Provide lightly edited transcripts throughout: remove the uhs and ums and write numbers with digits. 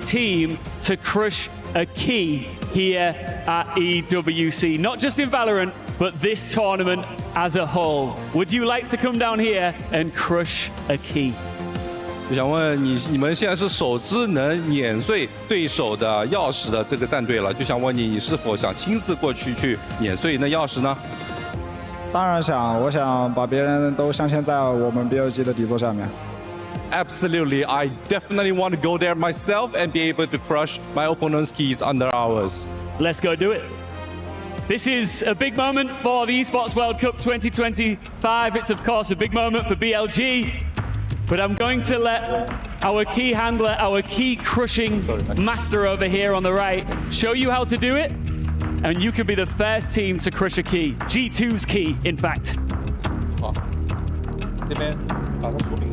team to crush a key here at EWC, not just in Valorant, but this tournament as a whole. Would you like to come down here and crush a key? 就想问你们现在是首支能碾碎对手的钥匙的这个战队了，就想问你是否想亲自过去碾碎那钥匙呢？当然想，我想把别人都镶嵌在我们 BLG 的底座下面。Absolutely, I definitely want to go there myself and be able to crush my opponent's keys under ours. Let's go do it. This is a big moment for the Esports World Cup 2025. It's of course a big moment for BLG, but I'm going to let our key handler, our key crushing master over here on the right, show you how to do it, and you can be the first team to crush a key. G2's key, in fact. 好，这边把它锁定。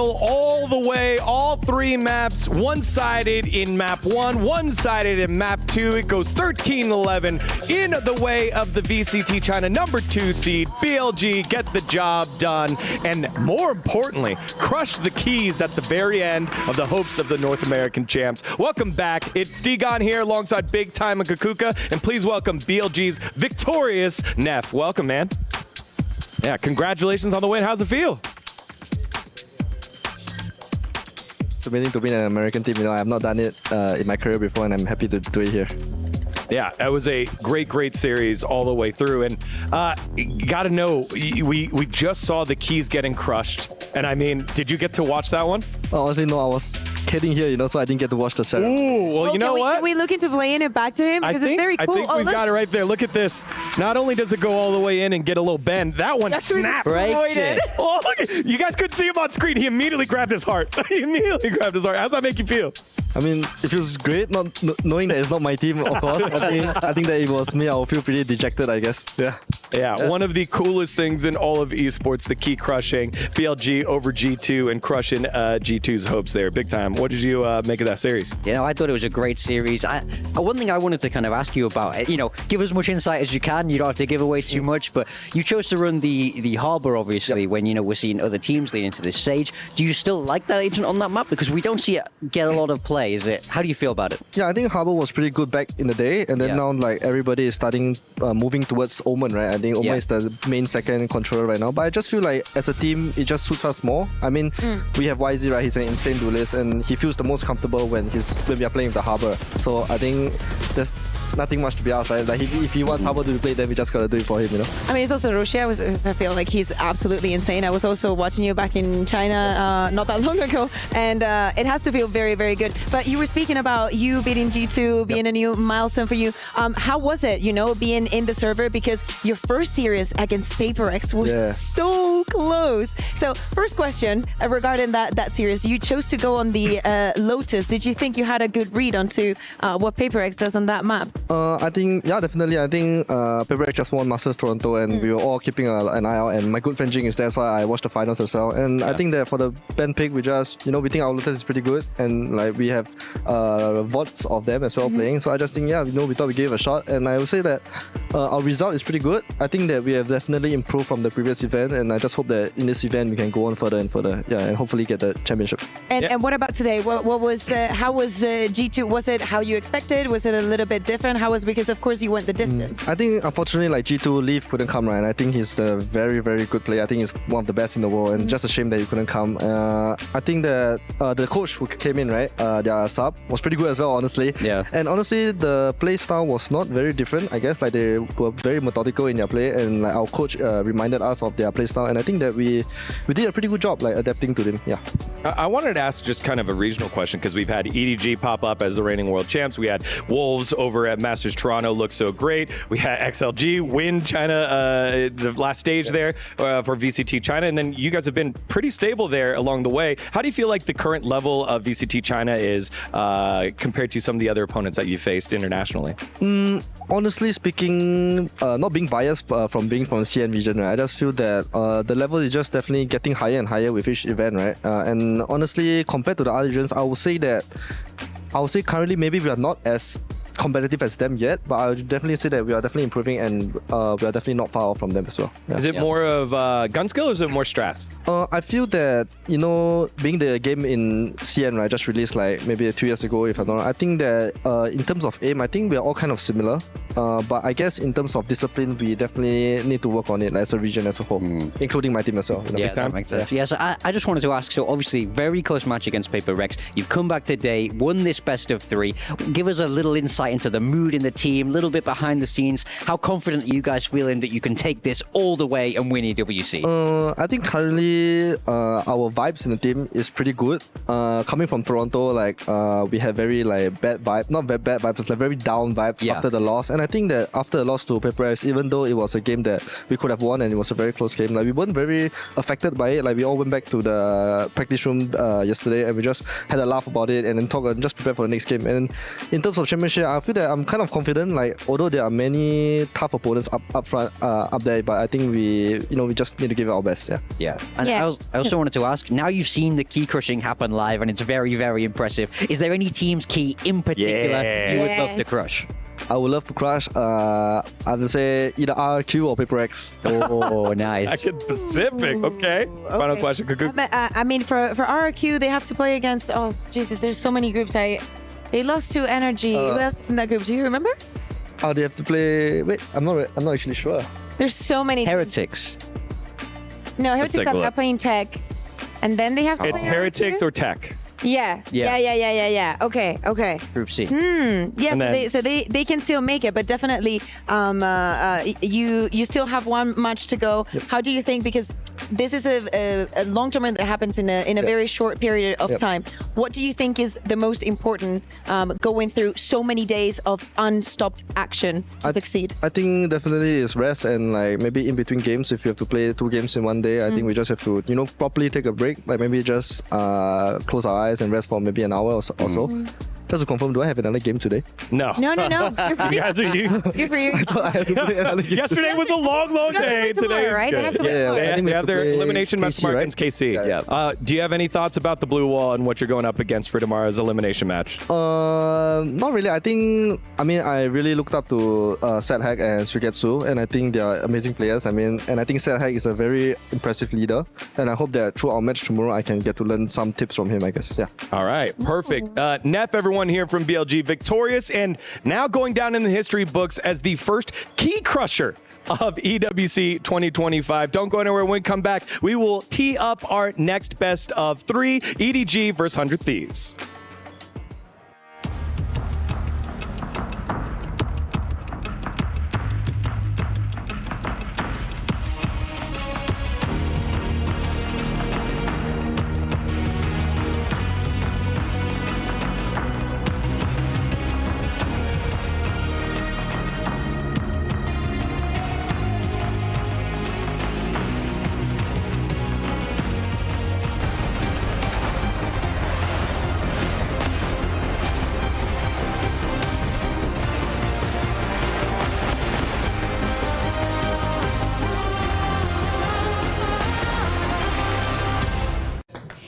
battle all the way, all three maps, one-sided in map 1, one-sided in map 2. It goes 13-11 in the way of the VCT China number 2 seed. BLG get the job done, and more importantly, crush the keys at the very end of the hopes of the North American champs. Welcome back. It's Digon here alongside Big Time and Kakuka, and please welcome BLG's victorious Neff. Welcome, man. Yeah, congratulations on the win. How's it feel? It's amazing to win an American team. You know, I have not done it in my career before, and I'm happy to do it here. Yeah, that was a great series all the way through. And you got to know, we just saw the keys getting crushed. And I mean, did you get to watch that one? Honestly, no, I was kidding here, you know, so I didn't get to watch the set. Ooh, well, you know what? Can we look into playing it back to him? Because it's very cool. I think we've got it right there. Look at this. Not only does it go all the way in and get a little bend, that one snaps right in. Oh, look, you guys couldn't see him on screen. He immediately grabbed his heart. He immediately grabbed his heart. How's that make you feel? I mean, it feels great, not knowing that it's not my team, of course. I think that if it was me, I would feel pretty dejected, I guess. Yeah, one of the coolest things in all of esports, the key crushing, BLG over G2 and crushing G2's hopes there. Big Time. What did you make of that series? You know, I thought it was a great series. One thing I wanted to kind of ask you about, you know, give as much insight as you can. You don't have to give away too much, but you chose to run the Harbor, obviously, when, you know, we're seeing other teams leading to this stage. Do you still like that agent on that map? Because we don't see it get a lot of play. Is it? How do you feel about it? Yeah, I think Harbor was pretty good back in the day, and then now like everybody is starting moving towards Omen, right? I think Omen is the main second controller right now, but I just feel like as a team, it just suits us more. I mean, we have YZ, right? He's an insane duelist, and he feels the most comfortable when we are playing with the Harbor. So I think there's nothing much to be asked, right? Like if he wants Harbor to be played, then we just gotta do it for him, you know? I mean, it's also Roshi. I feel like he's absolutely insane. I was also watching you back in China not that long ago, and it has to feel very, very good. But you were speaking about you beating G2, being a new milestone for you. How was it, you know, being in the server? Because your first series against PaperX was so close. So first question regarding that series, you chose to go on the Lotus. Did you think you had a good read onto what PaperX does on that map? I think, yeah, definitely. I think PaperX just won Masters Toronto, and we were all keeping an eye out. And my good friend Jing is there, so I watched the finals as well. And I think that for the Ben pick, we just, you know, we think our Lotus is pretty good, and like we have VODs of them as well playing. So I just think, yeah, you know, we thought we gave it a shot, and I would say that our result is pretty good. I think that we have definitely improved from the previous event, and I just hope that in this event we can go on further and further, and hopefully get the championship. And what about today? What was how was G2? Was it how you expected? Was it a little bit different? How was, because of course you went the distance? I think unfortunately like G2 Leaf couldn't come, right? And I think he's a very, very good player. I think he's one of the best in the world, and just a shame that he couldn't come. I think that the coach who came in, right, their sub was pretty good as well, honestly. Yeah. And honestly, the play style was not very different. I guess like they were very methodical in their play, and like our coach reminded us of their play style, and I think that we did a pretty good job like adapting to them. Yeah. I wanted to ask just kind of a regional question, because we've had EDG pop up as the reigning world champs. We had Wolves over at Masters Toronto look so great. We had XLG win China, the last stage there for VCT China, and then you guys have been pretty stable there along the way. How do you feel like the current level of VCT China is compared to some of the other opponents that you faced internationally? Honestly speaking, not being biased from being from the CN region, right, I just feel that the level is just definitely getting higher and higher with each event, right? And honestly, compared to the other regions, I would say currently maybe we are not as competitive as them yet, but I would definitely say that we are definitely improving, and we are definitely not far off from them as well. Yeah. Is it more of gun skill, or is it more strats? I feel that, you know, being the game in CN, right, just released like maybe 2 years ago, if I'm not wrong, I think that in terms of aim, I think we are all kind of similar. But I guess in terms of discipline, we definitely need to work on it, like, as a region as a whole, including my team as well. You know? Yeah, that makes sense. Yeah, so I just wanted to ask, so obviously very close match against PaperX. You've come back today, won this best of 3. Give us a little insight into the mood in the team, a little bit behind the scenes. How confident are you guys feeling that you can take this all the way and win EWC? I think currently our vibes in the team is pretty good. Coming from Toronto, like we had very like bad vibes, not bad vibes, it's like very down vibes after the loss. And I think that after the loss to PaperX, even though it was a game that we could have won and it was a very close game, like we weren't very affected by it. Like we all went back to the practice room yesterday, and we just had a laugh about it and then talk and just prepare for the next game. And in terms of championship, I feel that I'm kind of confident. Like although there are many tough opponents up front, up there, but I think we just need to give it our best. Yeah. Yeah. And Yeah. I also wanted to ask, now you've seen the key crushing happen live and it's very, very impressive. Is there any team's key in particular you would love to Yes. crush? I would love to crush. I would say either RQ or Paper X. Oh, nice. Back in Pacific. Okay. Final Okay. question. Cuckoo. I mean, for RRQ, they have to play against. Oh Jesus, there's so many groups. They lost to Energy. Who else is in that group? Do you remember? Oh, they have to play. Wait, I'm not actually sure. There's so many. Heretics. No, Let's Heretics take a look. are playing Tech, and then they have to. It's play Heretics RRQ? or Tech. Yeah. Okay. Group C. Yeah, And so then- they can still make it, but definitely you still have one match to go. How do you think, because this is a long tournament that happens in a very short period of time. What do you think is the most important going through so many days of unstopped action to succeed? I think definitely is rest and like maybe in between games, if you have to play 2 games in one day, I think we just have to properly take a break. Like maybe just close our eyes and rest for maybe an hour or so. Just to confirm, do I have another game today? No. No. You're free. You guys are you. Good for you. I have to play another game. Yesterday was a long You gotta day. play tomorrow, Today is right? They good. have to play Yeah, tomorrow. I think we They have have to their play elimination match KC, tomorrow right? against KC. Yeah. Do you have any thoughts about the blue wall and what you're going up against for tomorrow's elimination match? Not really. I really looked up to Sad Hack and Suigetsu, and I think they are amazing players. And I think Sad Hack is a very impressive leader, and I hope that through our match tomorrow, I can get to learn some tips from him, I guess. Yeah. All right, perfect. Neff, everyone here from BLG, victorious and now going down in the history books as the first key crusher of EWC 2025. Don't go anywhere. When we come back, we will tee up our next best of 3, EDG versus 100 Thieves.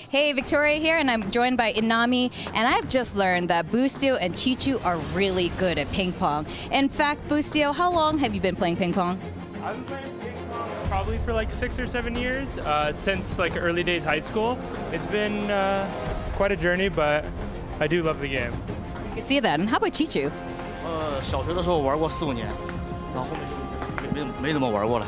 Hey, Victoria here, and I'm joined by Inami, and I've just learned that Boostio and Chichu are really good at ping pong. In fact, Boostio, how long have you been playing ping pong? I've been playing ping pong probably for like 6 or 7 years, since like early days high school. It's been quite a journey, but I do love the game. I can see that. And how about Chichu? 小学的时候玩过4、5年，然后后面没怎么玩过了。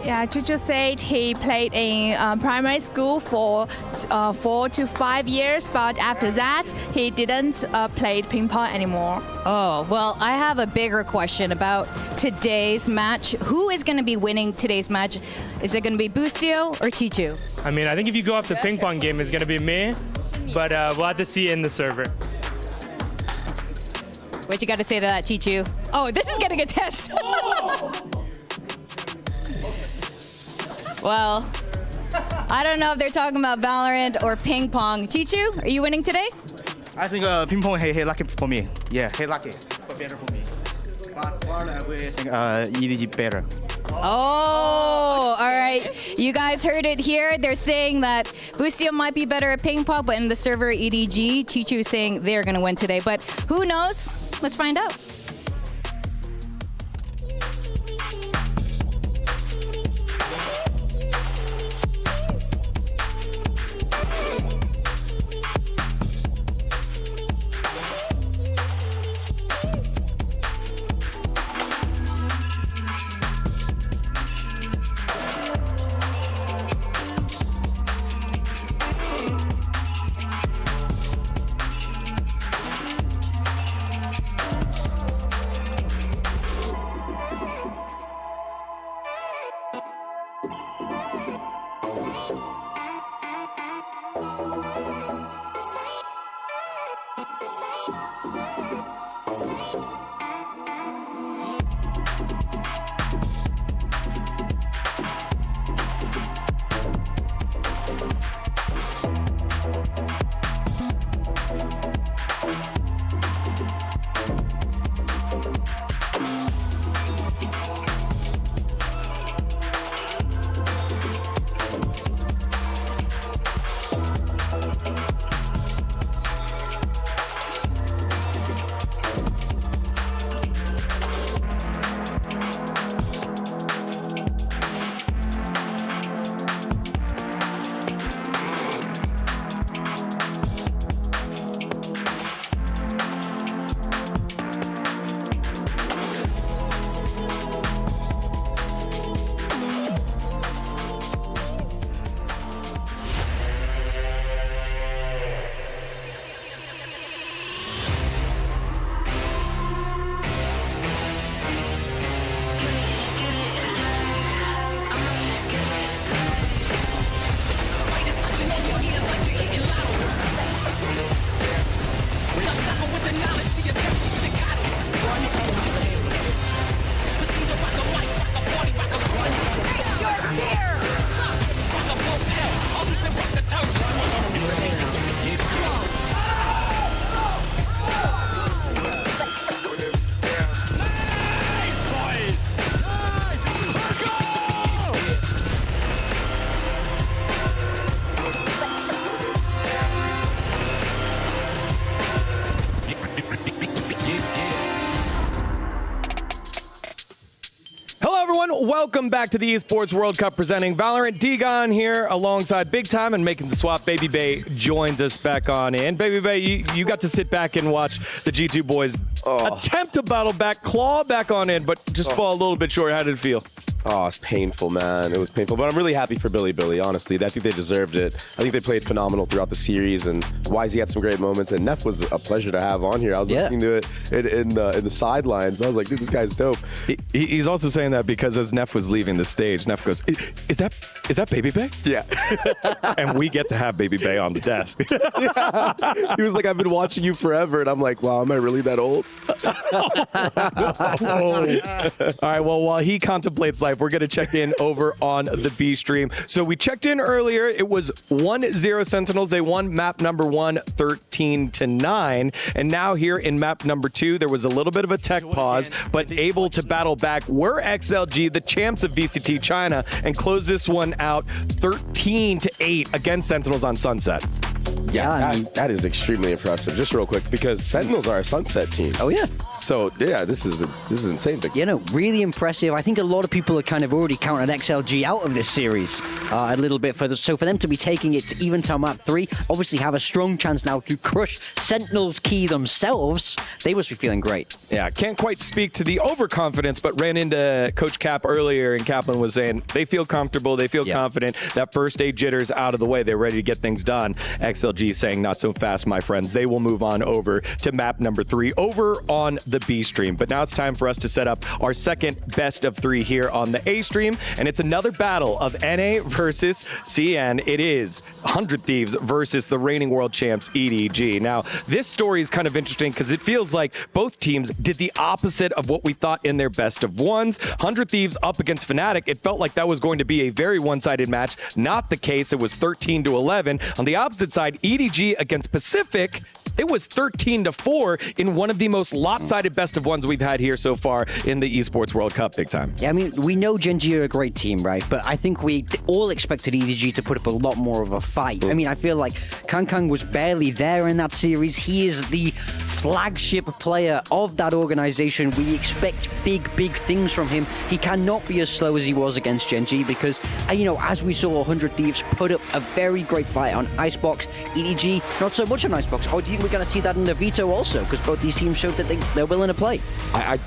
Yeah, Chuchu said he played in primary school for 4 to 5 years, but after that, he didn't play ping pong anymore. Oh, well, I have a bigger question about today's match. Who is going to be winning today's match? Is it going to be Boostio or Chichu? I mean, I think if you go off the ping pong game, it's going to be me, but we'll have to see in the server. What you got to say to that, Chichu? Oh, this is getting intense. Well, I don't know if they're talking about Valorant or ping pong. Chichu, are you winning today? I think ping pong hey lucky for me. Yeah, hey lucky, but better for me. But Valorant we think EDG better. Oh, all right. You guys heard it here. They're saying that Boostio might be better at ping pong, but in the server EDG, Chichu is saying they're going to win today. But who knows? Let's find out. Hello, everyone. Welcome back to the Esports World Cup presenting Valorant. Degon here alongside Big Time and making the swap. Baby Bay joins us back on in. Baby Bay, you got to sit back and watch the G2 boys attempt to battle back, claw back on in, but just fall a little bit short. How did it feel? Oh, it's painful, man. It was painful, but I'm really happy for Billy, honestly. I think they deserved it. I think they played phenomenal throughout the series, and YZ had some great moments, and Neff was a pleasure to have on here. I was listening to it in the sidelines. I was like, dude, this guy's dope. He's also saying that because as Neff was leaving the stage, Neff goes, is that Baby Bay? Yeah. And we get to have Baby Bay on the desk. Yeah. He was like, I've been watching you forever, and I'm like, wow, am I really that old? All right, well, while he contemplates life, we're going to check in over on the B stream. So we checked in earlier. It was 1-0 Sentinels. They won map number 1, 13-9. And now here in map number 2, there was a little bit of a tech pause, but able to battle back were XLG, the champs of VCT China, and close this one out 13-8 against Sentinels on Sunset. Yeah, that is extremely impressive. Just real quick, because Sentinels are a Sunset team. Oh, yeah. So, yeah, this is insane. You know, really impressive. I think a lot of people are kind of already counted XLG out of this series a little bit further. So for them to be taking it to even to map 3, obviously have a strong chance now to crush Sentinels Key themselves. They must be feeling great. Yeah, can't quite speak to the overconfidence, but ran into Coach Cap earlier, and Kaplan was saying they feel comfortable, they feel confident. That first 8 jitters out of the way, they're ready to get things done. XLG saying not so fast, my friends. They will move on over to map number 3 over on the B stream. But now it's time for us to set up our second best of 3 here on the A stream, and it's another battle of NA versus CN. It is 100 Thieves versus the reigning world champs EDG. Now, this story is kind of interesting because it feels like both teams did the opposite of what we thought in their best of 1s. 100 Thieves up against Fnatic. It felt like that was going to be a very one-sided match. Not the case. It was 13-11. On the opposite side, EDG against Pacific, it was 13-4 in one of the most lopsided best of 1s we've had here so far in the Esports World Cup. Big Time. Yeah, I mean, we know Gen.G are a great team, right? But I think we all expected EDG to put up a lot more of a fight. I mean, I feel like Kang was barely there in that series. He is the flagship player of that organization. We expect big things from him. He cannot be as slow as he was against Gen.G because, you know, as we saw 100 Thieves put up a very great fight on Icebox, EDG, not so much on Icebox. Or do you think we're going to see that in the Veto also? Because both these teams showed that they're willing to play. I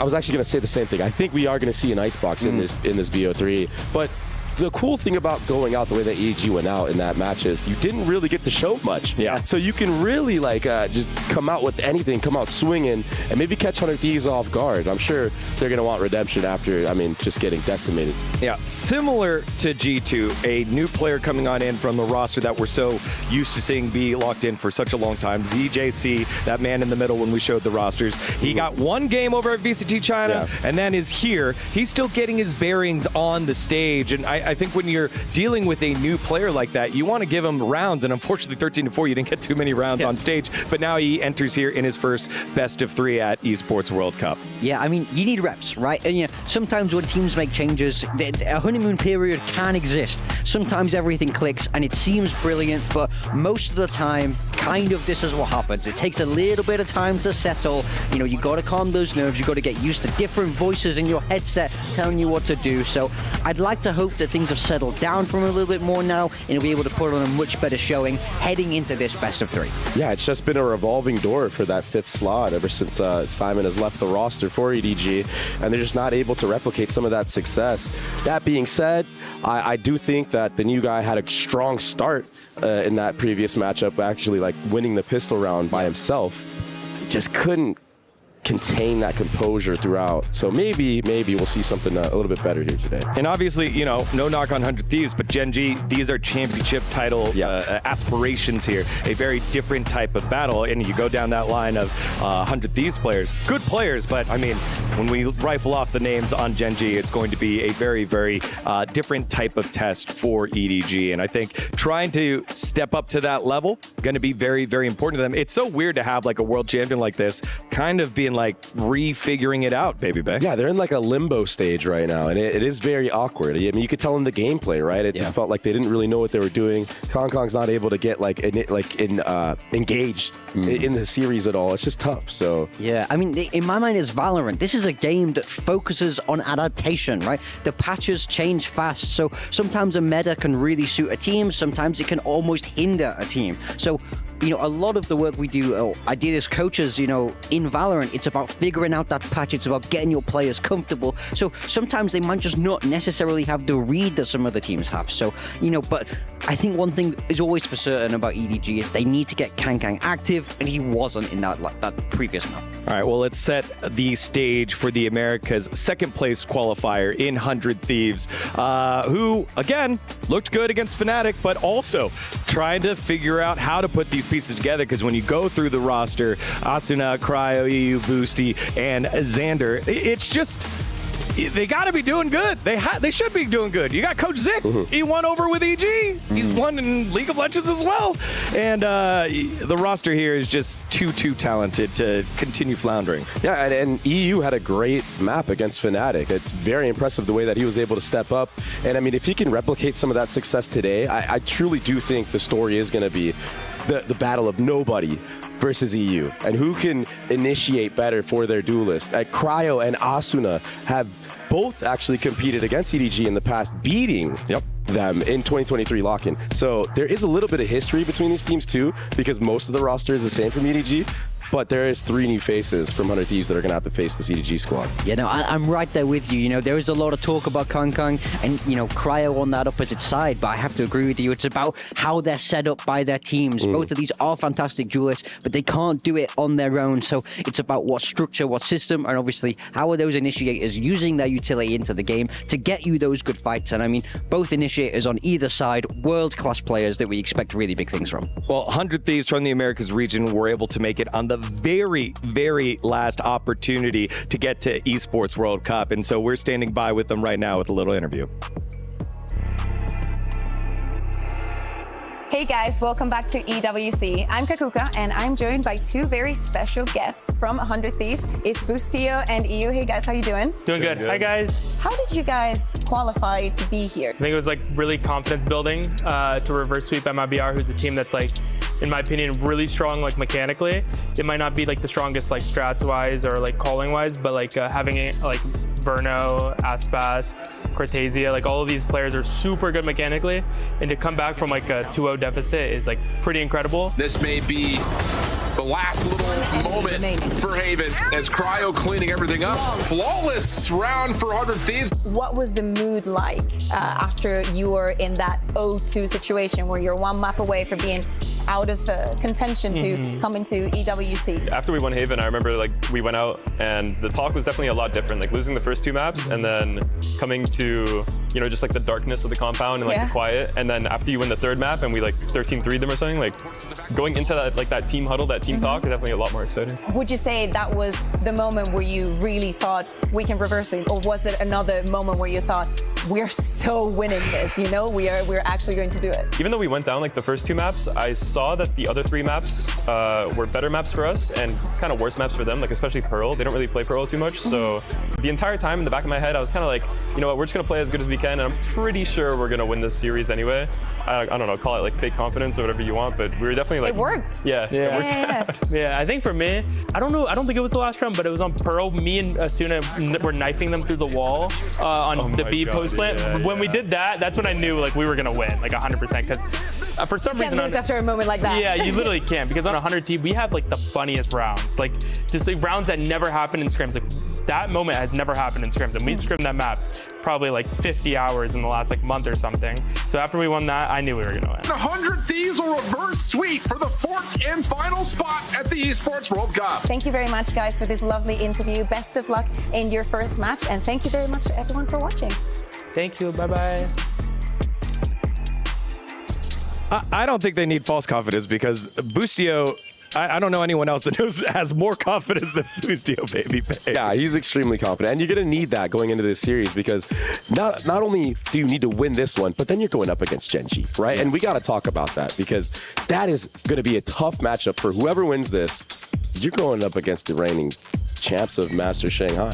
was actually going to say the same thing. I think we are going to see an Icebox in this VO3, but the cool thing about going out the way that EDG went out in that match is you didn't really get to show much. Yeah. So you can really just come out with anything, come out swinging, and maybe catch 100 Thieves off guard. I'm sure they're going to want redemption after, just getting decimated. Yeah, similar to G2, a new player coming on in from the roster that we're so used to seeing be locked in for such a long time. ZJC, that man in the middle when we showed the rosters. He got 1 game over at VCT China and then is here. He's still getting his bearings on the stage, and I think when you're dealing with a new player like that, you want to give him rounds, and unfortunately 13-4, you didn't get too many rounds on stage, but now he enters here in his first best of 3 at Esports World Cup. Yeah, I mean, you need reps, right? And sometimes when teams make changes, a honeymoon period can exist. Sometimes everything clicks and it seems brilliant, but most of the time, kind of this is what happens. It takes a little bit of time to settle. You got to calm those nerves. You got to get used to different voices in your headset telling you what to do. So I'd like to hope that things have settled down for him a little bit more now, and he'll be able to put on a much better showing heading into this best of 3. Yeah, it's just been a revolving door for that 5th slot ever since Simon has left the roster for EDG, and they're just not able to replicate some of that success. That being said, I do think that the new guy had a strong start in that previous matchup, actually winning the pistol round by himself. Just couldn't contain that composure throughout. So maybe we'll see something a little bit better here today. And obviously, no knock on 100 Thieves, but Gen.G, these are championship title aspirations here. A very different type of battle. And you go down that line of 100 Thieves players. Good players, but I mean, when we rifle off the names on Gen.G, it's going to be a very, very different type of test for EDG. And I think trying to step up to that level going to be very, very important to them. It's so weird to have a world champion like this kind of being like refiguring it out, Baby Bay. Yeah, they're in like a limbo stage right now, and it is very awkward. I mean, you could tell in the gameplay, right? It just felt like they didn't really know what they were doing. Hong Kong's not able to get engaged in the series at all. It's just tough. So yeah, I mean, in my mind, it's Valorant. This is a game that focuses on adaptation, right? The patches change fast, so sometimes a meta can really suit a team. Sometimes it can almost hinder a team. So, you know, a lot of the work we do, or I did as coaches, you know, in Valorant, it's about figuring out that patch. It's about getting your players comfortable. So sometimes they might just not necessarily have the read that some other teams have. So, you know, but I think one thing is always for certain about EDG is they need to get Kang active, and he wasn't in that previous map. All right, well, let's set the stage for the America's second place qualifier in 100 Thieves, who, again, looked good against Fnatic, but also trying to figure out how to put these pieces together, because when you go through the roster, Asuna, Cryo, EU, Boosty, and Xander, it's just... they got to be doing good. They should be doing good. You got Coach Zix. He won over with EG. He's won in League of Legends as well. And the roster here is just too talented to continue floundering. yeah, and EU had a great map against Fnatic. It's very impressive the way that he was able to step up. And I mean, if he can replicate some of that success today, I truly do think the story is going to be the battle of nobody versus EU, and who can initiate better for their duelist. Cryo and Asuna have both actually competed against EDG in the past, beating them in 2023 lock-in. So there is a little bit of history between these teams too, because most of the roster is the same from EDG. But there is 3 new faces from 100 Thieves that are going to have to face the EDG squad. Yeah, no, I'm right there with you. You know, there is a lot of talk about Kang, and, you know, Cryo on that opposite side, but I have to agree with you. It's about how they're set up by their teams. Both of these are fantastic duelists, but they can't do it on their own. So it's about what structure, what system, and obviously how are those initiators using their utility into the game to get you those good fights. And I mean, both initiators on either side, world-class players that we expect really big things from. Well, 100 Thieves from the Americas region were able to make it on the very last opportunity to get to Esports World Cup, and so we're standing by with them right now with a little interview. Hey guys, welcome back to EWC. I'm Kakuka, and I'm joined by 2 very special guests from 100 Thieves. It's Boostio and EU. Hey guys, how you doing? Doing good. Hi guys. How did you guys qualify to be here? I think it was like really confidence building to reverse sweep MIBR, who's a team that's like, in my opinion, really strong like mechanically. It might not be like the strongest like strats wise or like calling wise, but like having it like Verno, Aspas, Cortesia, like all of these players are super good mechanically, and to come back from like a 2-0 deficit is like pretty incredible. This may be the last little moment for Haven as Cryo cleaning everything up. Flawless round for 100 Thieves. What was the mood like after you were in that 0-2 situation where you're 1 map away from being out of contention to come into EWC? After we won Haven, I remember like we went out and the talk was definitely a lot different. Like losing the first 2 maps and then coming to, you know, just like the darkness of the compound and like the quiet. And then after you win the 3rd map and we like 13-3'd them or something, like going into that like that team huddle, that team talk is definitely a lot more exciting. Would you say that was the moment where you really thought we can reverse it, or was it another moment where you thought we're so winning this, you know, we're actually going to do it? Even though we went down like the first 2 maps, I saw that the other 3 maps were better maps for us and kind of worse maps for them, like especially Pearl. They don't really play Pearl too much, so the entire time in the back of my head, I was kind of like, you know what, we're just gonna play as good as we can, and I'm pretty sure we're gonna win this series anyway. I don't know, call it like fake confidence or whatever you want, but we were definitely like... It worked. Yeah, it worked out. Yeah, I think for me, I don't know, I don't think it was the last round, but it was on Pearl. Me and Asuna were knifing them through the wall on the B post plant. When we did that, that's when I knew like we were gonna win, like 100%, because for some reason... You can't lose after a moment like that. Yeah, you literally can't, because on 100 team, we have like the funniest rounds, like just like rounds that never happen in scrims. Like that moment has never happened in scrims, and we scrimmed that map probably like 50 hours in the last like month or something. So after we won that, I knew we were gonna win. 100 Thieves will reverse sweep for the 4th and final spot at the Esports World Cup. Thank you very much, guys, for this lovely interview. Best of luck in your first match, and thank you very much to everyone for watching. Thank you, bye-bye. I don't think they need false confidence, because Boostio, I don't know anyone else that has more confidence than Boostio, baby. Yeah, he's extremely confident, and you're going to need that going into this series, because not only do you need to win this one, but then you're going up against Genji, right? Yes. And we got to talk about that, because that is going to be a tough matchup for whoever wins this. You're going up against the reigning champs of Master Shanghai.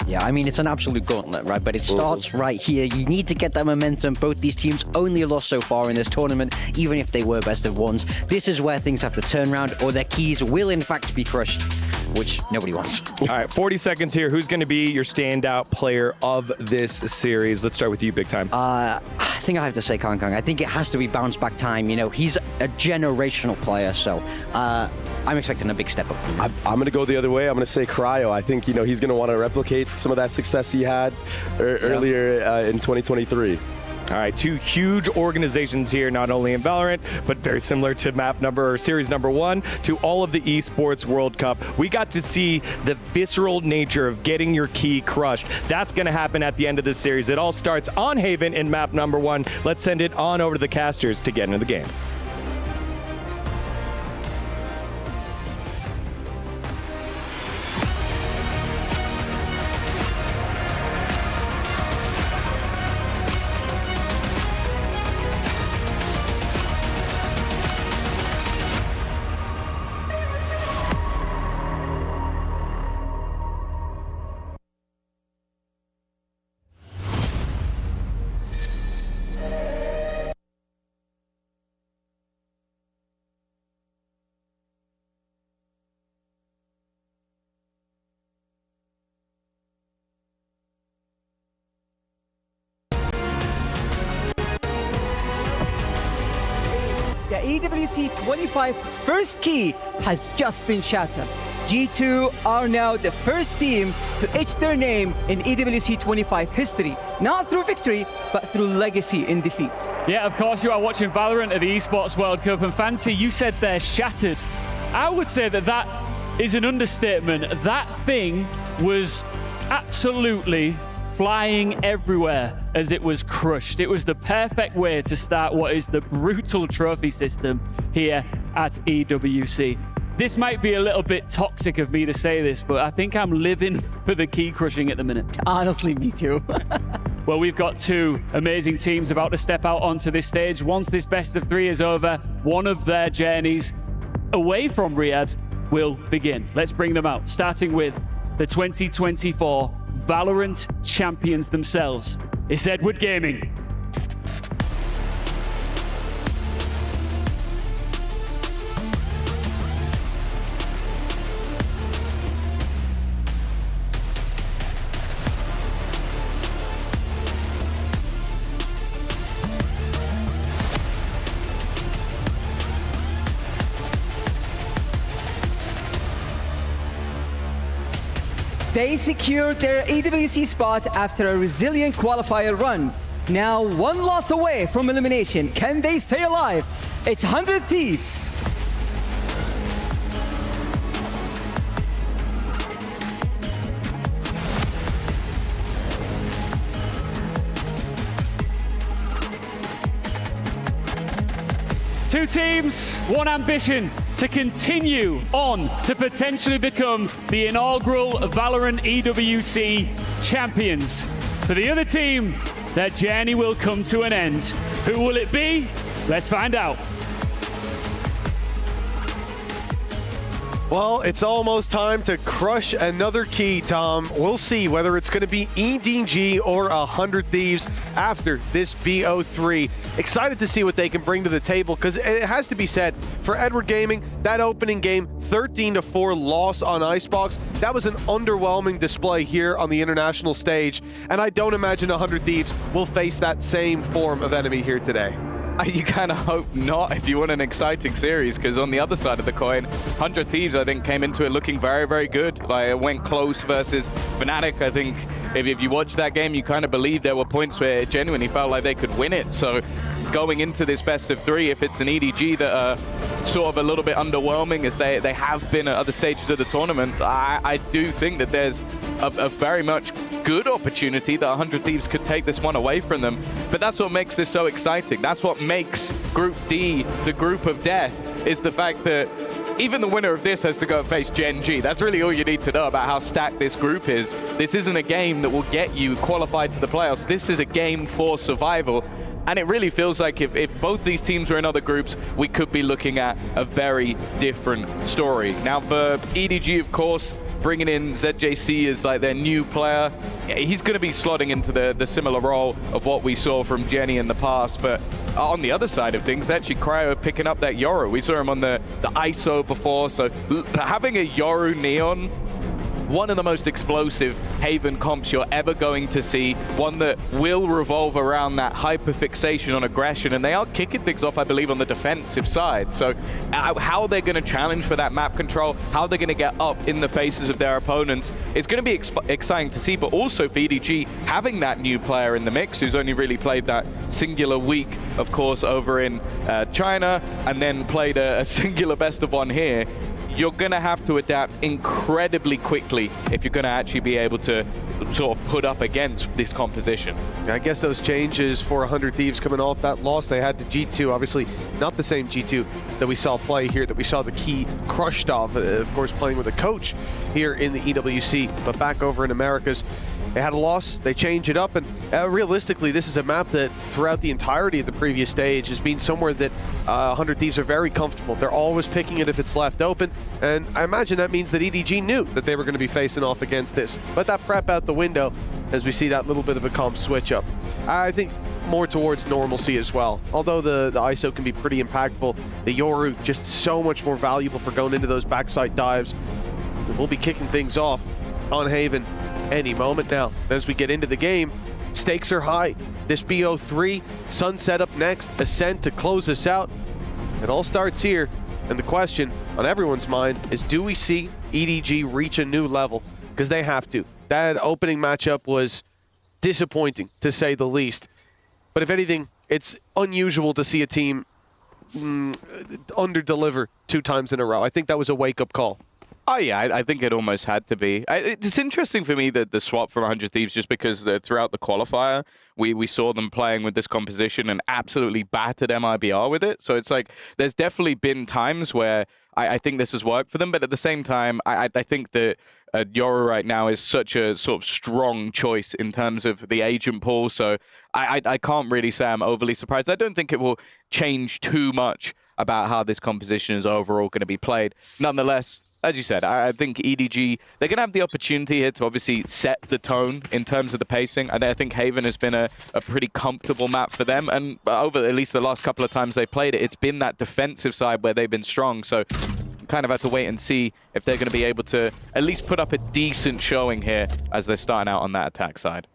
Yeah, I mean, it's an absolute gauntlet, right? But it starts right here. You need to get that momentum. Both these teams only lost so far in this tournament, even if they were best of ones. This is where things have to turn around, or their keys will, in fact, be crushed, which nobody wants. All right, 40 seconds here. Who's going to be your standout player of this series? Let's start with you, Big Time. I think I have to say Kong Kong. I think it has to be bounce back time. You know, he's a generational player, so I'm expecting a big step up from him. I'm going to go the other way. I'm going to say Cryo. I think, you know, he's going to want to replicate some of that success he had earlier in 2023. All right, two huge organizations here, not only in Valorant, but very similar to series number 1, to all of the esports World Cup. We got to see the visceral nature of getting your key crushed. That's going to happen at the end of this series. It all starts on Haven in map number 1. Let's send it on over to the casters to get into the game. EWC 25's first key has just been shattered. G2 are now the first team to etch their name in EWC 25 history, not through victory, but through legacy in defeat. Yeah, of course you are watching Valorant at the Esports World Cup, and Fancy, you said they're shattered. I would say that is an understatement. That thing was absolutely flying everywhere as it was crushed. It was the perfect way to start what is the brutal trophy system here at EWC. This might be a little bit toxic of me to say this, but I think I'm living for the key crushing at the minute. Honestly, me too. Well, we've got two amazing teams about to step out onto this stage. Once this best of 3 is over, one of their journeys away from Riyadh will begin. Let's bring them out, starting with the 2024 Valorant champions themselves. It's Edward Gaming. They secured their EWC spot after a resilient qualifier run. Now one loss away from elimination. Can they stay alive? It's 100 Thieves. Two teams, one ambition, to continue on to potentially become the inaugural Valorant EWC champions. For the other team, their journey will come to an end. Who will it be? Let's find out. Well, it's almost time to crush another key, Tom. We'll see whether it's going to be EDG or 100 Thieves after this BO3. Excited to see what they can bring to the table, because it has to be said, for Edward Gaming, that opening game, 13-4 loss on Icebox, that was an underwhelming display here on the international stage, and I don't imagine 100 Thieves will face that same form of enemy here today. You kind of hope not if you want an exciting series, because on the other side of the coin, 100 Thieves, I think, came into it looking very, very good. Like, it went close versus Fnatic. I think if you watch that game, you kind of believe there were points where it genuinely felt like they could win it. So going into this best of 3, if it's an EDG that are sort of a little bit underwhelming as they have been at other stages of the tournament, I do think that there's a very much good opportunity that 100 Thieves could take this one away from them. But that's what makes this so exciting. That's what makes Group D the group of death, is the fact that even the winner of this has to go and face Gen G. That's really all you need to know about how stacked this group is. This isn't a game that will get you qualified to the playoffs. This is a game for survival. And it really feels like if both these teams were in other groups, we could be looking at a very different story. Now for EDG, of course, bringing in ZJC as like their new player. He's going to be slotting into the similar role of what we saw from Jenny in the past, but on the other side of things, actually Cryo picking up that Yoru. We saw him on the ISO before, so having a Yoru Neon, one of the most explosive Haven comps you're ever going to see, one that will revolve around that hyper-fixation on aggression, and they are kicking things off, I believe, on the defensive side. So how they're going to challenge for that map control, how they're going to get up in the faces of their opponents, is going to be exciting to see, but also for EDG, having that new player in the mix, who's only really played that singular week, of course, over in China, and then played a singular best of one here. You're going to have to adapt incredibly quickly if you're going to actually be able to sort of put up against this composition. I guess those changes for 100 Thieves coming off that loss they had to G2, obviously not the same G2 that we saw play here, that we saw the key crushed off, of course, playing with a coach here in the EWC, but back over in Americas. They had a loss, they change it up, and realistically, this is a map that throughout the entirety of the previous stage has been somewhere that 100 Thieves are very comfortable. They're always picking it if it's left open, and I imagine that means that EDG knew that they were going to be facing off against this. But that prep out the window as we see that little bit of a comp switch up. I think more towards normalcy as well. Although the ISO can be pretty impactful, the Yoru just so much more valuable for going into those backside dives. We'll be kicking things off on Haven any moment now. As we get into the game, stakes are high. This BO3, Sunset up next, Ascent to close us out. It all starts here, and the question on everyone's mind is, do we see EDG reach a new level? Because they have to. That opening matchup was disappointing, to say the least. But if anything, it's unusual to see a team under-deliver 2 times in a row. I think that was a wake-up call. Oh yeah, I think it almost had to be. It's interesting for me that the swap from 100 Thieves, just because throughout the qualifier, we saw them playing with this composition and absolutely battered MIBR with it. So it's like, there's definitely been times where I think this has worked for them, but at the same time, I think that Yoru right now is such a sort of strong choice in terms of the agent pool, so I can't really say I'm overly surprised. I don't think it will change too much about how this composition is overall going to be played. Nonetheless, as you said, I think EDG, they're going to have the opportunity here to obviously set the tone in terms of the pacing. I think Haven has been a pretty comfortable map for them, and over at least the last couple of times they played it, it's been that defensive side where they've been strong. So kind of have to wait and see if they're going to be able to at least put up a decent showing here as they're starting out on that attack side.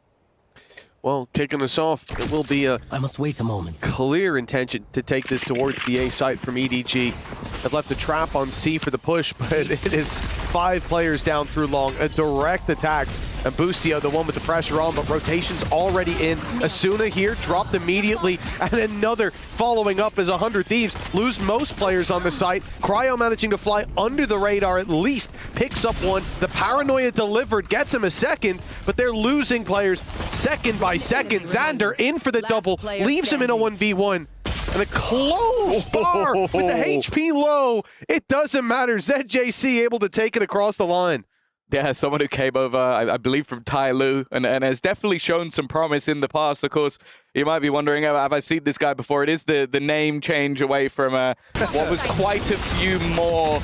Well, kicking us off, it will be a clear intention to take this towards the A site from EDG. They've left a trap on C for the push, but it is 5 players down through long. A direct attack. And Boostio, the one with the pressure on, but rotation's already in. Asuna here, dropped immediately, and another following up as 100 Thieves lose most players on the site. Cryo managing to fly under the radar at least, picks up one. The Paranoia delivered, gets him a second, but they're losing players second by second. Xander in for the double, leaves him in a 1v1. And a close bar with the HP low. It doesn't matter. ZJC able to take it across the line. Yeah, someone who came over, I believe, from Tai Lu, and has definitely shown some promise in the past. Of course, you might be wondering, have I seen this guy before? It is the name change away from what was quite a few more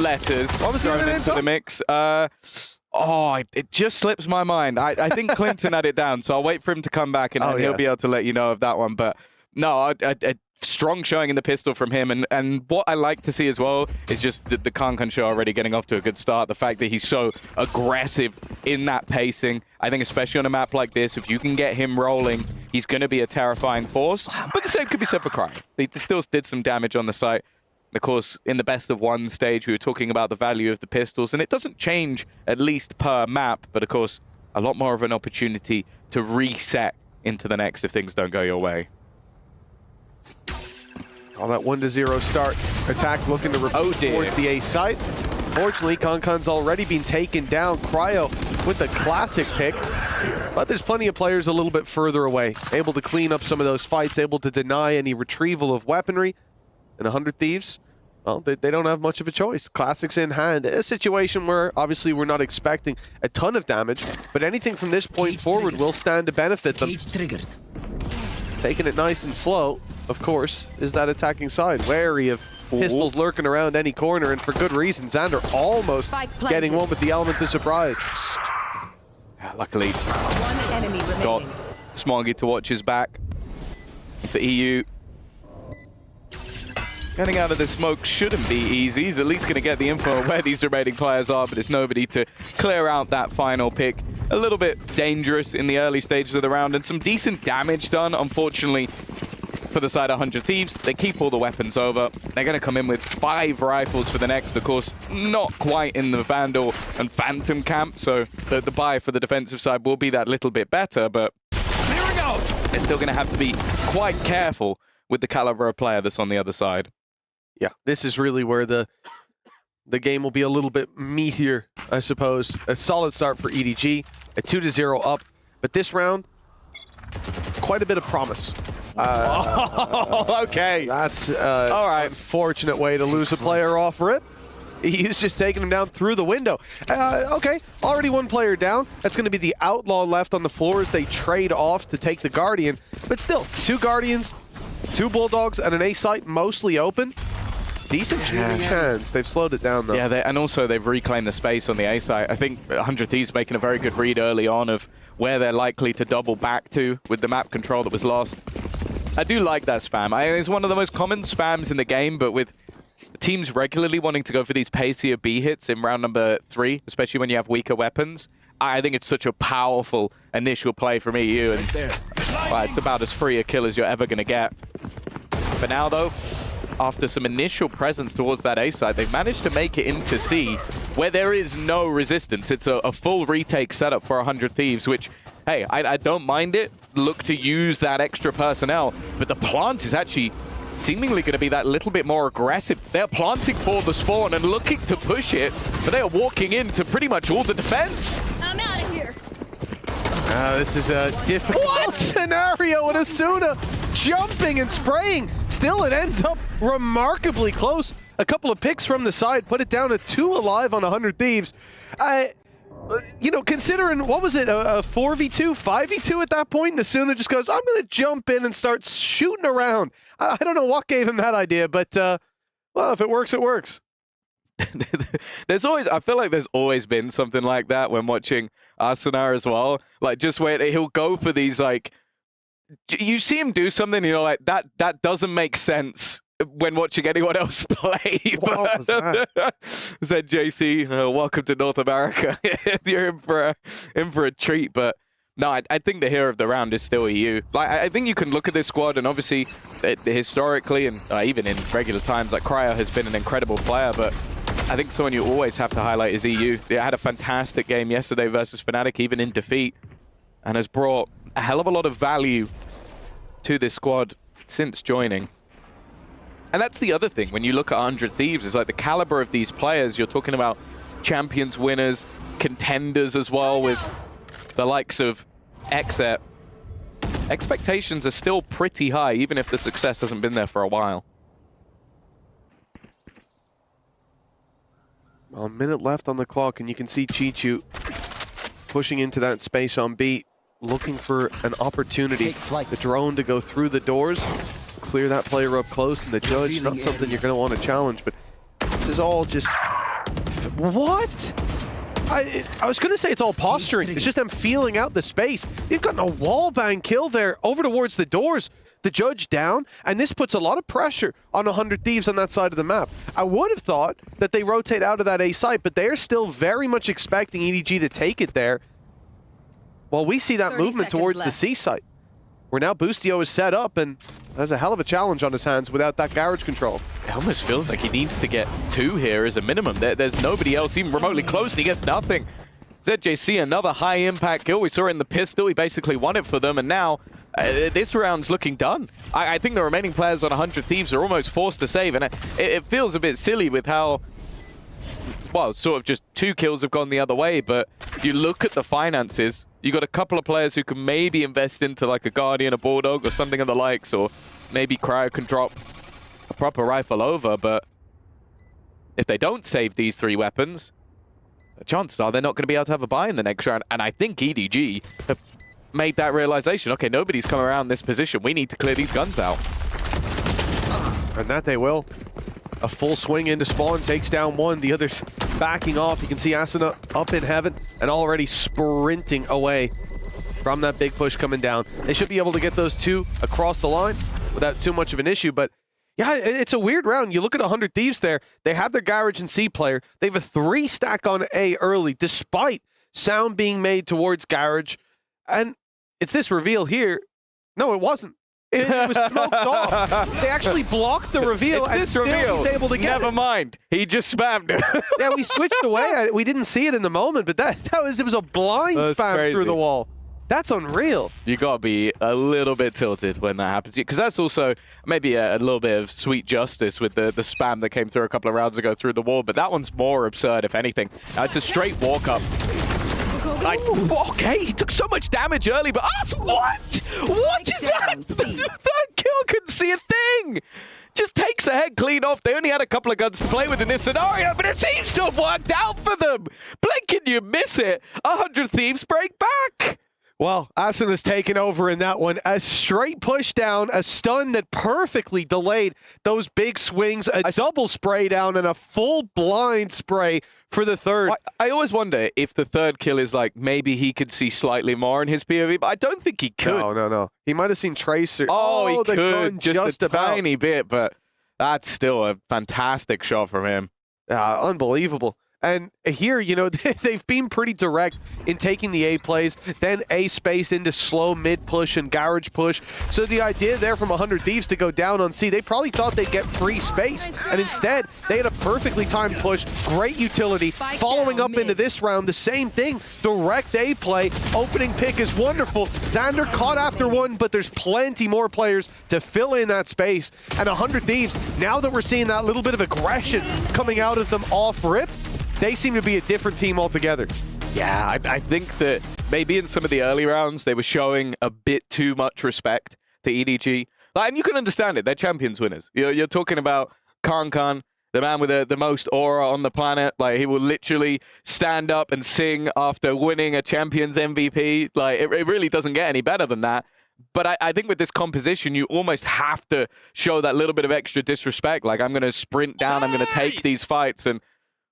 letters thrown into the mix. It just slips my mind. I think Clinton had it down, so I'll wait for him to come back, and he'll be able to let you know of that one. But no, a strong showing in the pistol from him, and what I like to see as well is just the Kankan show already getting off to a good start. The fact that he's so aggressive in that pacing. I think especially on a map like this, if you can get him rolling, he's going to be a terrifying force. But the same could be said for Cryo. He still did some damage on the site. Of course, in the best of one stage, we were talking about the value of the pistols, and it doesn't change at least per map, but of course, a lot more of an opportunity to reset into the next if things don't go your way. On that 1-0 start, attack looking to towards the A site. Fortunately, Kankan's already been taken down. Cryo with the classic pick, but there's plenty of players a little bit further away, able to clean up some of those fights, able to deny any retrieval of weaponry. And 100 Thieves, well, they don't have much of a choice. Classics in hand. A situation where obviously we're not expecting a ton of damage, but anything from this point forward will stand to benefit them. Taking it nice and slow, of course, is that attacking side. Wary of pistols lurking around any corner, and for good reason. Xander almost getting one with the element of surprise. Yeah, luckily, One enemy got remaining. Smoggy to watch his back. For EU, getting out of the smoke shouldn't be easy. He's at least going to get the info on where these remaining players are, but it's nobody to clear out that final pick. A little bit dangerous in the early stages of the round, and some decent damage done, unfortunately, for the side of 100 Thieves. They keep all the weapons over. They're going to come in with 5 rifles for the next, of course, not quite in the Vandal and Phantom camp, so the buy for the defensive side will be that little bit better, but clearing out! They're still going to have to be quite careful with the caliber of player that's on the other side. Yeah, this is really where the game will be a little bit meatier, I suppose. A solid start for EDG, a 2-0 up, but this round, quite a bit of promise. Okay. That's all right. Unfortunate way to lose a player off rip. He's just taking him down through the window. Okay, already one player down. That's going to be the Outlaw left on the floor as they trade off to take the Guardian. But still, 2 Guardians, 2 Bulldogs, and an A site mostly open. Decent shooting chance. They've slowed it down, though. Yeah, and also they've reclaimed the space on the A site. I think 100 Thieves making a very good read early on of where they're likely to double back to with the map control that was lost. I do like that spam. It's one of the most common spams in the game, but with teams regularly wanting to go for these pacier B hits in round number 3, especially when you have weaker weapons, I think it's such a powerful initial play from EU, and it's about as free a kill as you're ever going to get. For now, though, after some initial presence towards that A side, they've managed to make it into C, where there is no resistance. It's a full retake setup for 100 Thieves, which, hey, I don't mind it. Look to use that extra personnel, but the plant is actually seemingly going to be that little bit more aggressive. They're planting for the spawn and looking to push it, but they are walking into pretty much all the defense. I'm out of here. This is a difficult scenario, and Asuna jumping and spraying. Still, it ends up remarkably close. A couple of picks from the side put it down to 2 alive on 100 Thieves. You know, considering, what was it, a 4v2, 5v2 at that point? Asuna just goes, I'm going to jump in and start shooting around. I don't know what gave him that idea, but, well, if it works, it works. I feel like there's always been something like that when watching Arsenar as well. Like, just where he'll go for these, like, you see him do something, you know, like, that doesn't make sense when watching anyone else play. What was that? Said JC, welcome to North America. You're in for a treat, but no, I think the hero of the round is still EU. Like, I think you can look at this squad, and obviously, historically, and even in regular times, like, Cryo has been an incredible player, but I think someone you always have to highlight is EU. They had a fantastic game yesterday versus Fnatic, even in defeat, and has brought a hell of a lot of value to this squad since joining. And that's the other thing, when you look at 100 Thieves, is like the caliber of these players. You're talking about champions winners, contenders as well, with the likes of Exet. Expectations are still pretty high, even if the success hasn't been there for a while. Well, a minute left on the clock, and you can see Chichu pushing into that space on B, looking for an opportunity. The drone to go through the doors, clear that player up close, and the judge, not something you're going to want to challenge, but this is all just... What? I was going to say it's all posturing. It's just them feeling out the space. They've gotten a wallbang kill there over towards the doors. The judge down, and this puts a lot of pressure on 100 Thieves on that side of the map. I would have thought that they rotate out of that A site, but they're still very much expecting EDG to take it there. Well, we see that movement towards the C site, where now Boostio is set up and has a hell of a challenge on his hands without that garage control. It almost feels like he needs to get 2 here as a minimum. There's nobody else even remotely close, and he gets nothing. ZJC, another high impact kill. We saw in the pistol, he basically won it for them, and now this round's looking done. I think the remaining players on 100 Thieves are almost forced to save, and it feels a bit silly with how, well, sort of just 2 kills have gone the other way, but you look at the finances, you got a couple of players who can maybe invest into like a Guardian, a Bulldog, or something of the likes, or maybe Cryo can drop a proper rifle over, but if they don't save these 3 weapons, the chances are they're not going to be able to have a buy in the next round, and I think EDG have made that realization. Okay, nobody's come around this position. We need to clear these guns out. And that they will. A full swing into spawn, takes down one. The other's backing off. You can see Asuna up in heaven and already sprinting away from that big push coming down. They should be able to get those two across the line without too much of an issue, but yeah, it's a weird round. You look at 100 Thieves there. They have their Garage and C player. They have a 3 stack on A early, despite sound being made towards Garage. And it's this reveal here. No, it wasn't. It was smoked off. They actually blocked the reveal and still was able to get Never mind. He just spammed it. Yeah, we switched away. We didn't see it in the moment, but it was a blind spam crazy. through the wall. That's unreal. You gotta be a little bit tilted when that happens, because that's also maybe a little bit of sweet justice with the spam that came through a couple of rounds ago through the wall, but that one's more absurd, if anything. It's a straight walk up. Like, okay, he took so much damage early, but what? What is that? That kill couldn't see a thing. Just takes the head clean off. They only had a couple of guns to play with in this scenario, but it seems to have worked out for them. Blink, can you miss it? 100 Thieves break back. Well, Asuna's taken over in that one. A straight push down, a stun that perfectly delayed those big swings, a double spray down, and a full blind spray for the third. I always wonder if the third kill is like maybe he could see slightly more in his POV, but I don't think he could. No. He might have seen Tracer. Oh, he the could gun just a about. tiny bit, but that's still a fantastic shot from him. Unbelievable. And here, you know, they've been pretty direct in taking the A plays, then A space into slow mid push and Garage push. So the idea there from 100 Thieves to go down on C, they probably thought they'd get free space. And instead, they had a perfectly timed push, great utility. Following up into this round, the same thing, direct A play. Opening pick is wonderful. Xander caught after one, but there's plenty more players to fill in that space. And 100 Thieves, now that we're seeing that little bit of aggression coming out of them off rip, they seem to be a different team altogether. Yeah, I think that maybe in some of the early rounds, they were showing a bit too much respect to EDG. And you can understand it. They're champions winners. You're talking about Khan, the man with the most aura on the planet. Like, he will literally stand up and sing after winning a Champions MVP. Like, it really doesn't get any better than that. But I think with this composition, you almost have to show that little bit of extra disrespect. Like, I'm going to sprint down, I'm going to take these fights. And,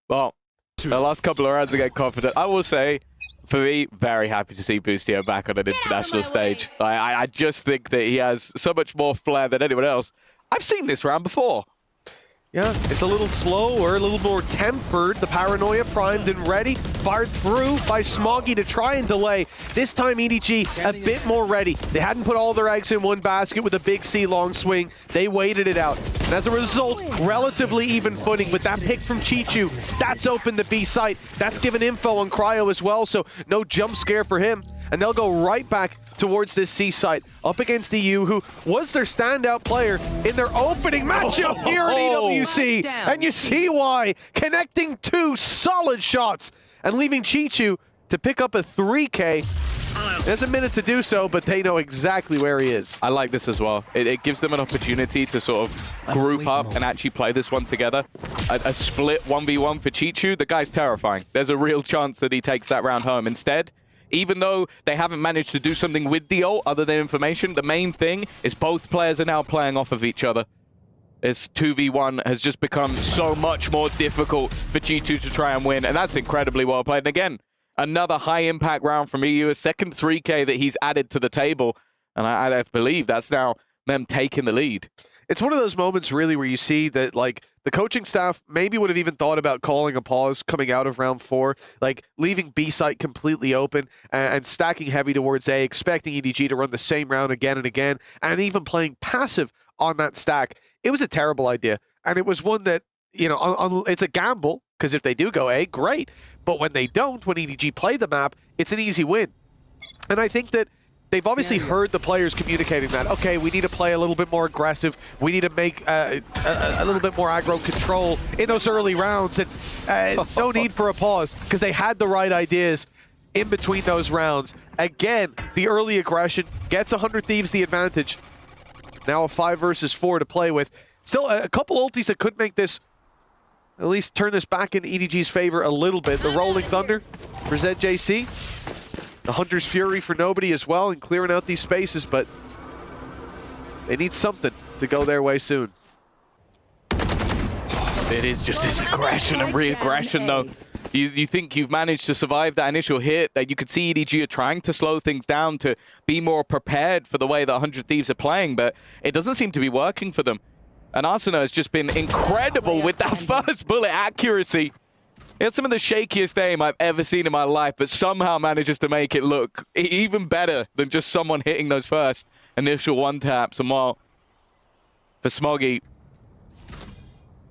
well, the last couple of rounds to get confident. I will say, for me, very happy to see Boostio back on an international stage. I just think that he has so much more flair than anyone else. I've seen this round before. Yeah, it's a little slower, a little more tempered. The paranoia primed and ready, fired through by Smoggy to try and delay. This time EDG a bit more ready. They hadn't put all their eggs in one basket with a big C long swing. They waited it out. And as a result, relatively even footing with that pick from Chichu. That's opened the B site. That's given info on Cryo as well, so no jump scare for him. And they'll go right back towards this C site, up against the U, who was their standout player in their opening matchup here at EWC. And you see why. Connecting 2 solid shots and leaving Chichu to pick up a 3K. There's a minute to do so, but they know exactly where he is. I like this as well. It gives them an opportunity to sort of group up and actually play this one together. A split 1v1 for Chichu, the guy's terrifying. There's a real chance that he takes that round home. Instead, even though they haven't managed to do something with the ult other than information, the main thing is both players are now playing off of each other. This 2v1 has just become so much more difficult for G2 to try and win, and that's incredibly well played. And again, another high-impact round from EU, a second 3K that he's added to the table, and I believe that's now them taking the lead. It's one of those moments really where you see that, like, the coaching staff maybe would have even thought about calling a pause coming out of round 4, like leaving B site completely open and stacking heavy towards A, expecting EDG to run the same round again and again, and even playing passive on that stack. It was a terrible idea, and it was one that, you know, it's a gamble, because if they do go A, great, but when they don't, when EDG play the map, it's an easy win. And I think that they've obviously heard the players communicating that, okay, we need to play a little bit more aggressive. We need to make a little bit more aggro control in those early rounds. And no need for a pause, because they had the right ideas in between those rounds. Again, the early aggression gets 100 Thieves the advantage. Now a 5 versus 4 to play with. Still a couple ultis that could make this, at least turn this back in EDG's favor a little bit. The Rolling Thunder for ZJC. The Hunter's Fury for nobody as well, and clearing out these spaces, but they need something to go their way soon. It is just this aggression and re-aggression, though. You think you've managed to survive that initial hit, that you could see EDG are trying to slow things down to be more prepared for the way that 100 Thieves are playing, but it doesn't seem to be working for them. And Arsenal has just been incredible with that first bullet accuracy. It's some of the shakiest aim I've ever seen in my life, but somehow manages to make it look even better than just someone hitting those first initial one-taps. And while for Smoggy,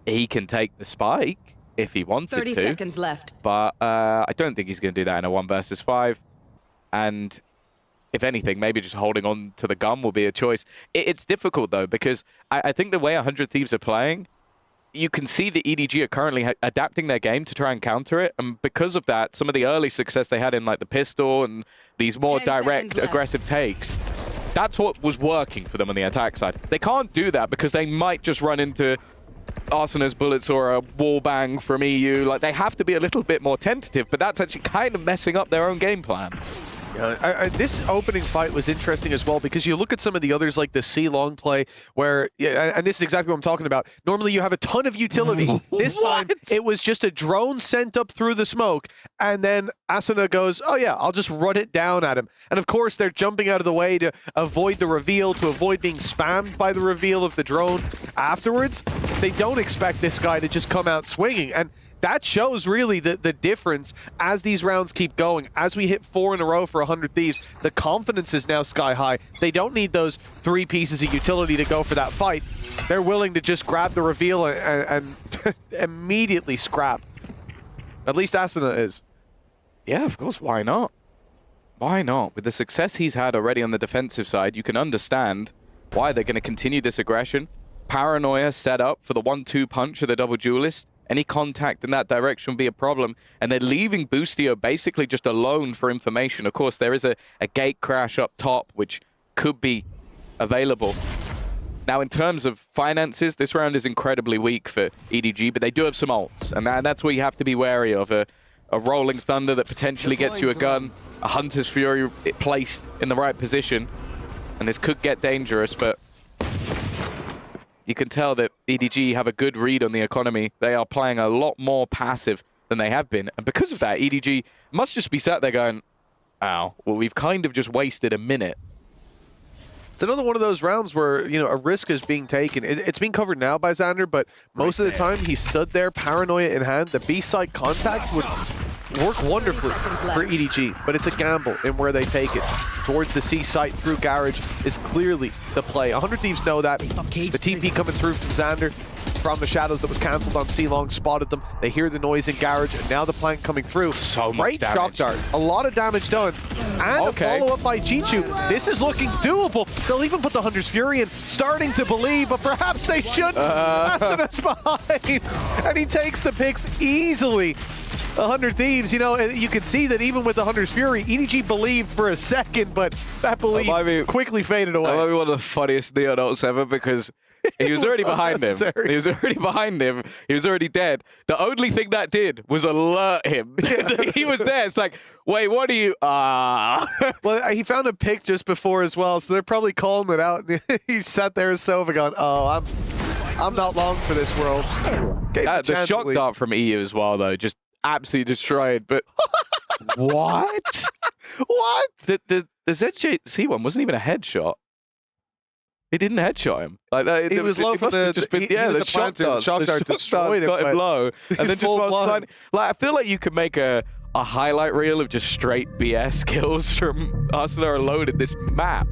he can take the spike if he wanted 30 to. seconds left. But I don't think he's going to do that in a 1 versus 5. And if anything, maybe just holding on to the gun will be a choice. It's difficult, though, because I think the way 100 Thieves are playing, you can see the EDG are currently adapting their game to try and counter it. And because of that, some of the early success they had in like the pistol and these more direct, aggressive takes, that's what was working for them on the attack side. They can't do that because they might just run into Arsenal's bullets or a wall bang from EU. Like, they have to be a little bit more tentative, but that's actually kind of messing up their own game plan. This opening fight was interesting as well because you look at some of the others like the C-Long play where, and this is exactly what I'm talking about. Normally you have a ton of utility. This time it was just a drone sent up through the smoke and then Asuna goes, oh yeah, I'll just run it down at him. And of course they're jumping out of the way to avoid the reveal, to avoid being spammed by the reveal of the drone afterwards. They don't expect this guy to just come out swinging. And that shows really the difference as these rounds keep going. As we hit 4 in a row for 100 Thieves, the confidence is now sky high. They don't need those 3 pieces of utility to go for that fight. They're willing to just grab the reveal and immediately scrap. At least Asuna is. Yeah, of course. Why not? Why not? With the success he's had already on the defensive side, you can understand why they're going to continue this aggression. Paranoia set up for the 1-2 punch of the double duelist. Any contact in that direction will be a problem, and they're leaving Boostio basically just alone for information. Of course, there is a gate crash up top, which could be available. Now, in terms of finances, this round is incredibly weak for EDG, but they do have some ults, and that's what you have to be wary of. A Rolling Thunder that potentially gets you a gun, a Hunter's Fury placed in the right position, and this could get dangerous, but you can tell that EDG have a good read on the economy. They are playing a lot more passive than they have been. And because of that, EDG must just be sat there going, ow, well, we've kind of just wasted a minute. It's another one of those rounds where, you know, a risk is being taken. It's being covered now by Xander, but most of the time he stood there, paranoia in hand. The B-side contact would work wonderfully for EDG, but it's a gamble in where they take it. Towards the C site through Garage is clearly the play. 100 Thieves know that. The TP coming through from Xander from the shadows that was cancelled on C-Long spotted them. They hear the noise in Garage, and now the plank coming through. So great shock dart. A lot of damage done. And a follow-up by Chichu. This is looking doable. They'll even put the Hunter's Fury in, starting to believe, but perhaps they shouldn't. Asuna's behind. And he takes the picks easily. 100 Thieves, you know, you can see that even with the Hunter's Fury, EDG believed for a second, but that belief quickly faded away. That might be one of the funniest Neon ults ever because he was already behind him. He was already behind him. He was already dead. The only thing that did was alert him. He was there. It's like, wait, what are you? Well, he found a pick just before as well, so they're probably calling it out. He sat there as Sova going, oh, I'm not long for this world. The shock dart from EU as well, though, just absolutely destroyed. But what? What? The ZJC one wasn't even a headshot. He didn't headshot him. Like that. He was low for the the shock dart destroyed him, got him low, and then just like I feel like you could make a highlight reel of just straight BS kills from Arsenal alone in this map.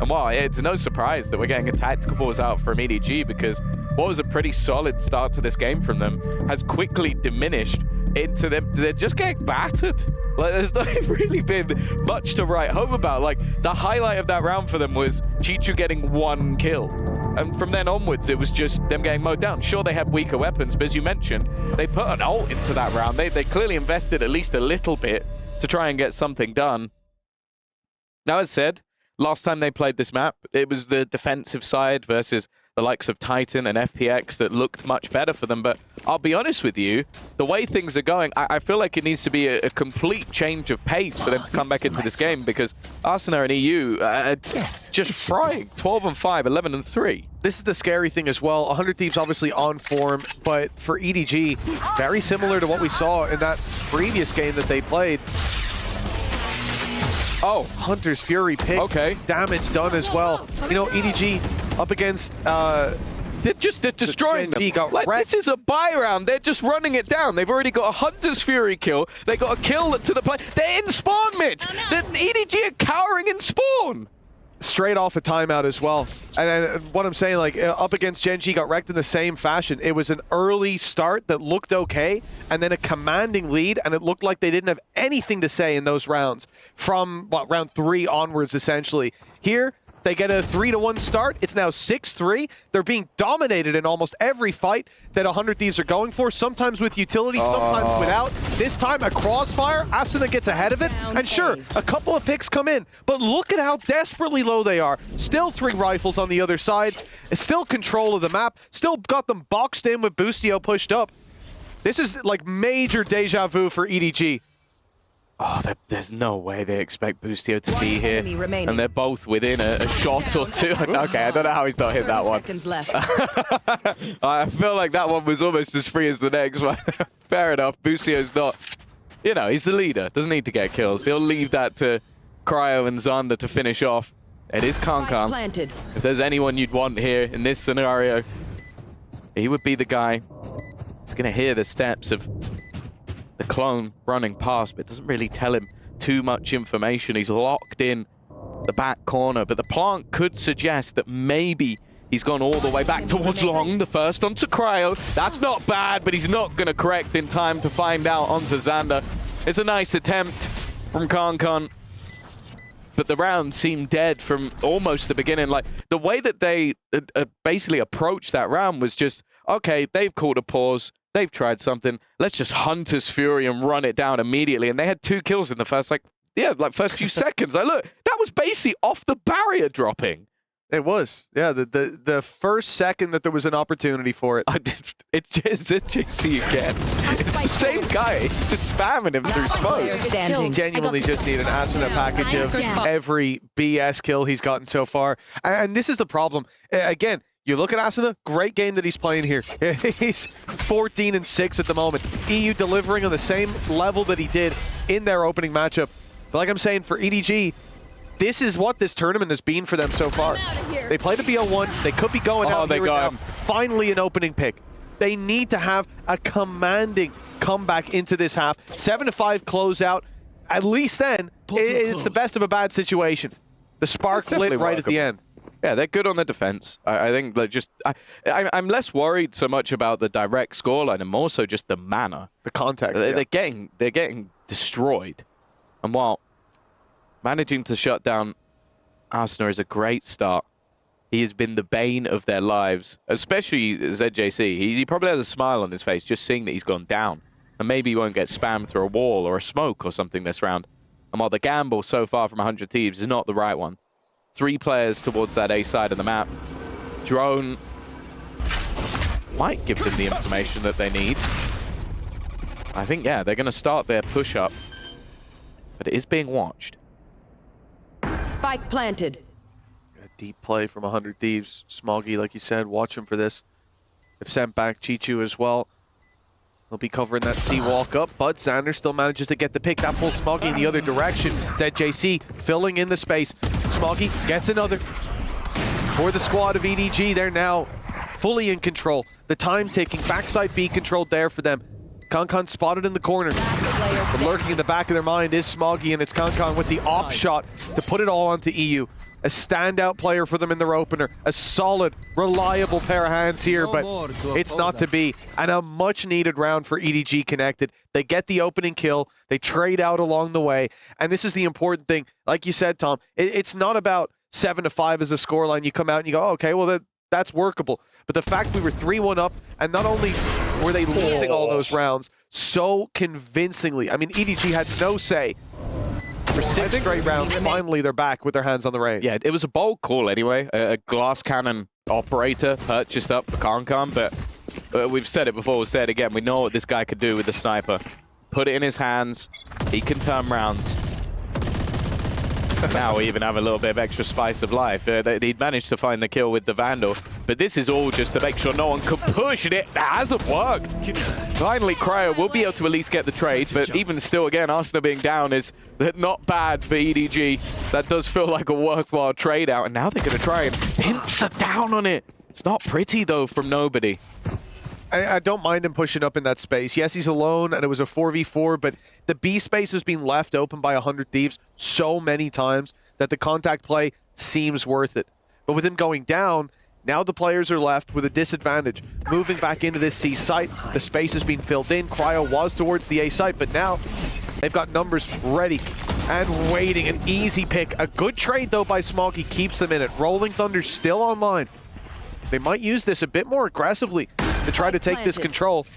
And wow, it's no surprise that we're getting a tactical balls out from EDG because what was a pretty solid start to this game from them has quickly diminished into them. They're just getting battered. Like, there's not really been much to write home about. Like, the highlight of that round for them was Chichu getting 1 kill. And from then onwards, it was just them getting mowed down. Sure, they have weaker weapons, but as you mentioned, they put an ult into that round. They clearly invested at least a little bit to try and get something done. Now, as said, last time they played this map, it was the defensive side versus the the likes of Titan and FPX that looked much better for them. But I'll be honest with you, the way things are going, I feel like it needs to be a complete change of pace for them to come back into this game, because Arsenal and EU are just frying. 12-5, 11-3. This is the scary thing as well. 100 Thieves obviously on form, but for EDG, very similar to what we saw in that previous game that they played. Oh, Hunter's Fury pick. Okay. Damage done as well. You know, EDG up against... They're destroying them. Like, this is a buy round. They're just running it down. They've already got a Hunter's Fury kill. They got a kill to the play. They're in spawn, Mitch. The EDG are cowering in spawn. Straight off a timeout as well. And what I'm saying, like, up against Gen.G got wrecked in the same fashion. It was an early start that looked okay, and then a commanding lead, and it looked like they didn't have anything to say in those rounds from, what, round 3 onwards, essentially. Here, they get a 3-1 start. It's now 6-3. They're being dominated in almost every fight that 100 Thieves are going for, sometimes with utility, sometimes without. This time, a crossfire. Asuna gets ahead of it. And sure, a couple of picks come in, but look at how desperately low they are. Still 3 rifles on the other side. Still control of the map. Still got them boxed in with Boostio pushed up. This is like major deja vu for EDG. Oh, there's no way they expect Boostio to be here. And they're both within a shot or two. Okay, I don't know how he's not hit that one. I feel like that one was almost as free as the next one. Fair enough. Boostio's not, you know, he's the leader. Doesn't need to get kills. He'll leave that to Cryo and Xander to finish off. It is Kankan. If there's anyone you'd want here in this scenario, he would be the guy who's going to hear the steps of the clone running past, but it doesn't really tell him too much information. He's locked in the back corner, but the plant could suggest that maybe he's gone all the way back towards long. The first onto Cryo. That's not bad, but he's not going to correct in time to find out onto Xander. It's a nice attempt from Kankan, but the round seemed dead from almost the beginning. Like, the way that they basically approached that round was just, okay, they've called a pause. They've tried something. Let's just Hunter's Fury and run it down immediately. And they had 2 kills in the first, first few seconds. Like, look, that was basically off the barrier dropping. It was. Yeah, the first second that there was an opportunity for it. It's just JC again. It's the same guy. He's just spamming him through smoke. Genuinely just need an Asuna package of every BS kill he's gotten so far. And this is the problem. Again, you look at Asuna, great game that he's playing here. He's 14-6 at the moment. EU delivering on the same level that he did in their opening matchup. But like I'm saying, for EDG, this is what this tournament has been for them so far. They played a BO1. They could be going out here now. Finally an opening pick. They need to have a commanding comeback into this half. 7-5 closeout. At least then, it's the best of a bad situation. The spark lit right at the end. Yeah, they're good on the defense. I think I'm less worried so much about the direct scoreline and more so just the manner. The context. They're getting destroyed. And while managing to shut down Arsenal is a great start, he has been the bane of their lives, especially ZJC. He probably has a smile on his face just seeing that he's gone down. And maybe he won't get spammed through a wall or a smoke or something this round. And while the gamble so far from 100 Thieves is not the right one, 3 players towards that A side of the map. Drone might give them the information that they need. I think, yeah, they're going to start their push-up, but it is being watched. Spike planted. A deep play from 100 Thieves. Smoggy, like you said, watch him for this. They've sent back Chichu as well. They'll be covering that C walk up, but Xander still manages to get the pick. That pulls Smoggy in the other direction. ZJC filling in the space. Smoggy gets another. For the squad of EDG, they're now fully in control. The time ticking, backside B controlled there for them. Kankan spotted in the corner. But lurking in the back of their mind is Smoggy, and it's Kankan with the op shot to put it all onto EU. A standout player for them in their opener. A solid, reliable pair of hands here, but it's not to be. And a much-needed round for EDG Connected. They get the opening kill. They trade out along the way. And this is the important thing. Like you said, Tom, it's not about 7-5 as a scoreline. You come out and you go, oh, okay, well, that's workable. But the fact we were 3-1 up, and not only were they losing all those rounds so convincingly. I mean, EDG had no say. For 6 straight rounds, finally they're back with their hands on the reins. Yeah, it was a bold call anyway. A glass cannon operator purchased up for Kankan, but we've said it before, we'll say it again. We know what this guy could do with the sniper. Put it in his hands, he can turn rounds. Now we even have a little bit of extra spice of life. He'd managed to find the kill with the Vandal, but this is all just to make sure no one could push, and it hasn't worked. Finally, Cryo will be able to at least get the trade, but even still, again, Arsenal being down is not bad for EDG. That does feel like a worthwhile trade out, and now they're going to try and pincer down on it. It's not pretty, though, from nobody. I don't mind him pushing up in that space. Yes, he's alone, and it was a 4v4, but the B space has been left open by 100 Thieves so many times that the contact play seems worth it. But with him going down, now the players are left with a disadvantage. Moving back into this C site, the space has been filled in. Cryo was towards the A site, but now they've got numbers ready and waiting. An easy pick. A good trade, though, by Smoggy keeps them in it. Rolling Thunder still online. They might use this a bit more aggressively to try to take this control.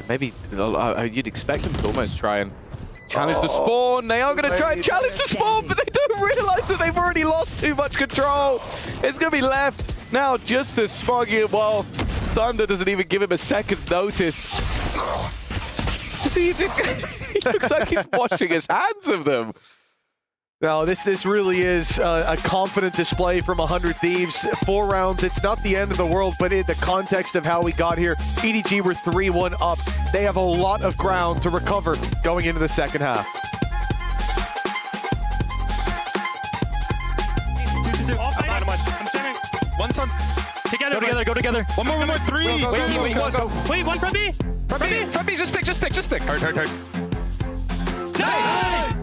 Maybe you'd expect them to almost try and challenge the spawn. They are going to try and challenge the spawn, but they don't realize that they've already lost too much control. It's going to be left now just to Smoggy. Well, Thunder doesn't even give him a second's notice. See, he looks like he's washing his hands of them. No, this really is a confident display from 100 Thieves. 4 rounds, it's not the end of the world, but in the context of how we got here, EDG were 3-1 up. They have a lot of ground to recover going into the second half. I'm standing. One son. Together, go together. One more, 3. Wait, one from B. From B, just stick. Hurt. Nice!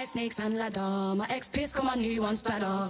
Snakes and ladder. My ex-piss come on new ones better.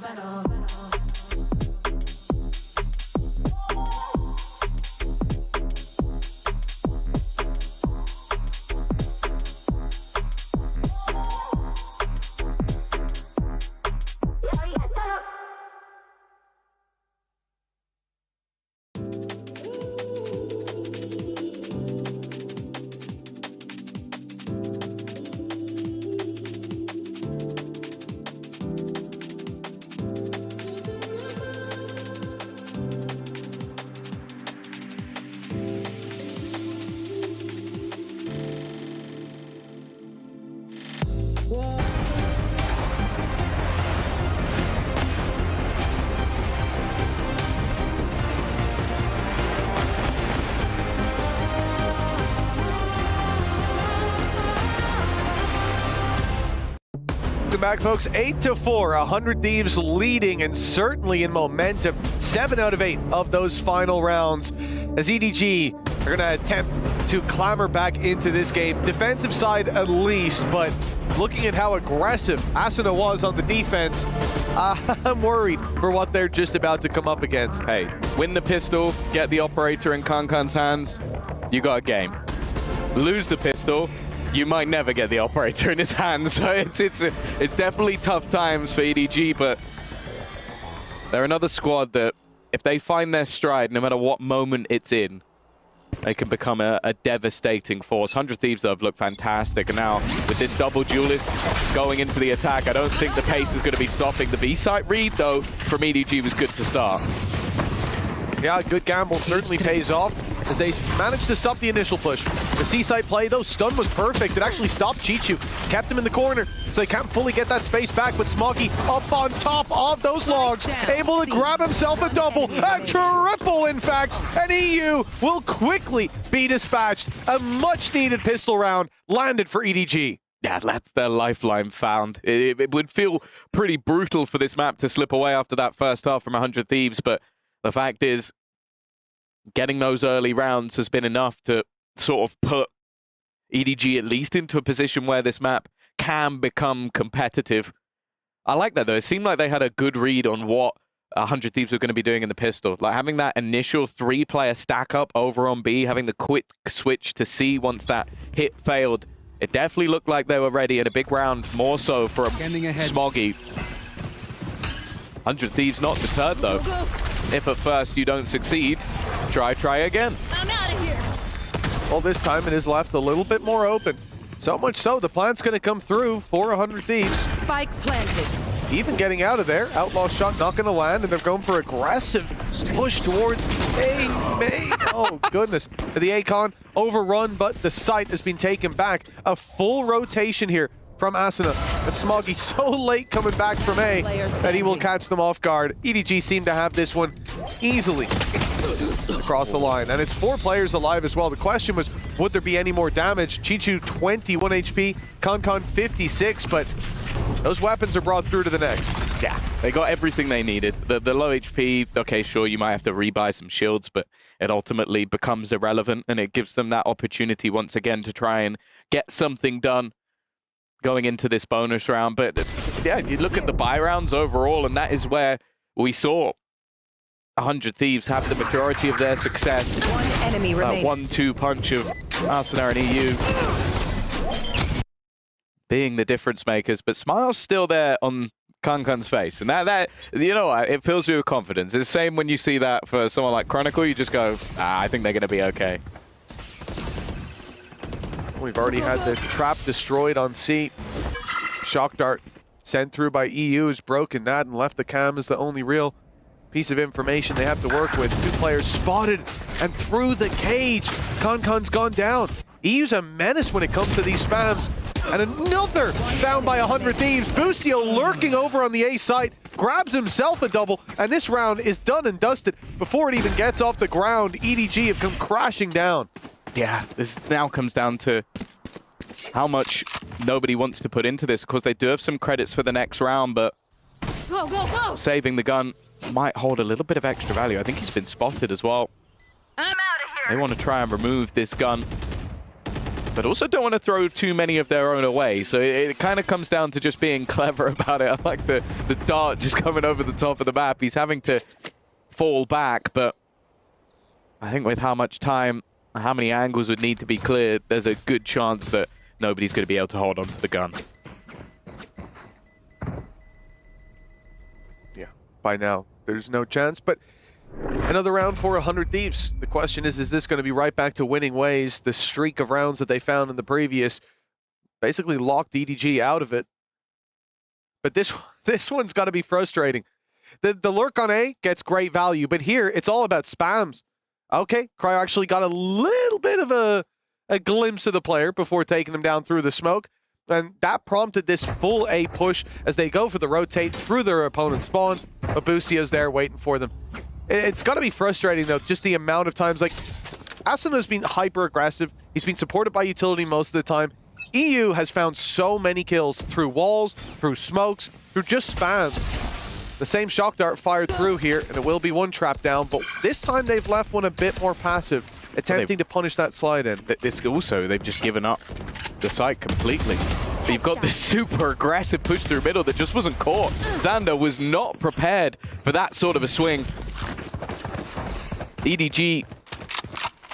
Welcome back, folks. 8-4, 100 Thieves leading and certainly in momentum. 7 out of 8 of those final rounds as EDG are going to attempt to clamber back into this game. Defensive side at least, but looking at how aggressive Asuna was on the defense, I'm worried for what they're just about to come up against. Hey, win the pistol, get the operator in Kankan's hands, you got a game. Lose the pistol, you might never get the operator in his hands. So it's definitely tough times for EDG, but they're another squad that if they find their stride, no matter what moment it's in, they can become a devastating force. 100 Thieves, though, have looked fantastic. And now, with this double duelist going into the attack, I don't think the pace is going to be stopping. The B-site read, though, from EDG was good to start. Yeah, good gamble certainly pays off as they managed to stop the initial push. The C-site play, though, stun was perfect. It actually stopped Chichu, kept him in the corner, so they can't fully get that space back. But Smoggy up on top of those logs, able to grab himself a double, a triple, in fact, and EU will quickly be dispatched. A much-needed pistol round landed for EDG. Yeah, that's their lifeline found. It would feel pretty brutal for this map to slip away after that first half from 100 Thieves, but the fact is, getting those early rounds has been enough to sort of put EDG at least into a position where this map can become competitive. I like that though. It seemed like they had a good read on what 100 Thieves were going to be doing in the pistol. Like having that initial 3-player stack up over on B, having the quick switch to C once that hit failed. It definitely looked like they were ready in a big round, more so for a Smoggy. 100 Thieves not deterred though. If at first you don't succeed, try again. I'm out of here. Well, this time it is left a little bit more open. So much so, the plan's going to come through for 100 Thieves. Spike planted. Even getting out of there, Outlaw shot not going to land, and they're going for aggressive push towards A main. Oh, goodness. The Akon overrun, but the site has been taken back. A full rotation here from Asuna. And Smoggy so late coming back from A that he will catch them off guard. EDG seem to have this one easily across the line. And it's 4 players alive as well. The question was, would there be any more damage? Chichu 21 HP, Concon 56, but those weapons are brought through to the next. Yeah, they got everything they needed. The low HP, okay, sure, you might have to rebuy some shields, but it ultimately becomes irrelevant, and it gives them that opportunity once again to try and get something done going into this bonus round. But yeah, you look at the buy rounds overall, and that is where we saw 100 Thieves have the majority of their success. One enemy remaining. 1-2 punch of Arsenal and EU being the difference makers, but Smile's still there on Kankan's face, and that you know what, it fills you with confidence. It's the same when you see that for someone like Chronicle. You just go, I think they're going to be okay. We've already had the trap destroyed on C. Shock Dart sent through by EU has broken that and left the cam as the only real piece of information they have to work with. 2 players spotted and through the cage. Concon's gone down. EU's a menace when it comes to these spams. And another found by 100 Thieves. Busio lurking over on the A site, grabs himself a double, and this round is done and dusted before it even gets off the ground. EDG have come crashing down. Yeah, this now comes down to how much nobody wants to put into this. Of course, they do have some credits for the next round, but Go. saving the gun might hold a little bit of extra value. I think he's been spotted as well. I'm out of here. They want to try and remove this gun, but also don't want to throw too many of their own away. So it kind of comes down to just being clever about it. I like the dart just coming over the top of the map. He's having to fall back, but I think with how much time, how many angles would need to be cleared, there's a good chance that nobody's going to be able to hold onto the gun. Yeah, by now, there's no chance, but another round for 100 Thieves. The question is this going to be right back to winning ways? The streak of rounds that they found in the previous basically locked EDG out of it. But this one's got to be frustrating. The lurk on A gets great value, but here it's all about spams. Okay, Cryo actually got a little bit of a glimpse of the player before taking him down through the smoke. And that prompted this full A push as they go for the rotate through their opponent's spawn. But Busio's there waiting for them. It's got to be frustrating, though, just the amount of times. Like, Asuna's been hyper-aggressive. He's been supported by utility most of the time. EU has found so many kills through walls, through smokes, through just spams. The same shock dart fired through here, and it will be one trap down, but this time they've left one a bit more passive, attempting to punish that slide in. This also, they've just given up the site completely. You've got this super aggressive push through middle that just wasn't caught. Xander was not prepared for that sort of a swing. EDG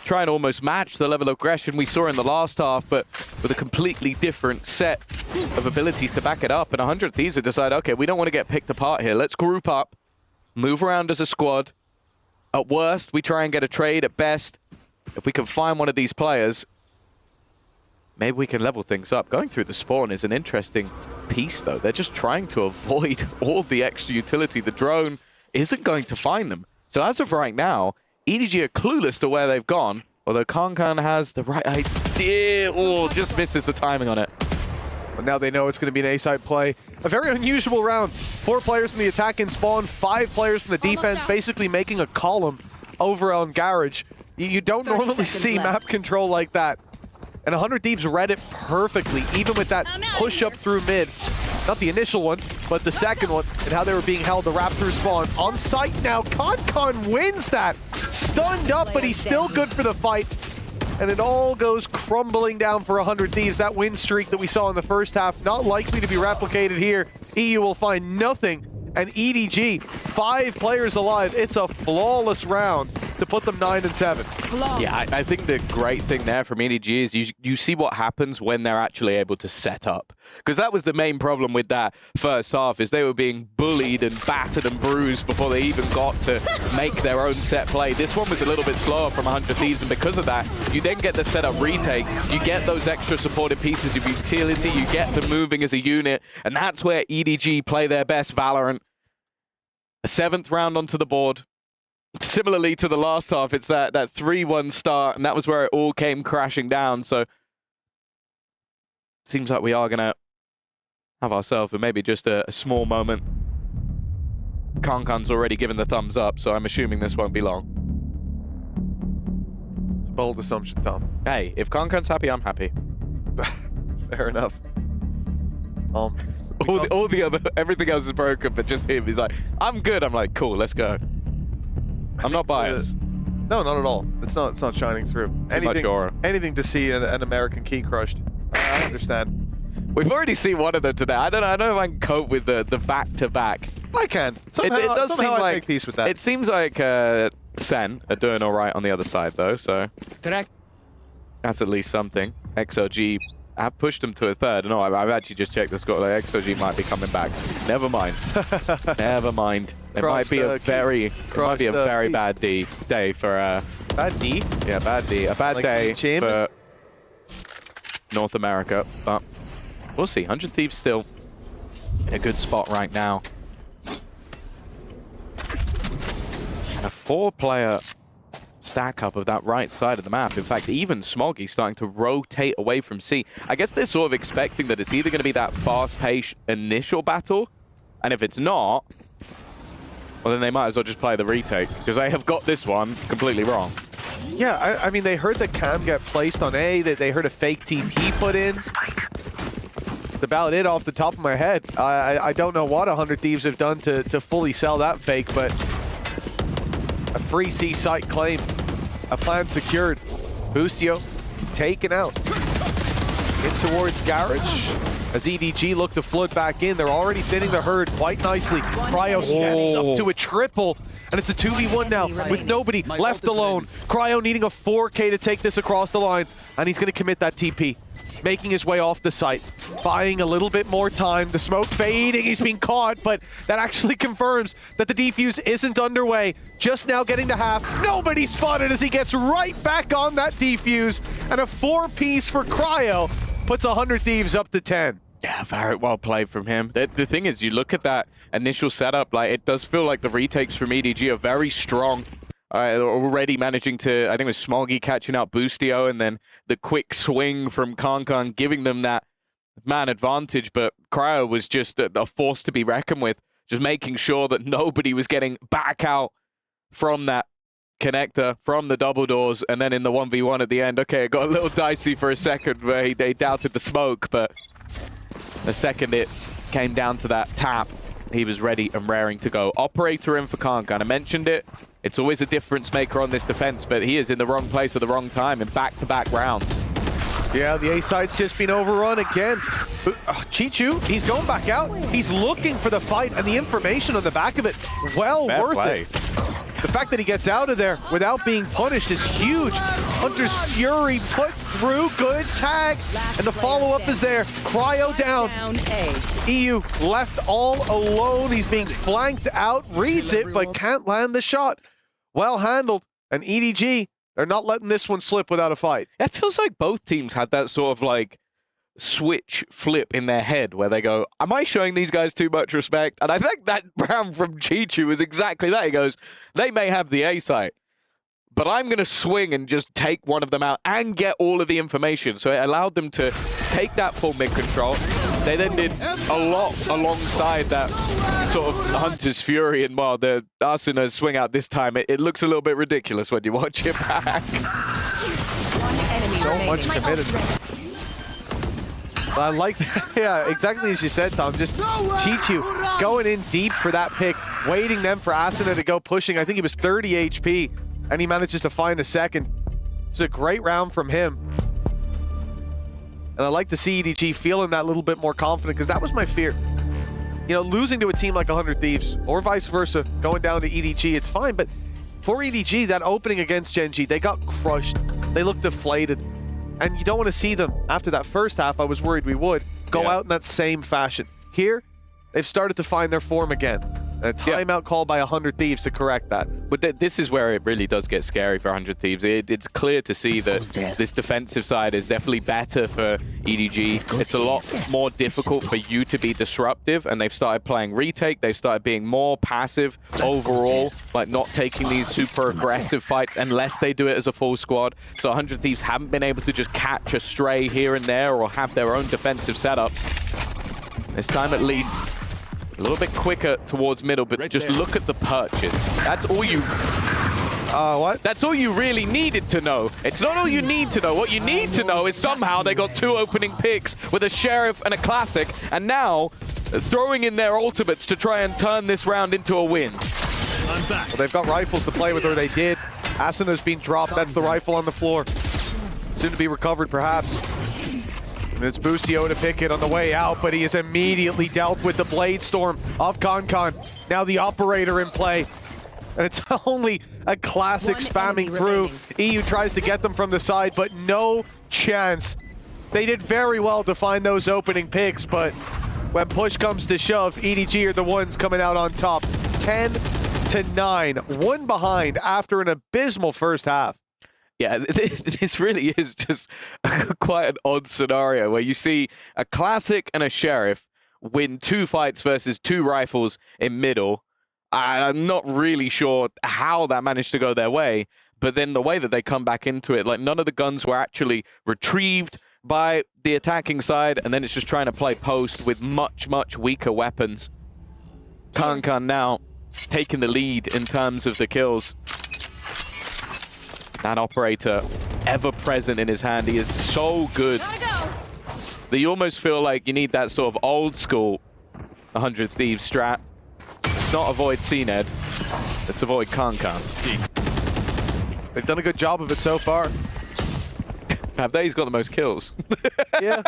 trying to almost match the level of aggression we saw in the last half, but with a completely different set of abilities to back it up. And 100 Thieves have decided, okay, we don't want to get picked apart here. Let's group up, move around as a squad. At worst, we try and get a trade. At best, if we can find one of these players, maybe we can level things up. Going through the spawn is an interesting piece, though. They're just trying to avoid all the extra utility. The drone isn't going to find them. So as of right now, EDG are clueless to where they've gone, although Kankan has the right idea. Oh, just misses the timing on it. But now they know it's going to be an A-side play. A very unusual round. 4 players from the attack in spawn, 5 players from the defense, basically making a column over on Garage. You don't normally see map control like that. And 100 Thieves read it perfectly, even with that push up through mid. Not the initial one, but the second one, and how they were being held, the wrap through spawn. On site now, Concon wins that. Stunned up, but he's still good for the fight. and it all goes crumbling down for 100 Thieves. That win streak that we saw in the first half, not likely to be replicated here. EU will find nothing, and EDG, 5 players alive. It's a flawless round to put them 9-7. Yeah, I think the great thing there from EDG is you see what happens when they're actually able to set up. Because that was the main problem with that first half, is they were being bullied and battered and bruised before they even got to make their own set play. This one was a little bit slower from 100 Thieves, and because of that, you then get the setup retake, you get those extra supported pieces of utility, you get them moving as a unit, and that's where EDG play their best Valorant. A 7th round onto the board. Similarly to the last half, it's that 3-1 start, and that was where it all came crashing down. So seems like we are going to have ourselves maybe just a small moment. Kankan's already given the thumbs up, so I'm assuming this won't be long. It's a bold assumption, Tom. Hey, if Kankan's happy, I'm happy. Fair enough. All the other, everything else is broken, but just him. He's like, I'm good. I'm like, cool, let's go. I'm not biased. No, not at all. It's not shining through. Anything to see an American key crushed. I understand. We've already seen one of them today. I don't know if I can cope with the back-to-back. I can. Somehow, it does seem I like make peace with that. It seems like Sen are doing all right on the other side, though. So Correct. That's at least something. XOG have pushed them to a 3rd. No, I've actually just checked the score. Like, XOG might be coming back. Never mind. Never mind. It might be a very bad day for bad D. Yeah, bad D. A bad day for North America, but we'll see. 100 Thieves still in a good spot right now. And a 4-player stack up of that right side of the map. In fact, even Smoggy starting to rotate away from C. I guess they're sort of expecting that it's either going to be that fast-paced initial battle, and if it's not, well, then they might as well just play the retake, because they have got this one completely wrong. Yeah, I mean, they heard the cam get placed on A, that they heard a fake TP put in. That's about it off the top of my head. I don't know what 100 Thieves have done to fully sell that fake, but a free C site claim, a plan secured. Boostio taken out. In towards Garage. As EDG look to flood back in, they're already thinning the herd quite nicely. Cryo steps up to a triple, and it's a 2v1 now with nobody left alone. Cryo needing a 4K to take this across the line, and he's going to commit that TP. Making his way off the site, buying a little bit more time. The smoke fading, he's being caught, but that actually confirms that the defuse isn't underway. Just now getting to half. Nobody spotted as he gets right back on that defuse, and a 4-piece for Cryo puts 100 Thieves up to 10. Yeah, very well played from him. The thing is, you look at that initial setup, like it does feel like the retakes from EDG are very strong. Already managing to, I think it was Smoggy catching out Boostio, and then the quick swing from Kankan giving them that man advantage, but Cryo was just a force to be reckoned with, just making sure that nobody was getting back out from that connector, from the double doors, and then in the 1v1 at the end, okay, it got a little dicey for a second where they doubted the smoke, but the second it came down to that tap, he was ready and raring to go. Operator in for Kankan. I mentioned it. It's always a difference maker on this defense, but he is in the wrong place at the wrong time in back-to-back rounds. Yeah, the A side's just been overrun again. Chichu, he's going back out. He's looking for the fight, and the information on the back of it, well worth it. The fact that he gets out of there without being punished is huge. Hunter's Fury put through, good tag, and the follow-up is there. Cryo down. EU left all alone. He's being flanked out, reads it, but can't land the shot. Well handled, and EDG, they're not letting this one slip without a fight. It feels like both teams had that sort of like switch flip in their head where they go, am I showing these guys too much respect? And I think that round from Chichu was exactly that. He goes, they may have the A site, but I'm going to swing and just take one of them out and get all of the information. So it allowed them to take that full mid control. They then did a lot alongside that sort of Hunter's Fury, and while the Arsena's swing out this time, it looks a little bit ridiculous when you watch it back. So much committed. I like that. Yeah, exactly as you said, Tom. Just Chichu going in deep for that pick, waiting them for Asuna to go pushing. I think he was 30 HP, and he manages to find a second. It's a great round from him. And I like to see EDG feeling that little bit more confident, because that was my fear. You know, losing to a team like 100 Thieves, or vice versa, going down to EDG, it's fine. But for EDG, that opening against Gen G, they got crushed. They looked deflated. And you don't want to see them, after that first half, I was worried we would, go out in that same fashion. Here, they've started to find their form again. A timeout called by 100 Thieves to correct that. But this is where it really does get scary for 100 Thieves. It's clear to see that this defensive side is definitely better for EDG. It's a lot more difficult for you to be disruptive, and they've started playing retake. They've started being more passive overall, like not taking these super aggressive fights unless they do it as a full squad. So 100 Thieves haven't been able to just catch a stray here and there or have their own defensive setups. This time at least. A little bit quicker towards middle, but just look at the purchase. That's all you... what? That's all you really needed to know. It's not all you need to know. What you need to know is somehow they got 2 opening picks with a Sheriff and a Classic, and now throwing in their ultimates to try and turn this round into a win. Well, they've got rifles to play with, or they did. Asuna's been dropped. That's the rifle on the floor. Soon to be recovered, perhaps. And it's Boostio to pick it on the way out, but he is immediately dealt with the Blade Storm of Concon. Now the operator in play. And it's only a Classic spamming through. EU tries to get them from the side, but no chance. They did very well to find those opening picks, but when push comes to shove, EDG are the ones coming out on top. 10-9, one behind after an abysmal first half. Yeah, this really is just quite an odd scenario where you see a Classic and a Sheriff win 2 fights versus 2 rifles in middle. I'm not really sure how that managed to go their way, but then the way that they come back into it, like none of the guns were actually retrieved by the attacking side, and then it's just trying to play post with much, much weaker weapons. Kankan now taking the lead in terms of the kills. That operator, ever present in his hand, he is so good that you almost feel like you need that sort of old school 100 Thieves strat. It's not avoid CNED, it's avoid Kankan. They've done a good job of it so far. Have they? He's got the most kills. Yeah.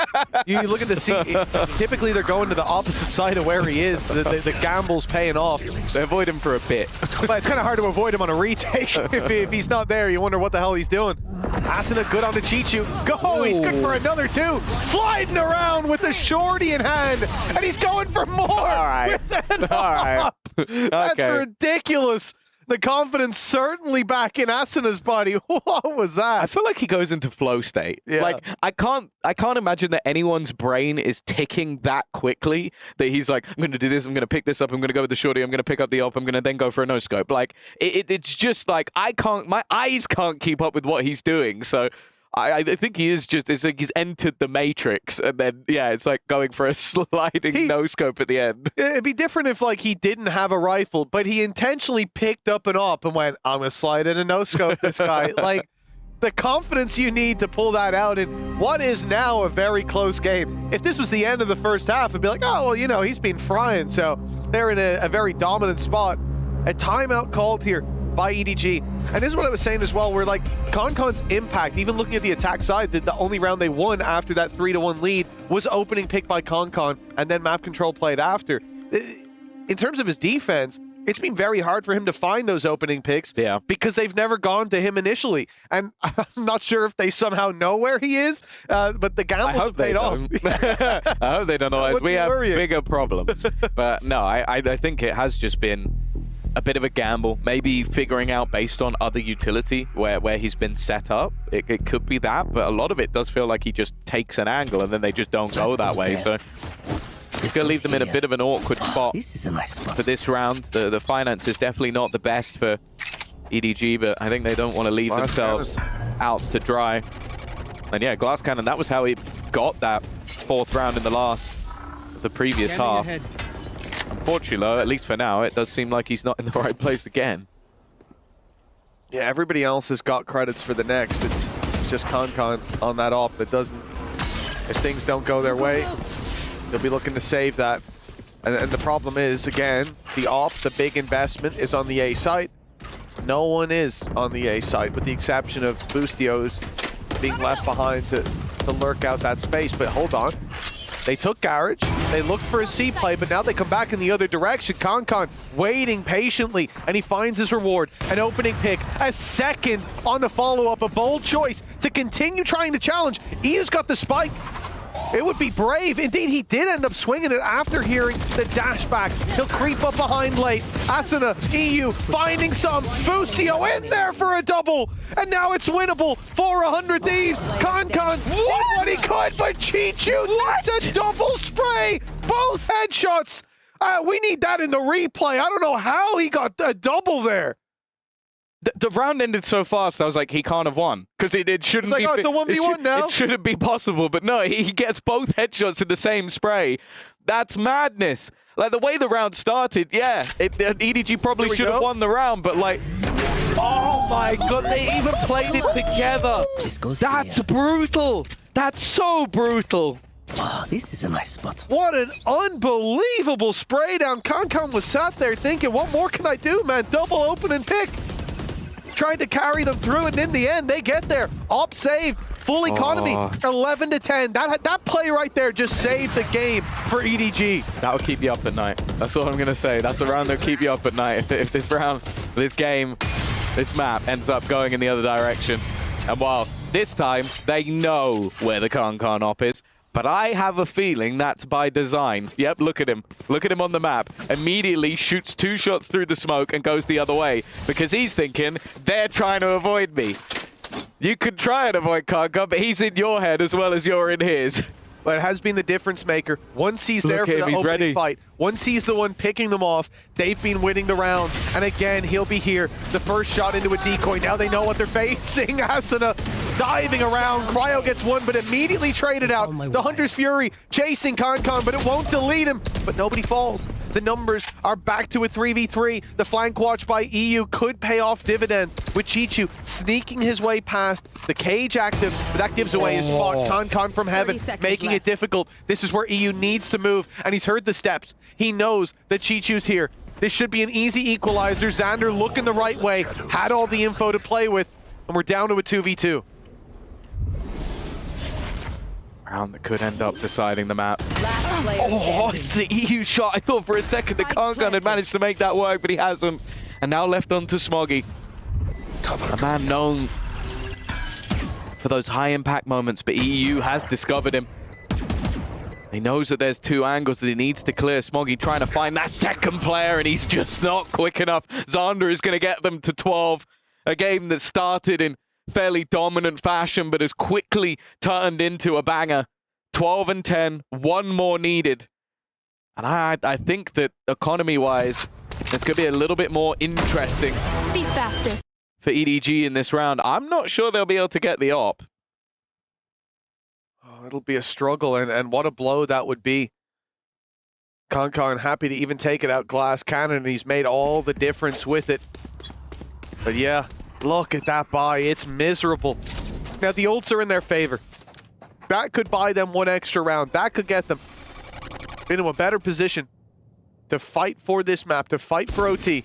You look at the scene. Typically, they're going to the opposite side of where he is. The gamble's paying off. They avoid him for a bit. But it's kind of hard to avoid him on a retake. If he's not there, you wonder what the hell he's doing. Asuna good on the Chichu. Go! He's good for another 2. Sliding around with the shorty in hand. And he's going for more. All right. All right. That's Okay. ridiculous. The confidence certainly back in Asuna's body. What was that? I feel like he goes into flow state. Yeah. Like I can't imagine that anyone's brain is ticking that quickly that he's like, I'm gonna do this, I'm gonna pick this up, I'm gonna go with the shorty, I'm gonna pick up the op, I'm gonna then go for a no scope. Like it's just like my eyes can't keep up with what he's doing. So I think he is just, it's like he's entered the Matrix, and then, yeah, it's like going for a sliding no-scope at the end. It'd be different if, like, he didn't have a rifle, but he intentionally picked up an op and went, I'm going to slide in a no-scope this guy. Like, the confidence you need to pull that out in what is now a very close game. If this was the end of the first half, it'd be like, oh, well, you know, he's been frying, so they're in a very dominant spot. A timeout called here by EDG. And this is what I was saying as well, where like Concon's impact, even looking at the attack side, the only round they won after that 3-1 lead was opening pick by Concon, and then map control played after. In terms of his defense, it's been very hard for him to find those opening picks because they've never gone to him initially. And I'm not sure if they somehow know where he is, but the gambles have paid off. I hope they don't know. We have bigger problems. But no, I think it has just been a bit of a gamble, maybe figuring out based on other utility where he's been set up. It could be that, but a lot of it does feel like he just takes an angle and then they just don't go that way. So it's going to leave them in a bit of an awkward spot for this round. The finance is definitely not the best for EDG, but I think they don't want to leave themselves out to dry. And yeah, Glass Cannon, that was how he got that 4th round in the previous half. Unfortunately, though, at least for now, it does seem like he's not in the right place again. Yeah, everybody else has got credits for the next. It's just Concon on that op that doesn't... If things don't go their way, they'll be looking to save that. And the problem is, again, the op, the big investment, is on the A site. No one is on the A side, with the exception of Boostio's being left behind to lurk out that space. But hold on. They took Garage, they looked for a C play, but now they come back in the other direction. Concon waiting patiently, and he finds his reward. An opening pick, a second on the follow-up, a bold choice to continue trying to challenge. EU's got the spike. It would be brave. Indeed, he did end up swinging it after hearing the dash back. He'll creep up behind late. Asuna, EU, finding some. Boostio in there for a double. And now it's winnable for 100 Thieves. Concon did what he could, but Chichu takes a double spray. Both headshots. We need that in the replay. I don't know how he got a double there. The round ended so fast, I was like, he can't have won. Because it shouldn't it's like, be... Oh, it's a 1v1 now. It shouldn't be possible, but no, he gets both headshots in the same spray. That's madness. Like, the way the round started, yeah, EDG probably should have won the round, but like... Oh my god, they even played it together. That's brutal. That's so brutal. Oh, this is a nice spot. What an unbelievable spray down. Concon was sat there thinking, what more can I do, man? Double open and pick. Trying to carry them through, and in the end, they get there. Op saved, full economy, 11 to 10. That play right there just saved the game for EDG. That'll keep you up at night. That's what I'm going to say. That's a round that'll keep you up at night. If this round, this game, this map ends up going in the other direction. And while this time, they know where the Concon op is. But I have a feeling that's by design. Yep, look at him. Look at him on the map. Immediately shoots 2 shots through the smoke and goes the other way. Because he's thinking, they're trying to avoid me. You could try and avoid Concon, but he's in your head as well as you're in his. But it has been the difference maker. One sees there for the opening fight. One sees the one picking them off. They've been winning the round. And again, he'll be here. The first shot into a decoy. Now they know what they're facing. Asuna diving around. Cryo gets one, but immediately traded out. The Hunter's Fury chasing Concon, but it won't delete him. But nobody falls. The numbers are back to a 3v3. The flank watch by EU could pay off dividends, with Chichu sneaking his way past the cage active, but that gives away his spot. Concon from heaven, making it difficult. This is where EU needs to move, and he's heard the steps. He knows that Chichu's here. This should be an easy equalizer. Xander looking the right way, had all the info to play with, and we're down to a 2v2. Round that could end up deciding the map. Oh, it's the EU shot. I thought for a second that Concon had managed to make that work, but he hasn't. And now left on to Smoggy. A man known for those high impact moments, but EU has discovered him. He knows that there's 2 angles that he needs to clear. Smoggy trying to find that second player, and he's just not quick enough. Xander is going to get them to 12. A game that started in fairly dominant fashion, but has quickly turned into a banger. 12 and 10, 1 more needed. And I think that economy-wise, it's going to be a little bit more interesting. Be faster. For EDG in this round. I'm not sure they'll be able to get the op. Oh, it'll be a struggle, and what a blow that would be. Concon happy to even take it out glass cannon, and he's made all the difference with it. But yeah, look at that buy. It's miserable. Now, the ults are in their favor. That could buy them 1 extra round. That could get them into a better position to fight for this map, to fight for OT.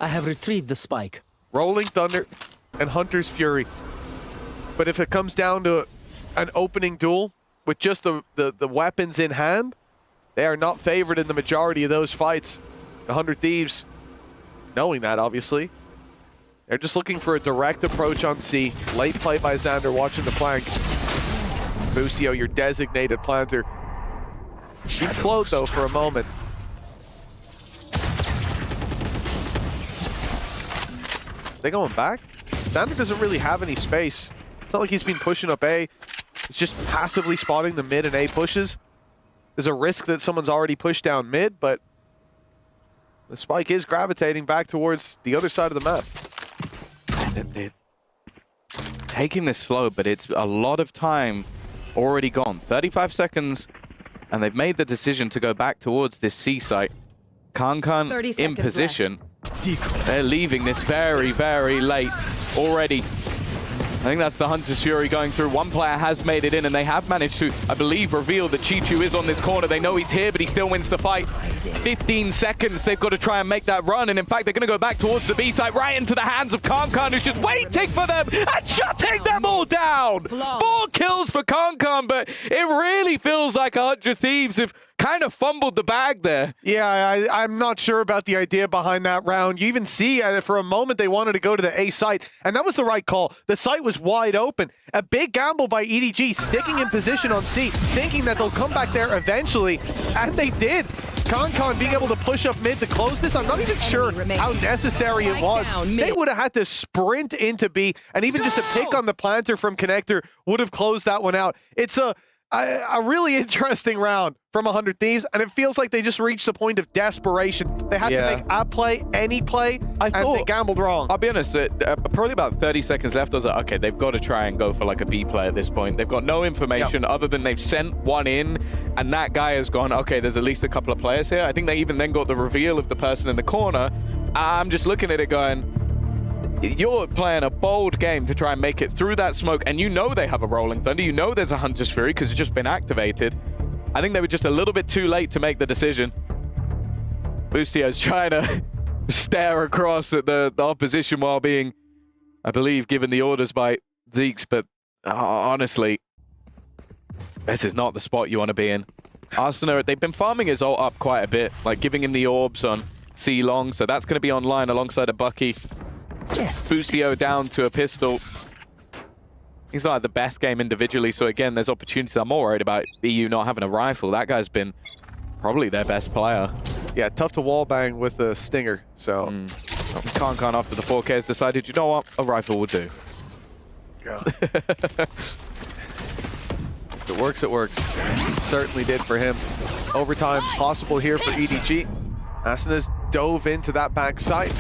I have retrieved the spike. Rolling Thunder and Hunter's Fury. But if it comes down to an opening duel with just the weapons in hand, they are not favored in the majority of those fights. The 100 Thieves, knowing that, obviously, they're just looking for a direct approach on C. Late play by Xander, watching the flank. Boostio, your designated planter. He slowed, though, for a moment. They going back? Xander doesn't really have any space. It's not like he's been pushing up A. It's just passively spotting the mid and A pushes. There's a risk that someone's already pushed down mid, but the spike is gravitating back towards the other side of the map. They're taking this slow, but it's a lot of time already gone. 35 seconds, and they've made the decision to go back towards this C site. Concon in position. They're leaving this very, very late already. I think that's the Hunter's Fury going through. One player has made it in, and they have managed to, I believe, reveal that Chichu is on this corner. They know he's here, but he still wins the fight. 15 seconds, they've got to try and make that run, and in fact, they're going to go back towards the B site, right into the hands of Kankan, who's just waiting for them and shutting them all down. 4 kills for Kankan, but it really feels like 100 Thieves have kind of fumbled the bag there. Yeah, I'm not sure about the idea behind that round. You even see for a moment they wanted to go to the A site, and that was the right call. The site was wide open. A big gamble by EDG, sticking in position on C, thinking that they'll come back there eventually, and they did. Kankan being able to push up mid to close this, I'm not even sure how necessary it was. They would have had to sprint into B, and even just a pick on the planter from Connector would have closed that one out. It's a really interesting round from 100 Thieves, and it feels like they just reached a point of desperation. They had to make a play, any play, and they gambled wrong. I'll be honest, probably about 30 seconds left, I was like, okay, they've got to try and go for like a B play at this point. They've got no information other than they've sent one in, and that guy has gone, okay, there's at least a couple of players here. I think they even then got the reveal of the person in the corner. I'm just looking at it going, you're playing a bold game to try and make it through that smoke, and you know they have a Rolling Thunder. You know there's a Hunter's Fury because it's just been activated. I think they were just a little bit too late to make the decision. Boostio's trying to stare across at the opposition while being, I believe, given the orders by Zeeks, but honestly, this is not the spot you want to be in. Arsenal, they've been farming his ult up quite a bit, like giving him the orbs on C long, so that's going to be online alongside a Bucky. Boostio down to a pistol. He's not the best game individually, so again, there's opportunities. I'm more worried about EU not having a rifle. That guy's been probably their best player. Yeah, tough to wallbang with the Stinger, so... Kankan after the 4K has decided, you know what, a rifle will do. If it works, it works. It certainly did for him. Overtime possible here for EDG. Asana's dove into that back site.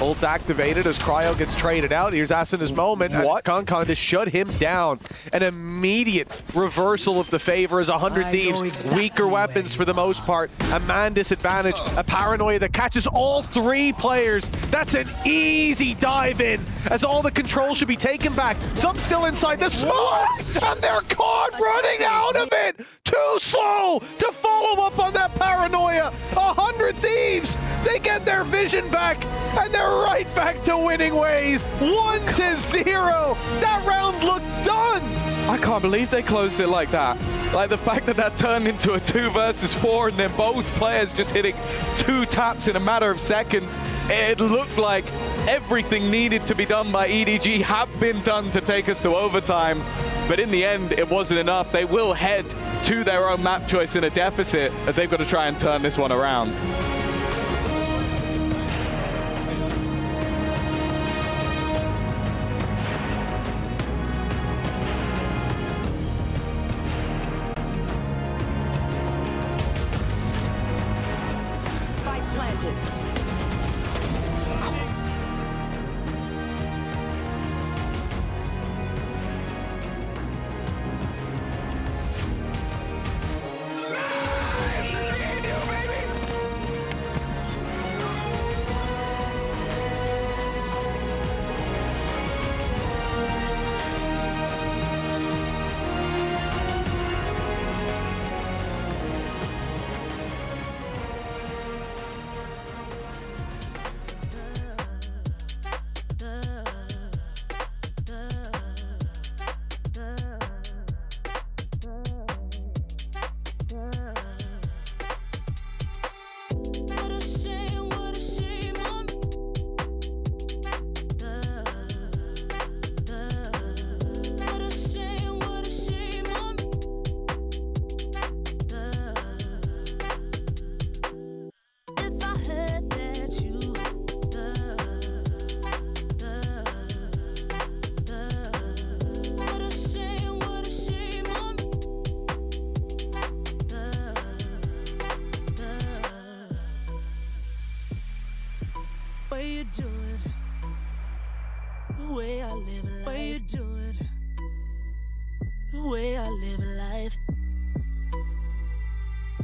Ult activated as Cryo gets traded out. Here's Asana's moment. What? Kankan to shut him down. An immediate reversal of the favor as 100 Thieves. Weaker weapons for the most part. A man disadvantage. A paranoia that catches all 3 players. That's an easy dive in as all the control should be taken back. Some still inside the smoke, and they're caught running out of it. Too slow to follow up on that paranoia. 100 Thieves. They get their vision back, and they're right back to winning ways. 1-0. That round looked done. I can't believe they closed it like that. Like the fact that that turned into a 2 versus 4, and then both players just hitting 2 taps in a matter of seconds. It looked like everything needed to be done by EDG have been done to take us to overtime. But in the end, it wasn't enough. They will head to their own map choice in a deficit as they've got to try and turn this one around.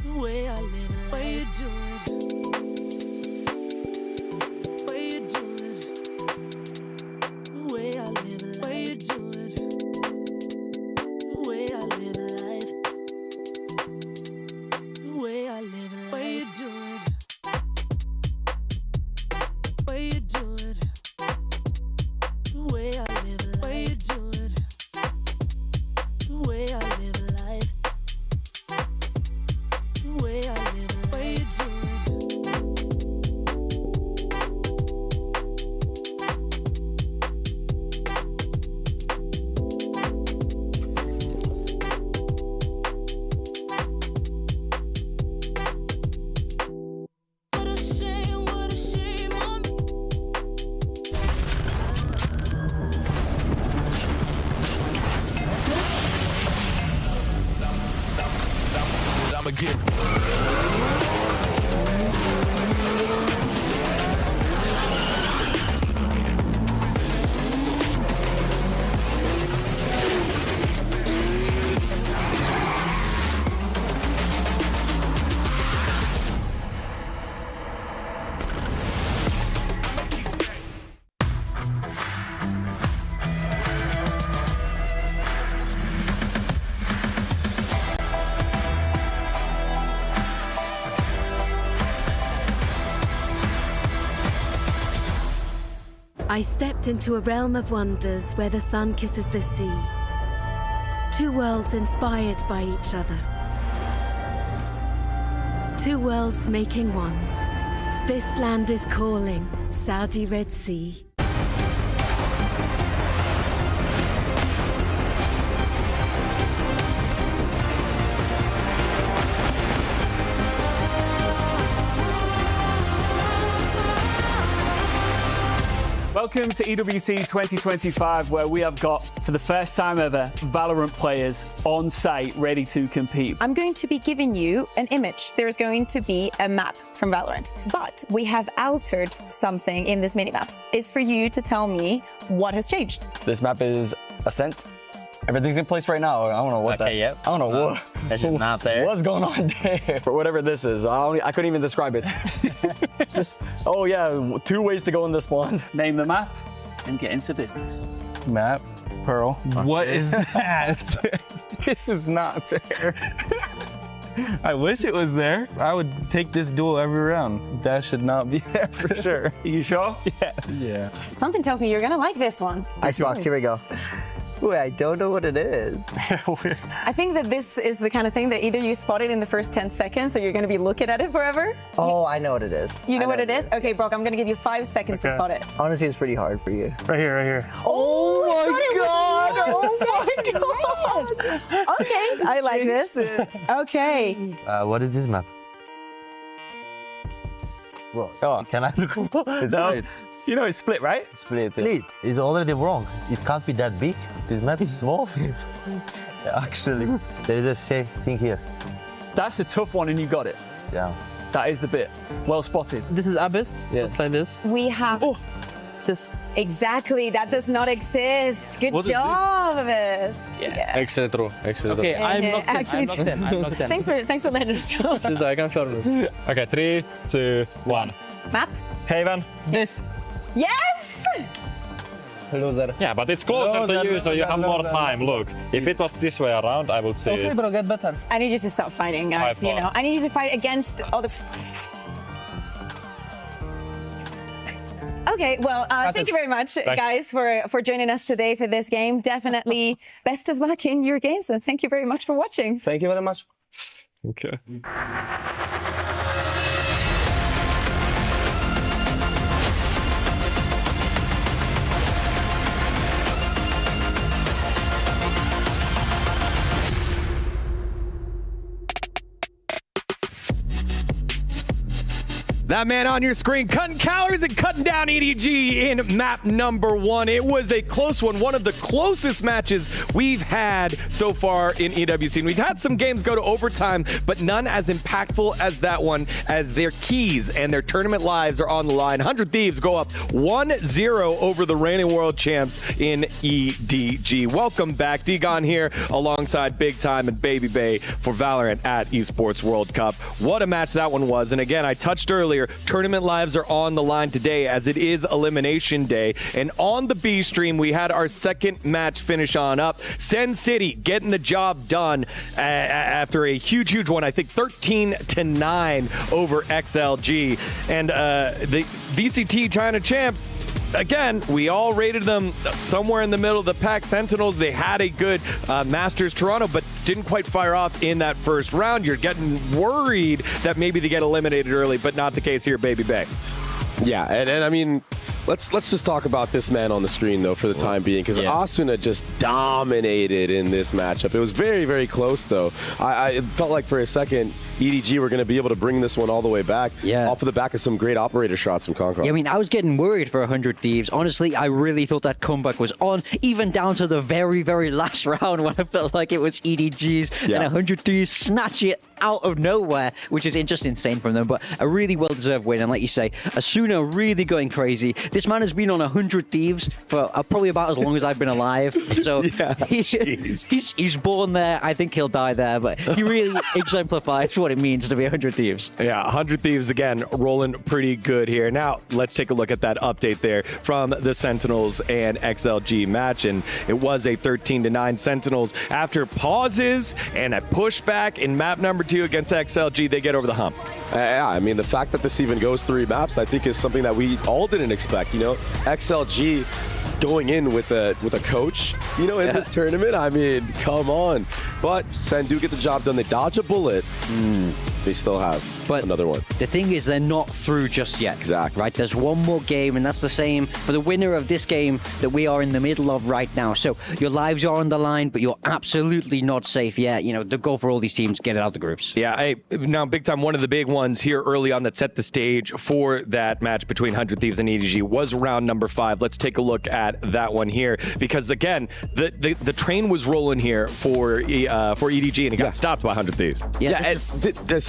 Way I live, way you do it. I stepped into a realm of wonders where the sun kisses the sea. Two worlds inspired by each other. Two worlds making one. This land is calling, Saudi Red Sea. Welcome to EWC 2025, where we have got, for the first time ever, Valorant players on site ready to compete. I'm going to be giving you an image. There's going to be a map from Valorant, but we have altered something in this mini-maps. It's for you to tell me what has changed. This map is Ascent. Everything's in place right now. I don't know what I don't know what. It's just not there. What's going on there? For whatever this is, I couldn't even describe it. Just, oh yeah, 2 ways to go in this spawn. Name the map and get into business. Map, Pearl. What is that? This is not there. I wish it was there. I would take this duel every round. That should not be there for sure. Are you sure? Yes. Yeah. Something tells me you're gonna like this one. Icebox, here we go. Wait, I don't know what it is. I think that this is the kind of thing that either you spot it in the first 10 seconds or you're gonna be looking at it forever. Oh, I know what it is. You know what it is? Okay, Brock, I'm gonna give you 5 seconds to spot it. Honestly, it's pretty hard for you. Right here, right here. Oh my god! Okay, I like this. Okay. What is this map? Bro, oh, can I look? It's no. You know it's split, right? Split. It's already wrong. It can't be that big. This map is small. Actually, there is a same thing here. That's a tough one, and you got it. Yeah. That is the bit. Well spotted. This is Abyss. Yeah. Looks like this. We have... Oh, this. Exactly, that does not exist. Good job, Abyss. Yeah. Excellent throw. Excellent okay, I'm locked in. I'm locked in. Thanks for letting us know. Since I can show you. Okay, 3, 2, 1. Map? Haven. This. Yes! Loser. Yeah, but it's closer to you, so you have more time. Look, if it was this way around, I would say. Okay, bro, get better. I need you to stop fighting, guys. You know, I need you to fight against other. Okay, well, thank you very much, guys, for joining us today for this game. Definitely best of luck in your games, and thank you very much for watching. Thank you very much. Okay. That man on your screen cutting calories and cutting down EDG in map number 1. It was a close one of the closest matches we've had so far in EWC. And we've had some games go to overtime, but none as impactful as that one, as their keys and their tournament lives are on the line. 100 Thieves go up 1-0 over the reigning world champs in EDG. Welcome back. Degon here alongside Big Time and Baby Bay for Valorant at Esports World Cup. What a match that one was. And again, I touched earlier, tournament lives are on the line today as it is elimination day. And on the B stream, we had our second match finish on up. Sen City getting the job done after a huge one. I think 13-9 over XLG. And the VCT China champs, again, we all rated them somewhere in the middle of the pack. Sentinels, they had a good Masters Toronto, but didn't quite fire off in that first round. You're getting worried that maybe they get eliminated early, but not the case here, Baby Bay. Yeah, and I mean, let's just talk about this man on the screen, though, for the time being, because Asuna just dominated in this matchup. It was very close, though. I felt like for a second, EDG were going to be able to bring this one all the way back off of the back of some great operator shots from Conqueror. Yeah, I mean, I was getting worried for 100 Thieves. Honestly, I really thought that comeback was on, even down to the very last round when I felt like it was EDG's. And 100 Thieves snatch it out of nowhere, which is just insane from them. But a really well-deserved win. And like you say, Asuna really going crazy. This man has been on 100 Thieves for probably about as long as I've been alive. So he's born there. I think he'll die there. But he really exemplifies what what it means to be 100 Thieves. Yeah, 100 Thieves, again, rolling pretty good here. Now, let's take a look at that update there from the Sentinels and XLG match. And it was a 13-9 Sentinels. After pauses and a pushback in map number 2 against XLG, they get over the hump. Yeah, I mean, the fact that this even goes 3 maps, I think is something that we all didn't expect. You know, XLG going in with a coach, you know, in this tournament. I mean, come on. But Sen do get the job done. They dodge a bullet. They still have another one. The thing is, they're not through just yet. Exactly. Right? There's one more game, and that's the same for the winner of this game that we are in the middle of right now. So your lives are on the line, but you're absolutely not safe yet. You know, the goal for all these teams, get it out of the groups. Yeah, hey, now big time, one of the big ones here early on that set the stage for that match between 100 Thieves and EDG was round number 5. Let's take a look at that one here, because again, the train was rolling here for EDG, and it got stopped by 100 Thieves.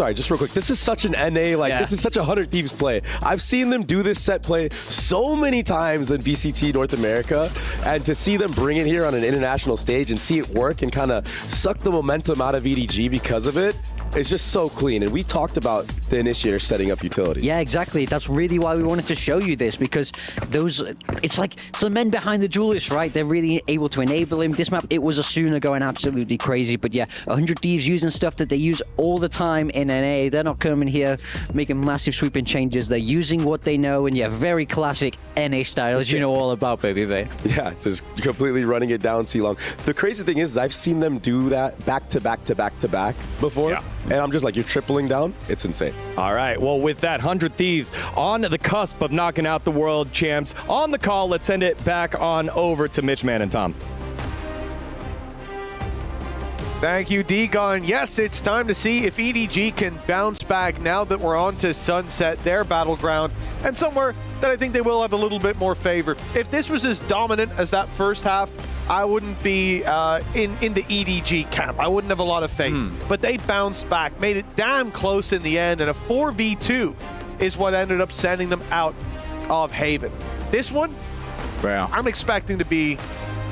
Sorry, just real quick. This is such an NA, this is such a 100 Thieves play. I've seen them do this set play so many times in VCT North America, and to see them bring it here on an international stage and see it work and kind of suck the momentum out of EDG because of it, it's just so clean. And we talked about the initiator setting up utility. Yeah, exactly. That's really why we wanted to show you this, because it's like the men behind the duelist, right? They're really able to enable him. This map, it was Asuna going absolutely crazy, but yeah, 100 Thieves using stuff that they use all the time in NA. They're not coming here making massive sweeping changes. They're using what they know, and yeah, very classic NA style, as you know all about, baby. Yeah, just completely running it down C-Long. The crazy thing is, I've seen them do that back to back to back to back before. Yeah. And I'm just like, you're tripling down? It's insane. All right, well, with that, 100 Thieves on the cusp of knocking out the world champs. On the call, let's send it back on over to Mitch, Man, and Tom. Thank you, D-Gon. Yes, it's time to see if EDG can bounce back now that we're on to Sunset, their battleground, and somewhere that I think they will have a little bit more favor. If this was as dominant as that first half, I wouldn't be in the EDG camp. I wouldn't have a lot of faith. But they bounced back, made it damn close in the end, and a 4v2 is what ended up sending them out of Haven. This one, I'm expecting to be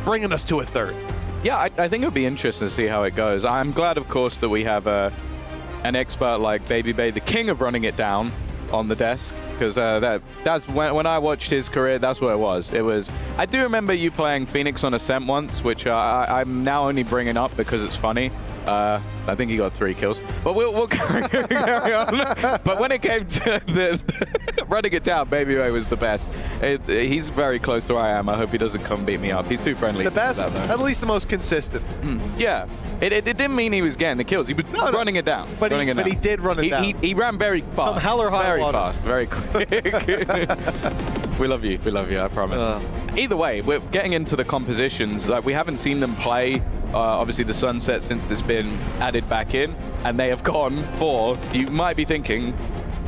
bringing us to a third. Yeah, I think it would be interesting to see how it goes. I'm glad, of course, that we have an expert like Baby Bay, the king of running it down on the desk, because that's when I watched his career, that's what it was. I do remember you playing Phoenix on Ascent once, which I'm now only bringing up because it's funny. I think he got 3 kills, but we'll carry on. But when it came to the running it down, Baby Ray was the best. He's very close to where I am. I hope he doesn't come beat me up. He's too friendly. The best, at least the most consistent. Yeah, it didn't mean he was getting the kills. He was running it down. But he did run it down. He ran very fast. From hell or high very water. fast, very quick. We love you, I promise. Either way, we're getting into the compositions. Like, we haven't seen them play, obviously, the Sunset since it's been added back in, and they have gone for, you might be thinking,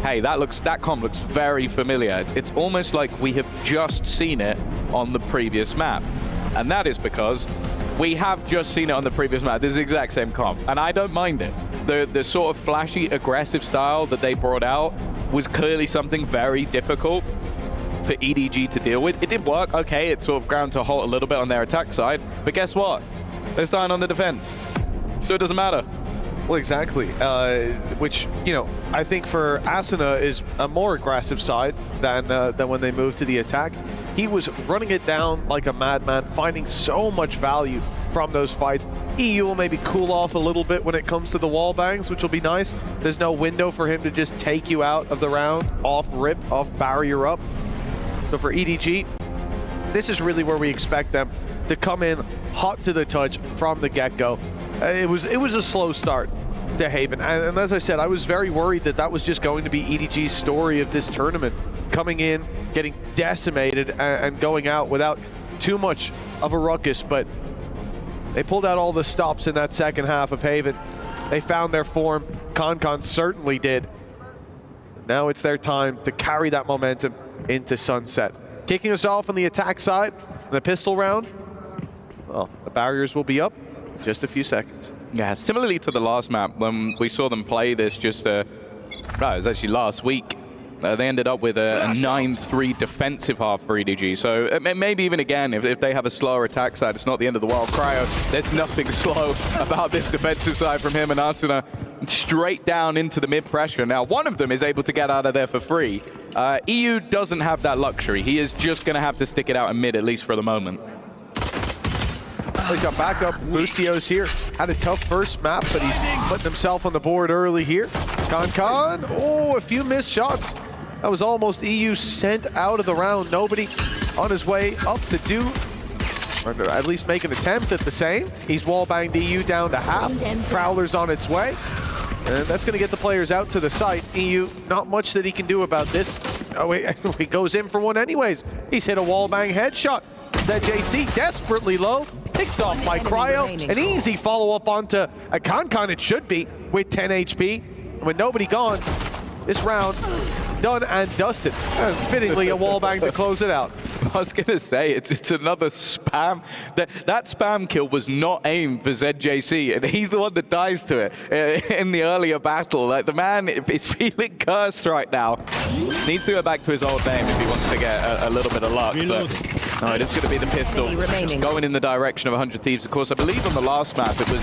hey, that comp looks very familiar. It's almost like we have just seen it on the previous map. And that is because we have just seen it on the previous map. This is the exact same comp, and I don't mind it. The sort of flashy, aggressive style that they brought out was clearly something very difficult for EDG to deal with. It did work, okay, it sort of ground to a halt a little bit on their attack side, but guess what? They're starting on the defense, so it doesn't matter. Well, exactly, which, you know, I think for Asuna is a more aggressive side than when they moved to the attack. He was running it down like a madman, finding so much value from those fights. EU will maybe cool off a little bit when it comes to the wall bangs, which will be nice. There's no window for him to just take you out of the round, off rip, off barrier up. So for EDG, this is really where we expect them to come in hot to the touch from the get-go. It was a slow start to Haven, and as I said, I was very worried that that was just going to be EDG's story of this tournament, coming in, getting decimated, and going out without too much of a ruckus, but they pulled out all the stops in that second half of Haven. They found their form. Concon certainly did. Now it's their time to carry that momentum into Sunset. Kicking us off on the attack side, the pistol round, well, the barriers will be up in just a few seconds. Yeah, similarly to the last map, when we saw them play this it was actually last week, They ended up with a 9-3 defensive half for EDG. So maybe even again, if they have a slower attack side, it's not the end of the world. Cryo, there's nothing slow about this defensive side from him and Asuna. Straight down into the mid pressure. Now, one of them is able to get out of there for free. EU doesn't have that luxury. He is just going to have to stick it out in mid, at least for the moment. He's got backup. Boostio's here. Had a tough first map, but he's putting himself on the board early here. Con, oh, a few missed shots. That was almost EU sent out of the round. Nobody on his way up to do, or at least make an attempt at the same. He's wallbanged EU down to half. Prowler's on its way. And that's going to get the players out to the site. EU, not much that he can do about this. Oh, wait, he goes in for one anyways. He's hit a wallbang headshot. ZJC desperately low. Picked off by Cryo. An easy follow-up onto a Con, it should be, with 10 HP. And with nobody gone, this round done and dusted. Fittingly, a wallbang to close it out. I was going to say, it's another spam. That spam kill was not aimed for ZJC, and he's the one that dies to it in the earlier battle. Like, the man is feeling cursed right now. Needs to go back to his old name if he wants to get a little bit of luck. But no, it is going to be the pistol going in the direction of 100 Thieves. Of course, I believe on the last map it was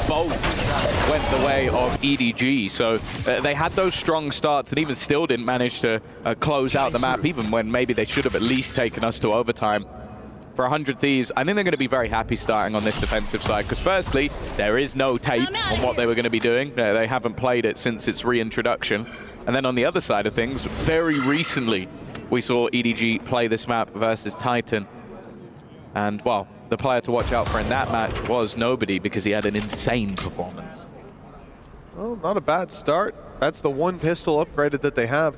both went the way of EDG. So they had those strong starts and even still didn't manage to close out the map, even when maybe they should have at least taken us to overtime. For 100 Thieves, I think they're going to be very happy starting on this defensive side, because firstly, there is no tape on what they were going to be doing. They haven't played it since its reintroduction. And then on the other side of things, very recently, we saw EDG play this map versus Titan. And, well, the player to watch out for in that match was nobody, because he had an insane performance. Well, not a bad start. That's the one pistol upgraded that they have.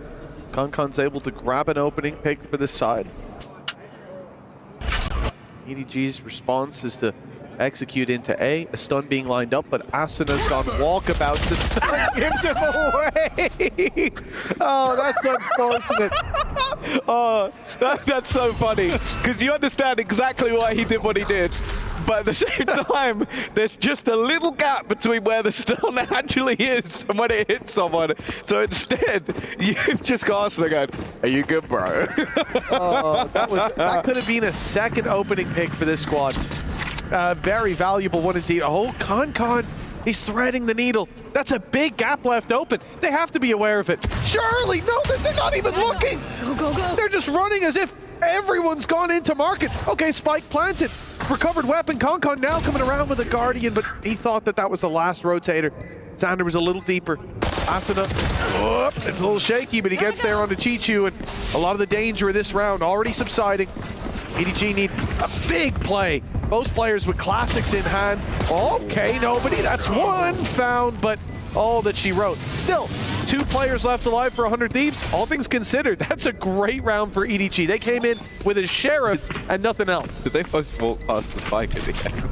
Con's able to grab an opening pick for this side. EDG's response is to execute into A stun being lined up, but Asuna's gone walkabout. The stun gives him away. Oh, that's unfortunate. Oh, that's so funny, because you understand exactly why he did what he did. But at the same time, there's just a little gap between where the stun actually is and when it hits someone. So instead, you've just got Asuna going, are you good, bro? Oh, that could have been a second opening pick for this squad. Very valuable one indeed. Oh, Con, he's threading the needle. That's a big gap left open. They have to be aware of it. Surely, no, they're not even looking. Go. They're just running as if everyone's gone into market. Okay, spike planted. Recovered weapon. Con now coming around with a Guardian, but he thought that was the last rotator. Xander was a little deeper. Asuna, it's a little shaky, but he gets there onto Chichu, and a lot of the danger of this round already subsiding. EDG need a big play. Both players with classics in hand. Okay, nobody. That's one found, but all that she wrote. Still, 2 players left alive for 100 Thieves. All things considered, that's a great round for EDG. They came in with a sheriff and nothing else. Did they both walk past the spike at the end?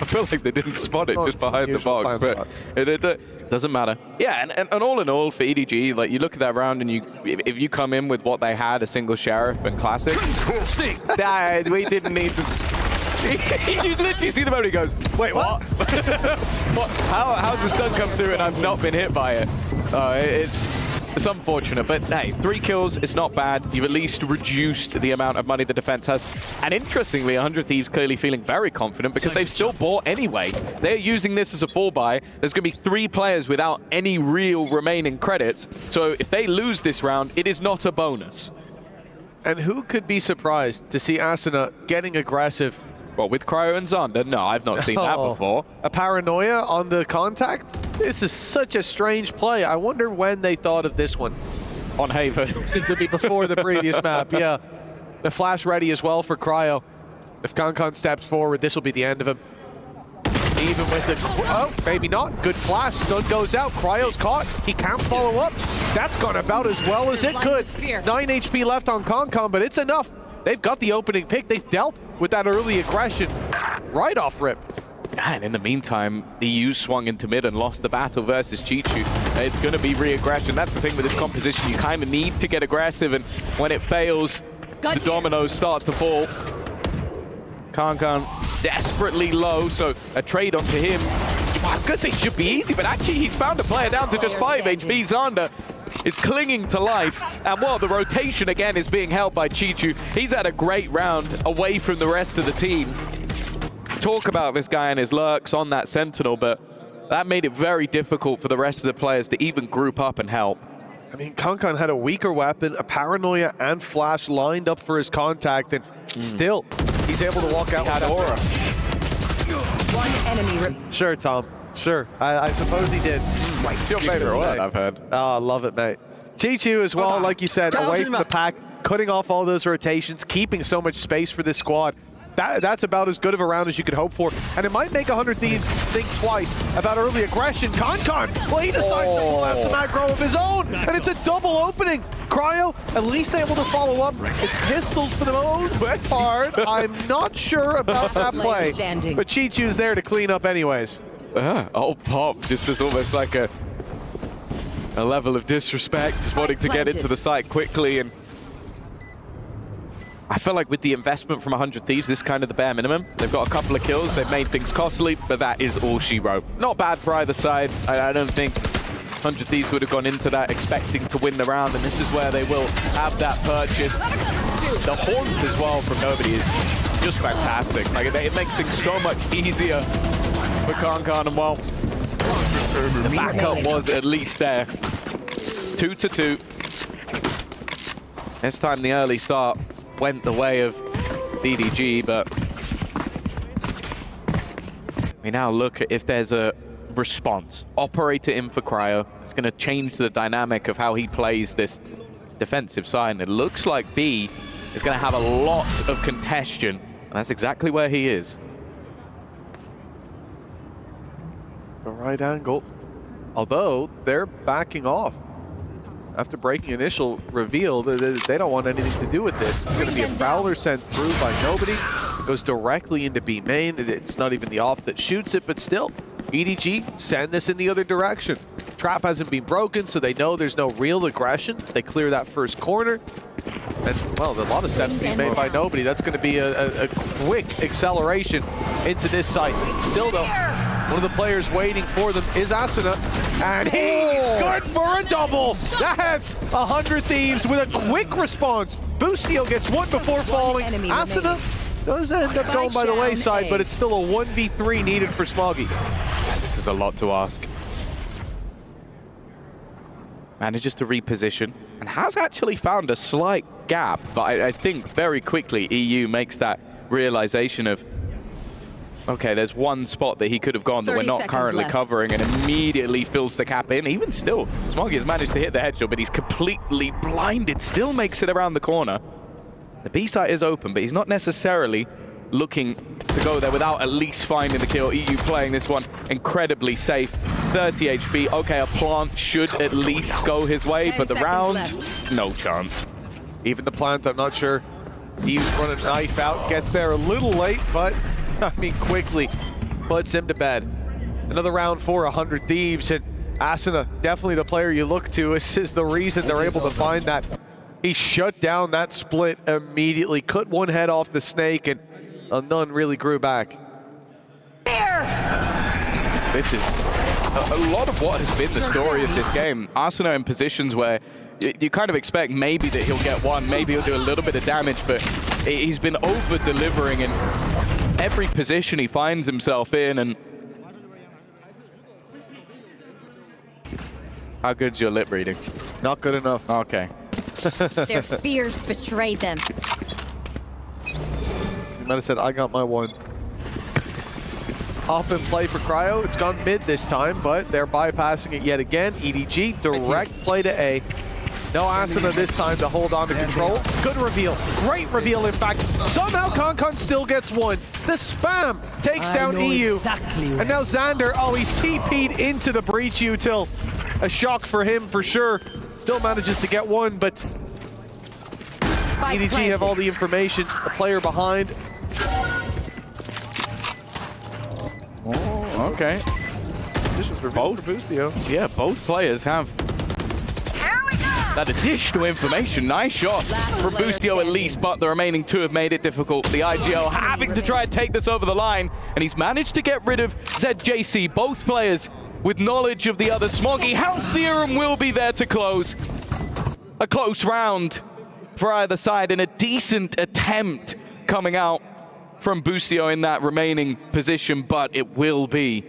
I feel like they didn't spot it just behind the box, but it doesn't matter. Yeah, and all in all for EDG, like, you look at that round and if you come in with what they had, a single sheriff and classic, we didn't need to. You literally see the moment he goes, wait, what? What? How's the stun come through and I've not been hit by it? It's unfortunate, but hey, 3 kills, it's not bad. You've at least reduced the amount of money the defense has. And interestingly, 100 Thieves clearly feeling very confident because they've still bought anyway. They're using this as a fall buy. There's going to be 3 players without any real remaining credits. So if they lose this round, it is not a bonus. And who could be surprised to see Asuna getting aggressive? Well, with Cryo and Xander? No, I've not seen that before. A paranoia on the contact? This is such a strange play. I wonder when they thought of this one. On Haven. Seemed to be before the previous map, yeah. The flash ready as well for Cryo. If Con steps forward, this will be the end of him. Even with the... Oh, maybe not. Good flash. Stun goes out. Cryo's caught. He can't follow up. That's gone about as well as it could. 9 HP left on Con, but it's enough. They've got the opening pick. They've dealt with that early aggression right off rip. And in the meantime, EU swung into mid and lost the battle versus Chichu. It's going to be re-aggression. That's the thing with this composition. You kind of need to get aggressive, and when it fails, the dominoes start to fall. Con desperately low, so a trade onto him. I was going to say should be easy, but actually he's found a player down to just 5 HP. Xander is clinging to life. And well, the rotation again is being held by Chichu. He's had a great round away from the rest of the team. Talk about this guy and his lurks on that Sentinel, but that made it very difficult for the rest of the players to even group up and help. I mean, Kankan had a weaker weapon, a Paranoia and Flash lined up for his contact, and still, he's able to walk out with that aura. One enemy. Sure, Tom. Sure. I suppose he did. It's your favorite one, I've heard. Oh, I love it, mate. Chichu as well, like you said, away from the pack, cutting off all those rotations, keeping so much space for this squad. That's about as good of a round as you could hope for. And it might make 100 Thieves think twice about early aggression. Kankan, well, he decides to pull out some aggro of his own, and it's a double opening. Cryo, at least able to follow up. It's pistols for the most part. I'm not sure about that play, but Chichu's there to clean up anyways. Oh, Pop, just as almost like a level of disrespect, just wanting to get into the site quickly. And I feel like with the investment from 100 Thieves, this is kind of the bare minimum. They've got a couple of kills, they've made things costly, but that is all she wrote. Not bad for either side. I don't think 100 Thieves would have gone into that expecting to win the round, and this is where they will have that purchase. The haunt as well from Nobody is just fantastic. Like, it makes things so much easier for Kankan, and well, the backup was at least there. 2-2. This time the early start went the way of DDG, but we now look at if there's a response. Operator in for Cryo. It's going to change the dynamic of how he plays this defensive side, and it looks like B is going to have a lot of congestion, and that's exactly where he is. The right angle, although they're backing off. After breaking initial reveal, they don't want anything to do with this. It's going to be a Prowler sent through by Nobody. It goes directly into B main. It's not even the off that shoots it, but still, EDG send this in the other direction. Trap hasn't been broken, so they know there's no real aggression. They clear that first corner. And, well, a lot of steps being made by Nobody. That's going to be a quick acceleration into this site. Still, though, one of the players waiting for them is Asuna, and he's good for a double. That's 100 Thieves with a quick response. Boostio gets one before falling. Asuna does end up going by the wayside, but it's still a 1v3 needed for Smoggy. This is a lot to ask. Manages to reposition and has actually found a slight gap, but I think very quickly EU makes that realization of, okay, there's one spot that he could have gone that we're not currently covering, and immediately fills the gap in. Even still, Smoggy has managed to hit the headshot, but he's completely blinded, still makes it around the corner. The B site is open, but he's not necessarily looking to go there without at least finding the kill. EU playing this one incredibly safe. 30 HP. Okay, a plant should at least go his way, but the round, no chance. Even the plant, I'm not sure. He's running a knife out, gets there a little late, but I mean, quickly puts him to bed. Another round for 100 Thieves, and Asuna, definitely the player you look to. This is the reason they're able to find that. He shut down that split immediately, cut one head off the snake, and none really grew back. This is a lot of what has been the story of this game. Asuna in positions where you kind of expect maybe that he'll get one, maybe he'll do a little bit of damage, but he's been over-delivering in every position he finds himself in. And how good's your lip reading? Not good enough. Okay. Their fears betrayed them. You might have said, I got my one. Off in play for Cryo. It's gone mid this time, but they're bypassing it yet again. EDG, direct play to A. No Asuna this time to hold on to control. Good reveal. Great reveal, in fact. Somehow Kankan still gets one. The spam takes down EU. And now Xander, oh, he's TP'd into the breach util. A shock for him for sure. Still manages to get one, but EDG have all the information. The player behind. Oh, okay. Both. Yeah, both players have that additional information. Nice shot from Boostio at least, but the remaining two have made it difficult. The IGL having to try and take this over the line, and he's managed to get rid of ZJC. Both players with knowledge of the other. Smoggy healthier and will be there to close. a close round for either side and a decent attempt coming out from Busio in that remaining position, but it will be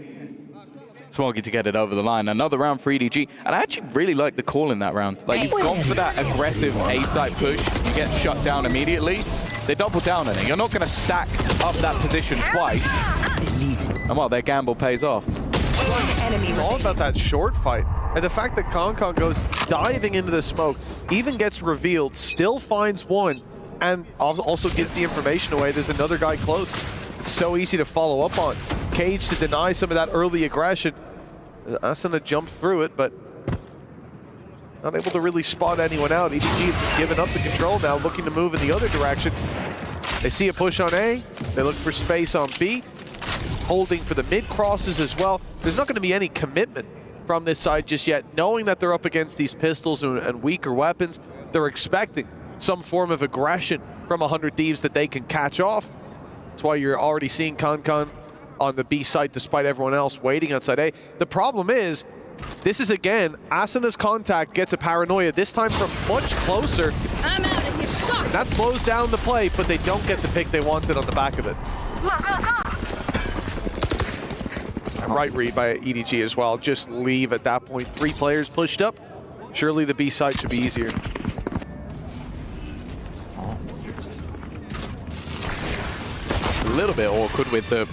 Smoggy to get it over the line. Another round for EDG, and I actually really like the call in that round. Like, you've gone for that aggressive A-side push, you get shut down immediately. They double down on it. You're not going to stack up that position twice. And well, their gamble pays off. It's all about that short fight. And the fact that Concon goes diving into the smoke, even gets revealed, still finds one, and also gives the information away. There's another guy close. It's so easy to follow up on. Cage to deny some of that early aggression. Asuna jumped through it, but not able to really spot anyone out. EDG has just given up the control now, looking to move in the other direction. They see a push on A. They look for space on B. Holding for the mid crosses as well. There's not going to be any commitment from this side just yet. Knowing that they're up against these pistols and weaker weapons, they're expecting some form of aggression from 100 Thieves that they can catch off. That's why you're already seeing Concon on the B side despite everyone else waiting outside A. The problem is, this is again, Asuna's contact gets a paranoia, this time from much closer. I'm out of here. And that slows down the play, but they don't get the pick they wanted on the back of it. Right read by EDG as well. Just leave at that point. 3 players pushed up. Surely the B side should be easier. A little bit awkward with the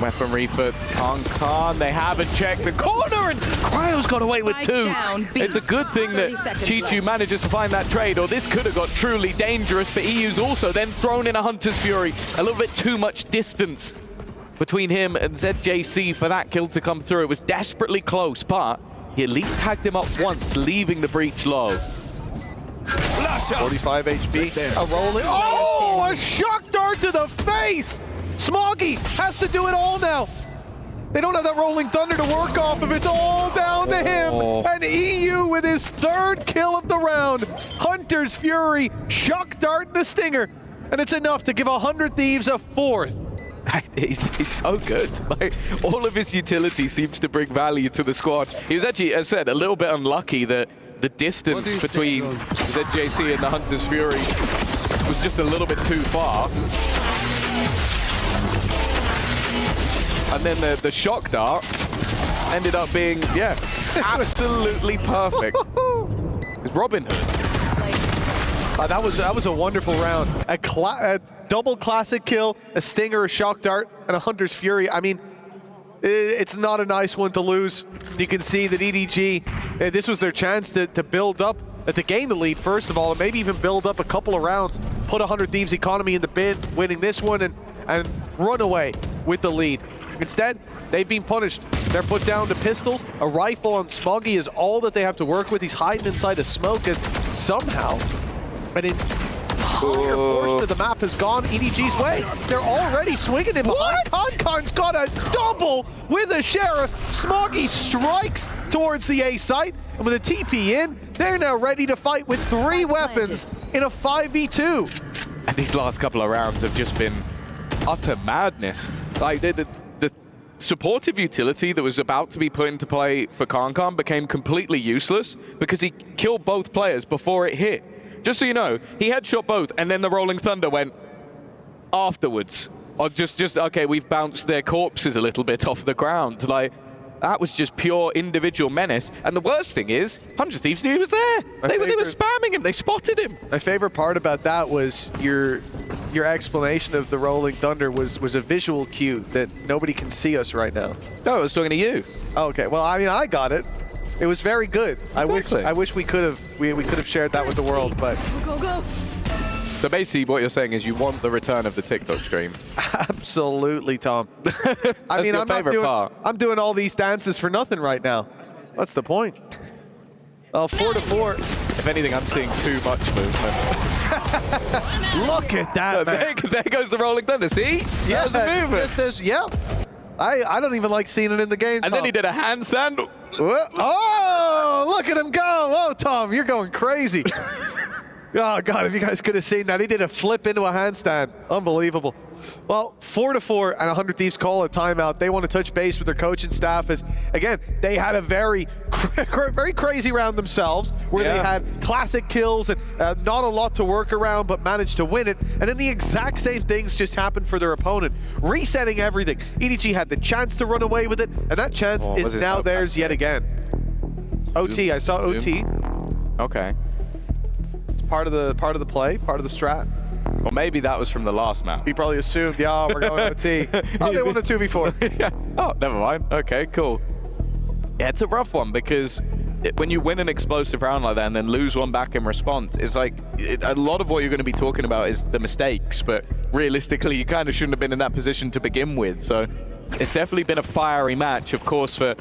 weaponry for Concon. They haven't checked the corner, and Cryo's got away with 2. It's a good thing that Chichu manages to find that trade, or this could have got truly dangerous for EU's also then thrown in a Hunter's Fury. A little bit too much distance between him and ZJC for that kill to come through. It was desperately close, but he at least tagged him up once, leaving the breach low. 45 HP. A rolling. Oh, a shock dart to the face! Smoggy has to do it all now. They don't have that rolling thunder to work off of. It's all down to him. And EU with his 3rd kill of the round. Hunter's Fury, shock dart and a stinger. And it's enough to give 100 Thieves a 4th. He's so good. Like, all of his utility seems to bring value to the squad. He was actually, as I said, a little bit unlucky that the distance between ZJC and the Hunter's Fury was just a little bit too far. And then the shock dart ended up being, yeah, absolutely perfect. It's Robin Hood. That was a wonderful round. A double classic kill, a stinger, a shock dart, and a Hunter's Fury. I mean, it's not a nice one to lose. You can see that EDG, this was their chance to build up, to gain the lead first of all, and maybe even build up a couple of rounds, put 100 Thieves economy in the bin, winning this one, and run away with the lead. Instead, they've been punished. They're put down to pistols. A rifle on Smoggy is all that they have to work with. He's hiding inside a smoke as somehow an entire portion of the map has gone EDG's way. They're already swinging him behind. Concon's got a double with a Sheriff. Smoggy strikes towards the A site, and with a TP in, they're now ready to fight with 3 weapons in a 5v2. And these last couple of rounds have just been utter madness. Like, the supportive utility that was about to be put into play for Concon became completely useless because he killed both players before it hit. Just so you know, he headshot both, and then the Rolling Thunder went afterwards. Or just okay, we've bounced their corpses a little bit off the ground. Like, that was just pure individual menace. And the worst thing is, 100 Thieves knew he was there. They were spamming him. They spotted him. My favorite part about that was your explanation of the Rolling Thunder was a visual cue that nobody can see us right now. No, I was talking to you. Oh, okay. Well, I mean, I got it. It was very good. Exactly. I wish we could have shared that with the world, but Go. So basically what you're saying is you want the return of the TikTok stream. Absolutely, Tom. I mean, I'm doing all these dances for nothing right now. What's the point? 4-4. If anything, I'm seeing too much movement. Look at that, man. There goes the Rolling Thunder, see? Yeah, the movement. Yeah. I don't even like seeing it in the game, And Tom. then he did a handstand. Oh, look at him go. Oh, Tom, you're going crazy. Oh, God, if you guys could have seen that. He did a flip into a handstand. Unbelievable. Well, 4-4 and 100 Thieves call a timeout. They want to touch base with their coaching staff as, again, they had a very crazy round themselves where they had classic kills and not a lot to work around, but managed to win it. And then the exact same things just happened for their opponent, resetting everything. EDG had the chance to run away with it, and that chance is now theirs yet again. OT, I saw OT. Okay. Part of the play, part of the strat. Well, maybe that was from the last map. He probably assumed, yeah, we're going OT. Oh, they won a 2v4. Yeah. Oh, never mind. Okay, cool. Yeah, it's a rough one because when you win an explosive round like that and then lose one back in response, it's like a lot of what you're going to be talking about is the mistakes, but realistically, you kind of shouldn't have been in that position to begin with. So it's definitely been a fiery match, of course, for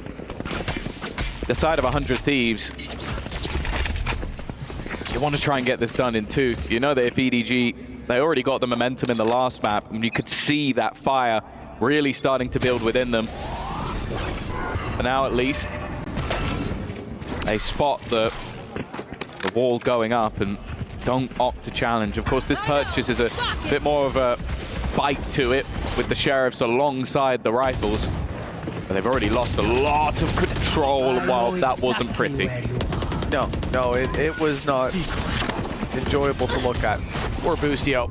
the side of 100 Thieves. You want to try and get this done in 2. You know that if EDG, they already got the momentum in the last map, and you could see that fire really starting to build within them. But now at least, they spot the wall going up and don't opt to challenge. Of course, this purchase is a bit more of a bite to it with the Sheriffs alongside the Rifles. But they've already lost a lot of control, while that wasn't pretty. No, it was not enjoyable to look at. Poor Boostio.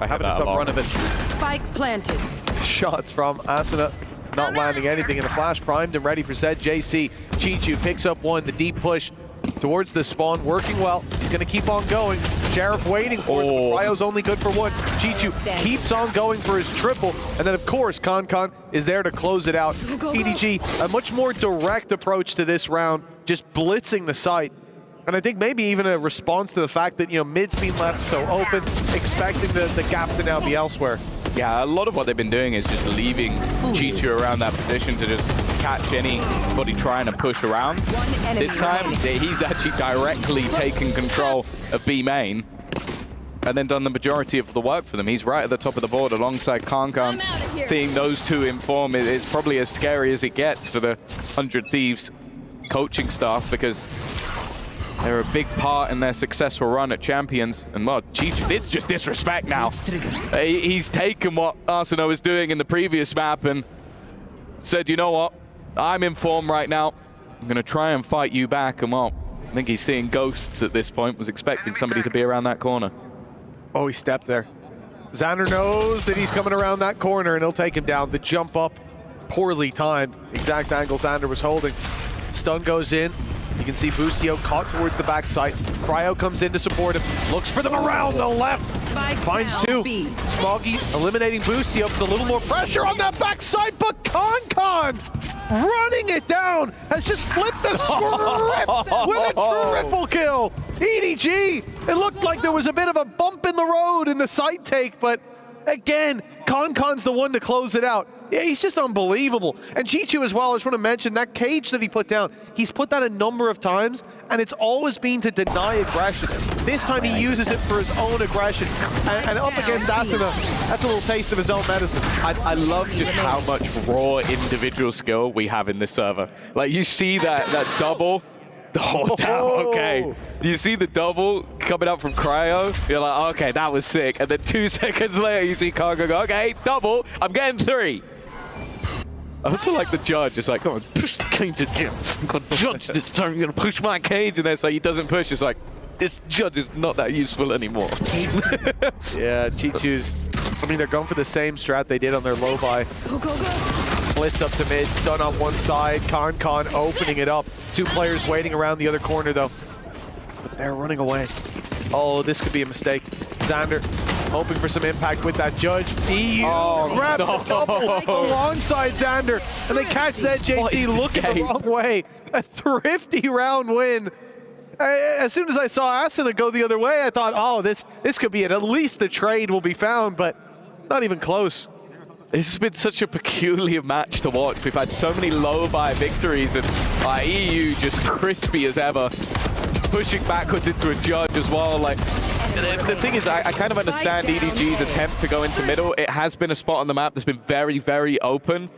Having a tough run of it. Spike planted. Shots from Asuna, not landing anything in a flash, primed and ready for Zed. JC, Chichu picks up one, the deep push towards the spawn, working well. He's going to keep on going. Sheriff waiting for it. Cryo's only good for one. Chichu keeps on going for his triple. And then, of course, Con is there to close it out. EDG, a much more direct approach to this round, just blitzing the site. And I think maybe even a response to the fact that, you know, mid's been left so open, expecting the gap to now be elsewhere. Yeah, a lot of what they've been doing is just leaving Chichu around that position to just catch anybody trying to push around. This time, he's actually directly taken control of B main and then done the majority of the work for them. He's right at the top of the board alongside Kankan. Seeing those two in form is probably as scary as it gets for the 100 Thieves coaching staff, because they're a big part in their successful run at Champions. And well, Chichu, it's just disrespect now. He's taken what Arsenal was doing in the previous map and said, you know what, I'm in form right now. I'm going to try and fight you back. And well, I think he's seeing ghosts at this point, was expecting somebody to be around that corner. Oh, he stepped there. Xander knows that he's coming around that corner and he'll take him down. The jump up, poorly timed. Exact angle Xander was holding. Stun goes in. You can see Boostio caught towards the backside. Cryo comes in to support him. Looks for them around the left. Finds two. Smoggy eliminating Boostio. Puts a little more pressure on that backside, but Con running it down has just flipped the script with a triple kill. EDG, it looked like there was a bit of a bump in the road in the side take, but again, Con's the one to close it out. Yeah, he's just unbelievable. And Chichu as well, I just want to mention that cage that he put down. He's put that a number of times, and it's always been to deny aggression. This time he uses it for his own aggression. And up against Asuna, that's a little taste of his own medicine. I love just how much raw individual skill we have in this server. Like, you see that double. Oh, damn, okay. You see the double coming up from Cryo, you're like, okay, that was sick. And then 2 seconds later, you see Cargo go, okay, double, I'm getting 3. I also like the judge. It's like, come on, push the cage again. I'm going to judge this time. I'm going to push my cage. And then it's like, he doesn't push. It's like, this judge is not that useful anymore. Yeah, Chichu's, I mean, they're going for the same strat they did on their low buy. Blitz up to mid, stun on one side. Con opening it up. 2 players waiting around the other corner, though. But they're running away. Oh, this could be a mistake. Xander hoping for some impact with that judge. EU grabs the double alongside Xander, and they catch that JC looking the wrong way. A thrifty round win. As soon as I saw Asuna go the other way, I thought, oh, this could be it. At least the trade will be found, but not even close. This has been such a peculiar match to watch. We've had so many low-buy victories, and EU just crispy as ever, pushing backwards into a judge as well. Like, the thing is, I kind of understand EDG's attempt to go into middle. It has been a spot on the map that's been very, very open.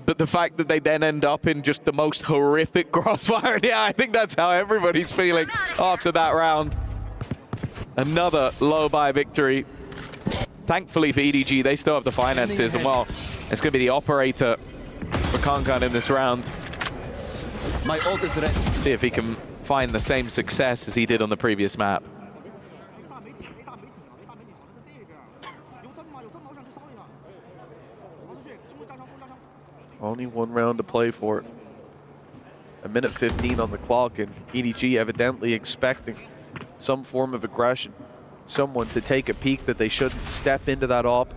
But the fact that they then end up in just the most horrific crossfire, yeah, I think that's how everybody's feeling after that round. Another low buy victory. Thankfully for EDG, they still have the finances, and well, it's going to be the operator for Kankan in this round. My ult is ready. See if he can find the same success as he did on the previous map. Only one round to play for it. A minute 15 on the clock, and EDG evidently expecting some form of aggression. Someone to take a peek that they shouldn't step into that op.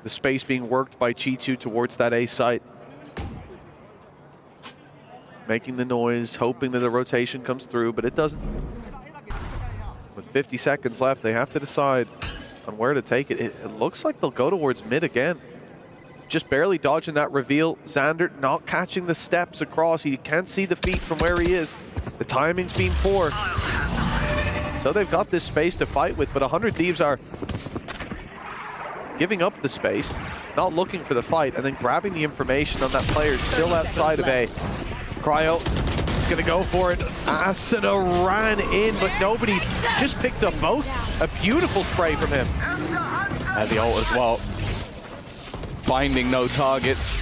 The space being worked by Chi2 towards that A site. Making the noise, hoping that the rotation comes through, but it doesn't. With 50 seconds left, they have to decide on where to take it. It looks like they'll go towards mid again. Just barely dodging that reveal. Xander not catching the steps across. He can't see the feet from where he is. The timing's been poor. So they've got this space to fight with, but 100 Thieves are giving up the space, not looking for the fight, and then grabbing the information on that player still outside of A. Cryo is going to go for it. Asuna ran in, but nobody's just picked up both. A beautiful spray from him. And the ult as well. Finding no targets.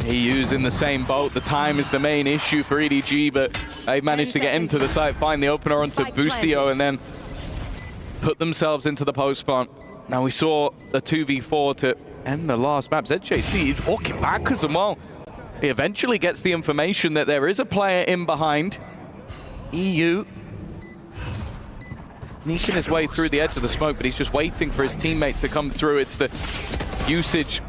EU in the same boat. The time is the main issue for EDG, but they've managed to get into the site, find the opener onto Boostio, and then put themselves into the post spawn. Now we saw a 2v4 to end the last map. ZJC is walking backwards and well. He eventually gets the information that there is a player in behind. EU sneaking his way through the edge of the smoke, but he's just waiting for his teammate to come through. It's the usage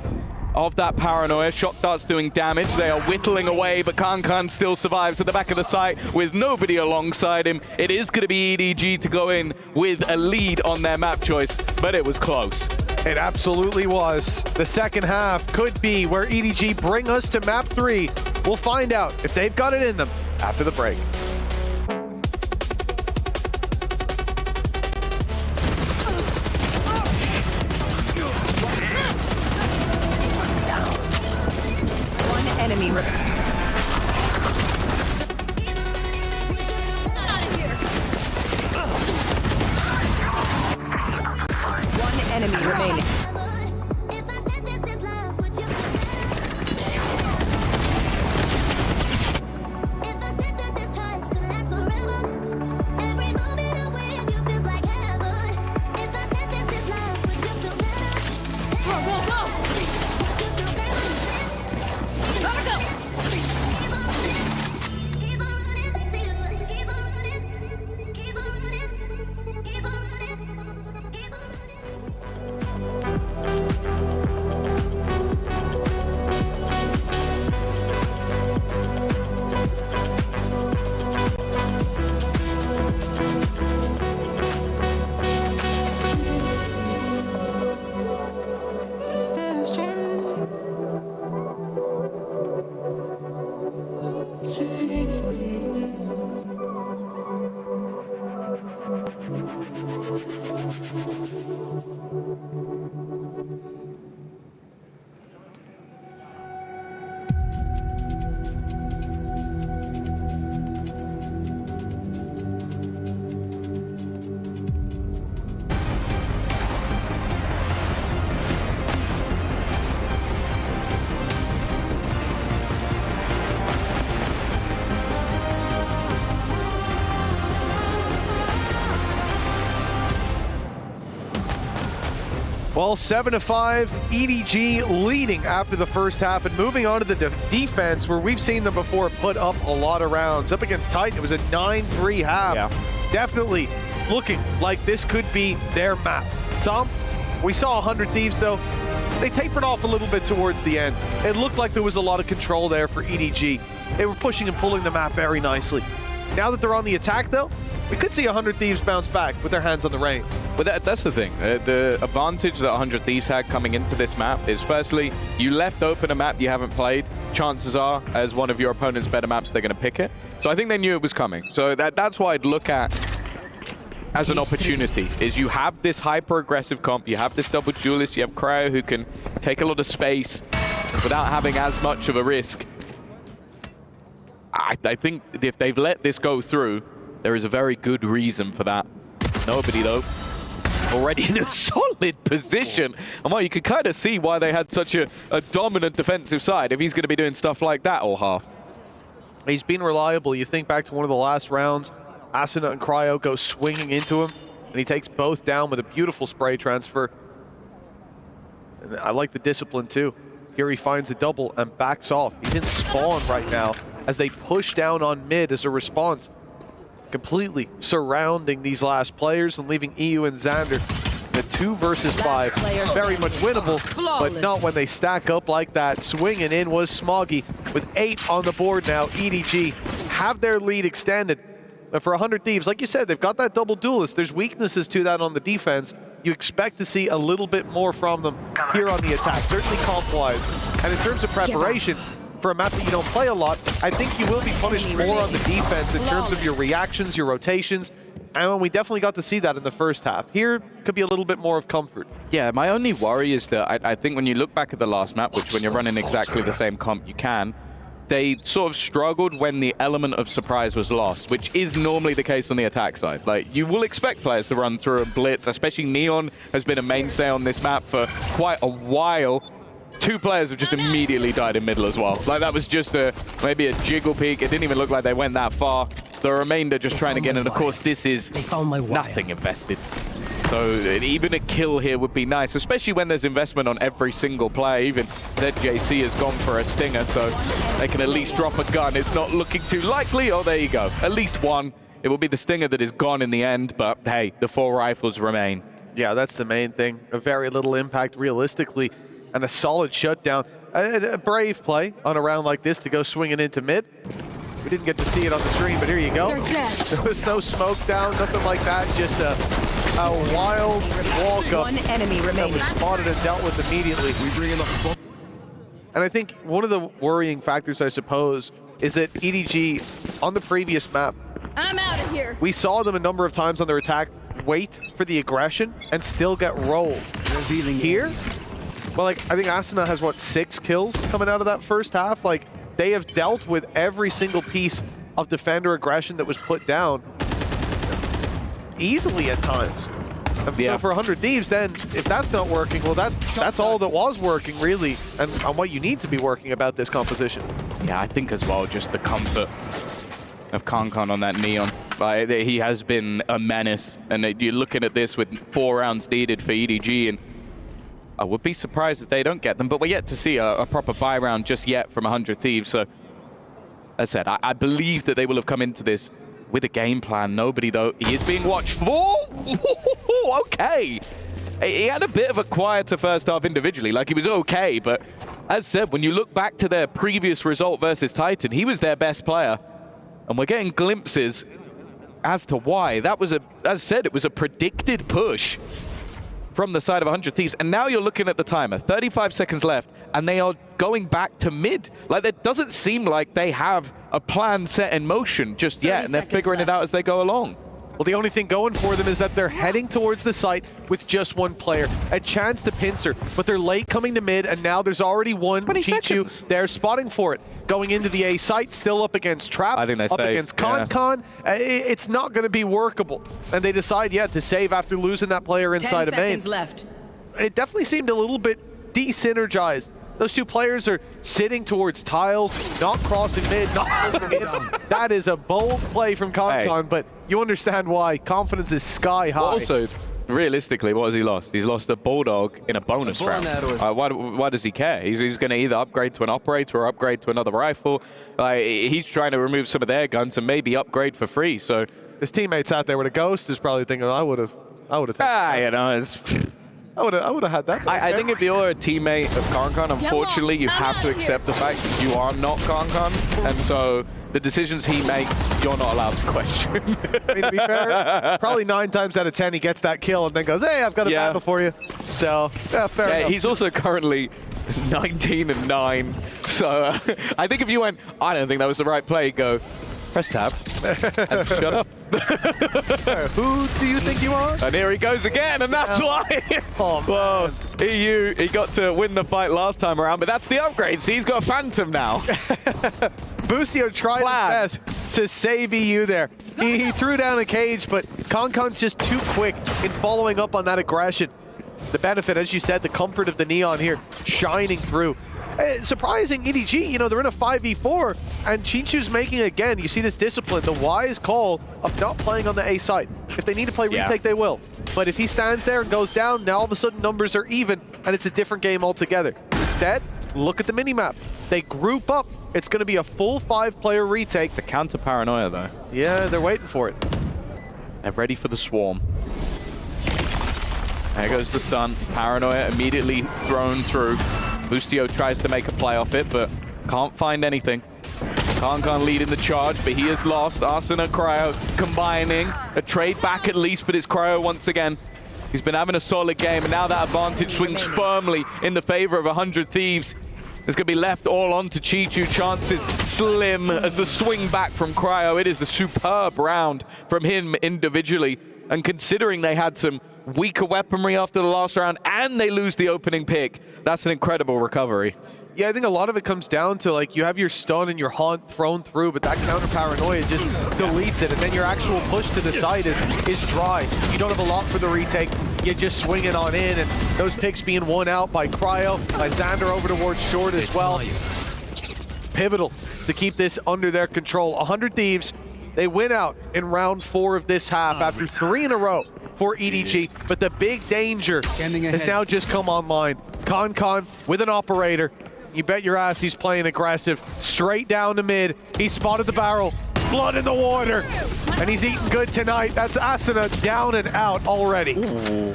of that paranoia. Shock darts doing damage. They are whittling away, but Kankan still survives at the back of the site with nobody alongside him. It is going to be EDG to go in with a lead on their map choice, but it was close. It absolutely was. The second half could be where EDG bring us to map 3. We'll find out if they've got it in them after the break. Enemy One enemy remaining. Well, 7-5, EDG leading after the first half and moving on to the defense where we've seen them before put up a lot of rounds. Up against Titan, it was a 9-3 half. Yeah. Definitely looking like this could be their map. Tom, we saw 100 Thieves though. They tapered off a little bit towards the end. It looked like there was a lot of control there for EDG. They were pushing and pulling the map very nicely. Now that they're on the attack though, we could see 100 Thieves bounce back with their hands on the reins. But that's the thing. The advantage that 100 Thieves had coming into this map is firstly, you left open a map you haven't played. Chances are, as one of your opponent's better maps, they're going to pick it. So I think they knew it was coming. So that's why I'd look at as an opportunity, is you have this hyper-aggressive comp, you have this double duelist, you have Cryo who can take a lot of space without having as much of a risk. I think if they've let this go through, There is a very good reason for that. Nobody, though, already in a solid position. And well, you could kind of see why they had such a dominant defensive side if he's going to be doing stuff like that all half. He's been reliable. You think back to one of the last rounds, Asuna and Cryo go swinging into him, and he takes both down with a beautiful spray transfer. And I like the discipline, too. Here he finds a double and backs off. He's in spawn right now as they push down on mid as a response, completely surrounding these last players and leaving EU and Xander in a 2 versus 5. Very much winnable, but not when they stack up like that. Swinging in was Smoggy with 8 on the board now. EDG have their lead extended. But for 100 Thieves, like you said, they've got that double duelist. There's weaknesses to that on the defense. You expect to see a little bit more from them here on the attack, certainly comp-wise. And in terms of preparation, for a map that you don't play a lot, I think you will be punished more on the defense in terms of your reactions, your rotations, and we definitely got to see that in the first half. Here could be a little bit more of comfort. Yeah, my only worry is that I think when you look back at the last map, which when you're running exactly the same comp you can, they sort of struggled when the element of surprise was lost, which is normally the case on the attack side. Like, you will expect players to run through a blitz, especially Neon has been a mainstay on this map for quite a while. 2 players have just immediately died in middle as well. Like, that was just maybe a jiggle peek. It didn't even look like they went that far. The remainder just trying to get in, and of course this is nothing invested. So even a kill here would be nice, especially when there's investment on every single play. Even ZJC has gone for a stinger, so they can at least drop a gun. It's not looking too likely. Oh, there you go. At least one. It will be the stinger that is gone in the end, but hey, the 4 rifles remain. Yeah, that's the main thing. A very little impact realistically, and a solid shutdown. A brave play on a round like this to go swinging into mid. We didn't get to see it on the stream, but here you go. There was no smoke down, nothing like that. Just a wild walk-up that was spotted and dealt with immediately. And I think one of the worrying factors, I suppose, is that EDG, on the previous map, I'm out of here. we saw them a number of times on their attack wait for the aggression and still get rolled. Here, well, like, I think Asuna has, what, 6 kills coming out of that first half? Like, they have dealt with every single piece of defender aggression that was put down easily at times. And so for 100 Thieves, then, if that's not working, well, that's all that was working, really, and what you need to be working about this composition. Yeah, I think as well, just the comfort of Kankan on that Neon. He has been a menace, and you're looking at this with 4 rounds needed for EDG, and I would be surprised if they don't get them, but we're yet to see a proper buy round just yet from 100 Thieves. So, as I said, I believe that they will have come into this with a game plan. Nobody, though, he is being watched for. Okay. He had a bit of a quieter first half individually, like he was okay, but as said, when you look back to their previous result versus Titan, he was their best player, and we're getting glimpses as to why. That was as said, it was a predicted push from the side of 100 Thieves, and now you're looking at the timer, 35 seconds left, and they are going back to mid. Like, it doesn't seem like they have a plan set in motion just yet, and they're figuring it out as they go along. Well, the only thing going for them is that they're heading towards the site with just 1 player. A chance to pincer, but they're late coming to mid, and now there's already one Chichu. They're spotting for it. Going into the A site, still up against Trap, I think they up against Con. It's not going to be workable. And they decide, to save after losing that player inside of main. 10 seconds left. It definitely seemed a little bit de-synergized. Those 2 players are sitting towards tiles, not crossing mid, not moving in. That is a bold play from Con, but you understand why. Confidence is sky high. Also, realistically, what has he lost? He's lost a Bulldog in a bonus round. Why does he care? He's going to either upgrade to an operator or upgrade to another rifle. He's trying to remove some of their guns and maybe upgrade for free. So his teammates out there with a Ghost is probably thinking, I would have taken that. I would have had that. I think if you're a teammate of Kankan, unfortunately, you have to accept the fact that you are not Kankan, and so the decisions he makes, you're not allowed to question. I mean, to be fair, probably 9 times out of 10 he gets that kill and then goes, hey, I've got a battle for you. So, fair enough. He's also currently 19-9, so I think if you went, I don't think that was the right play, go, Press tab. And shut up. Who do you think you are? And here he goes again, and that's why. Oh, well, EU, he got to win the fight last time around, but that's the upgrade. See, he's got a Phantom now. Busio tried his best to save EU there. He threw down a cage, but Concon's just too quick in following up on that aggression. The benefit, as you said, the comfort of the Neon here shining through. Surprising EDG, you know, they're in a 5v4, and Chichu's making, again, you see this discipline, the wise call of not playing on the A side. If they need to play retake, they will. But if he stands there and goes down, now all of a sudden numbers are even, and it's a different game altogether. Instead, look at the minimap. They group up. It's going to be a full 5-player retake. It's a counter paranoia, though. Yeah, they're waiting for it. They're ready for the swarm. There goes the stun. Paranoia immediately thrown through. Bustio tries to make a play off it, but can't find anything. Concon leading the charge, but he is lost. Arsena, Cryo combining. A trade back at least, but it's Cryo once again. He's been having a solid game, and now that advantage swings firmly in the favor of 100 Thieves. It's going to be left all on to Chichu. Chances slim as the swing back from Cryo. It is a superb round from him individually. And considering they had some weaker weaponry after the last round and they lose the opening pick, that's an incredible recovery. Yeah, I think a lot of it comes down to, like, you have your stun and your haunt thrown through, but that counter paranoia just deletes it, and then your actual push to the side is dry. You don't have a lot for the retake. You just swing it on in, and those picks being won out by Cryo, by Xander over towards short as well. Pivotal to keep this under their control. 100 Thieves, they win out in round 4 of this half after 3 in a row for EDG, but the big danger has now just come online. Concon with an operator. You bet your ass he's playing aggressive. Straight down the mid. He spotted the barrel. Blood in the water. And he's eating good tonight. That's Asuna down and out already. Ooh.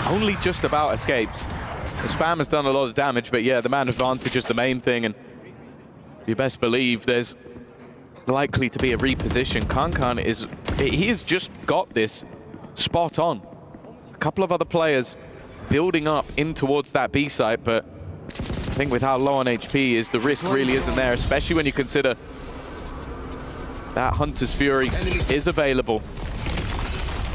Only just about escapes. The spam has done a lot of damage, but yeah, the man advantage is the main thing, and you best believe there's likely to be a reposition. Concon he has just got this spot on. A couple of other players building up in towards that B site, but I think with how low on HP is, the risk really isn't there, especially when you consider that Hunter's Fury is available.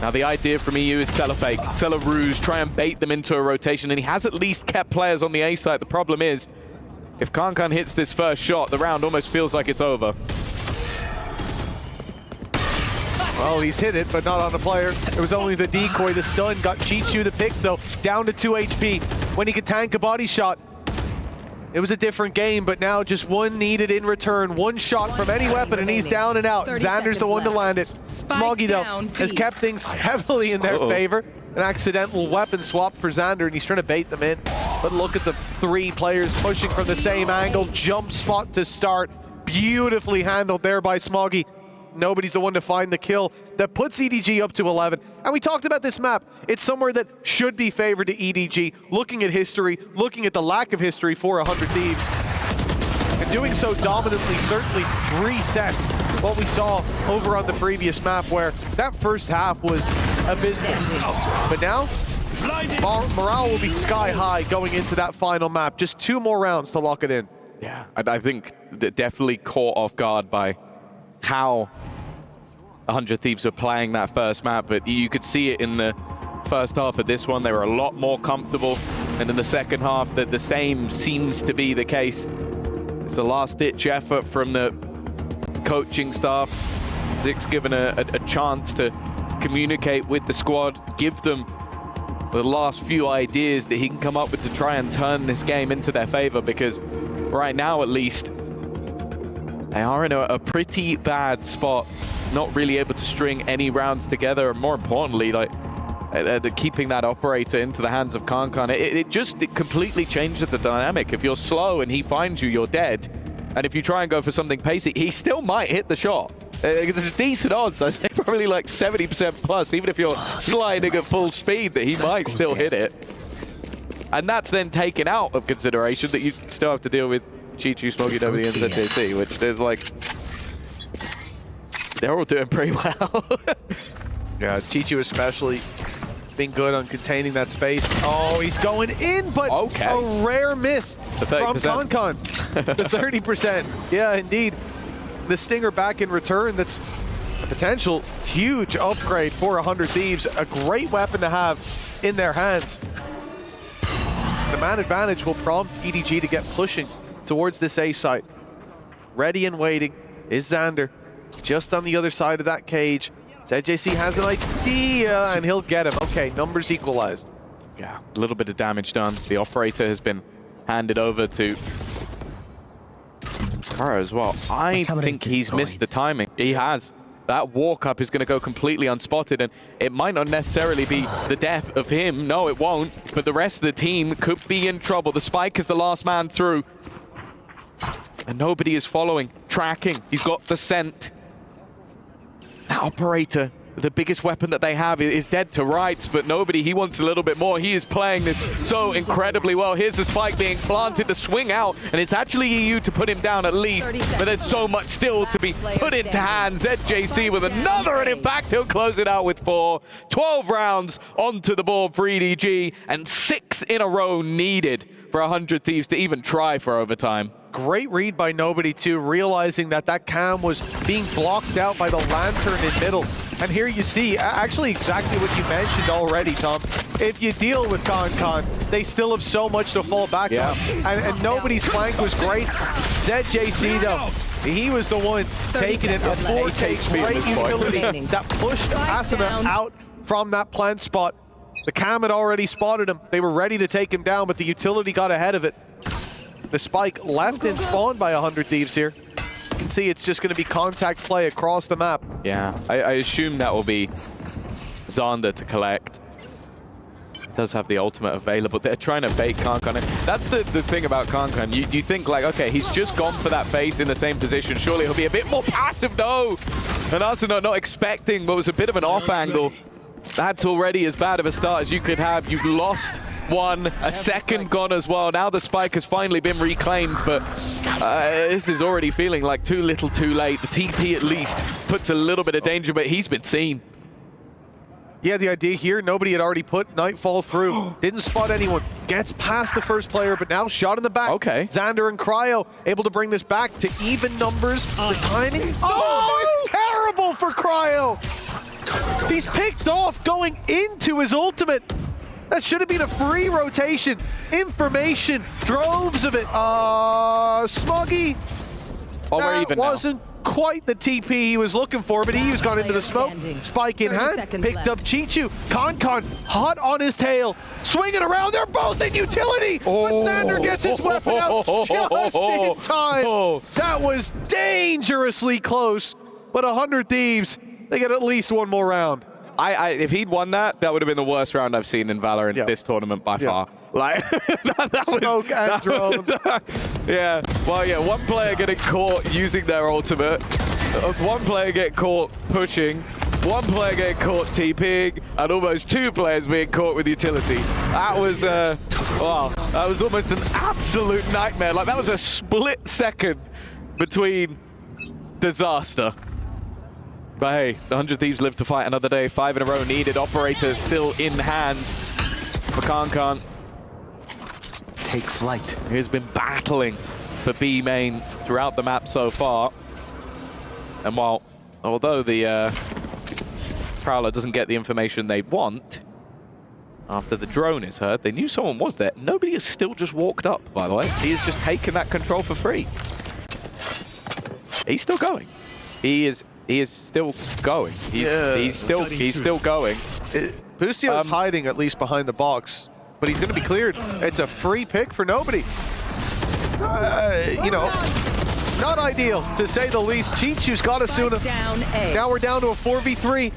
Now the idea from EU is sell a fake, sell a ruse, try and bait them into a rotation, and he has at least kept players on the A site. The problem is, if Concon hits this first shot, the round almost feels like it's over. Well, he's hit it, but not on the player. It was only the decoy. The stun got Chichu the pick, though, down to 2 HP. When he could tank a body shot, it was a different game, but now just one needed in return. One shot from any weapon, and he's down and out. Xander's the one to land it. Smoggy, though, has kept things heavily in their favor. An accidental weapon swap for Xander, and he's trying to bait them in. But look at the 3 players pushing from the same angle. Jump spot to start. Beautifully handled there by Smoggy. Nobody's the one to find the kill that puts EDG up to 11. And we talked about this map. It's somewhere that should be favored to EDG. Looking at history, looking at the lack of history for 100 Thieves. And doing so dominantly certainly resets what we saw over on the previous map, where that first half was abysmal. But now, morale will be sky high going into that final map. Just 2 more rounds to lock it in. Yeah, I think definitely caught off guard by how 100 Thieves were playing that first map, but you could see it in the first half of this one. They were a lot more comfortable, and in the second half, the same seems to be the case. It's a last-ditch effort from the coaching staff. Zik's given a chance to communicate with the squad, give them the last few ideas that he can come up with to try and turn this game into their favor, because right now, at least, they are in a pretty bad spot, not really able to string any rounds together, and more importantly, like, keeping that operator into the hands of Concon. It completely changes the dynamic. If you're slow and he finds you, you're dead. And if you try and go for something pacey, he still might hit the shot. There's decent odds, I think probably like 70% plus, even if you're sliding at full speed, that he might still hit it. And that's then taken out of consideration that you still have to deal with Chichu, Smoggy, W, and ZJC, which is like, they're all doing pretty well. Yeah, Chichu especially been good on containing that space. Oh, he's going in, but a rare miss from Concon. The 30%. Yeah, indeed. the Stinger back in return. That's a potential huge upgrade for 100 Thieves. A great weapon to have in their hands. The man advantage will prompt EDG to get pushing towards this A site. Ready and waiting is Xander, just on the other side of that cage. ZJC has an idea, and he'll get him. Okay, numbers equalized. Yeah, a little bit of damage done. The operator has been handed over to Kara as well. I think he's missed the timing. He has. That walk-up is going to go completely unspotted, and it might not necessarily be the death of him. No, it won't. But the rest of the team could be in trouble. The Spike is the last man through. And nobody is following, tracking. He's got the scent. That operator, the biggest weapon that they have, is dead to rights, but nobody, he wants a little bit more. He is playing this so incredibly well. Here's the Spike being planted to swing out, and it's actually EU to put him down at least, but there's so much still to be put into hands. ZJC with another, and in fact, he'll close it out with 4. 12 rounds onto the board for EDG, and 6 in a row needed for 100 Thieves to even try for overtime. Great read by Nobody too, realizing that that cam was being blocked out by the lantern in middle. And here you see actually exactly what you mentioned already, Tom. If you deal with Con, they still have so much to fall back on. And Nobody's flank was great. ZJC though, he was the one taking it. A 4K, great utility that pushed Asuna out from that plant spot. The cam had already spotted him. They were ready to take him down, but the utility got ahead of it. The Spike left in spawn by 100 Thieves here. You can see it's just going to be contact play across the map. Yeah, I assume that will be Xander to collect. Does have the ultimate available. They're trying to bait Kankan. That's the thing about Kankan. You think like, okay, he's just gone for that base in the same position. Surely he'll be a bit more passive. No! And Asuna not expecting, but it was a bit of an off angle. That's already as bad of a start as you could have. You've lost one, a second gone as well. Now the Spike has finally been reclaimed, but this is already feeling like too little too late. The TP at least puts a little bit of danger, but he's been seen. Yeah, the idea here, Nobody had already put Nightfall through. Didn't spot anyone. Gets past the first player, but now shot in the back. Okay. Xander and Cryo able to bring this back to even numbers. The timing. Oh, it's terrible for Cryo. He's picked off going into his ultimate. That should have been a free rotation. Information, droves of it. Smuggy. Oh, we're even wasn't quite the TP he was looking for, but he was gone into the smoke. Spike in hand, picked up Chichu. Con hot on his tail, swinging around. They're both in utility, but Xander gets his weapon out just in time. That was dangerously close, but 100 Thieves, they get at least one more round. If he'd won that, that would have been the worst round I've seen in Valorant this tournament by far. Like, that smoke and drone. Yeah, well, yeah, one player getting caught using their ultimate, one player get caught pushing, one player getting caught TPing, and almost 2 players being caught with utility. That was, wow, that was almost an absolute nightmare. Like, that was a split second between disaster. But hey, the 100 Thieves live to fight another day. 5 in a row needed. Operator still in hand for Kankan. Take flight. He's been battling for B main throughout the map so far. And although the Prowler doesn't get the information they want, after the drone is heard, they knew someone was there. Nobody has still just walked up, by the way. He has just taken that control for free. He's still going. He is still going. He's still going. Boostio's hiding at least behind the box, but he's going to be cleared. It's a free pick for Nobody. You know, not ideal to say the least. Chichu's got Asuna. Now we're down to a 4v3.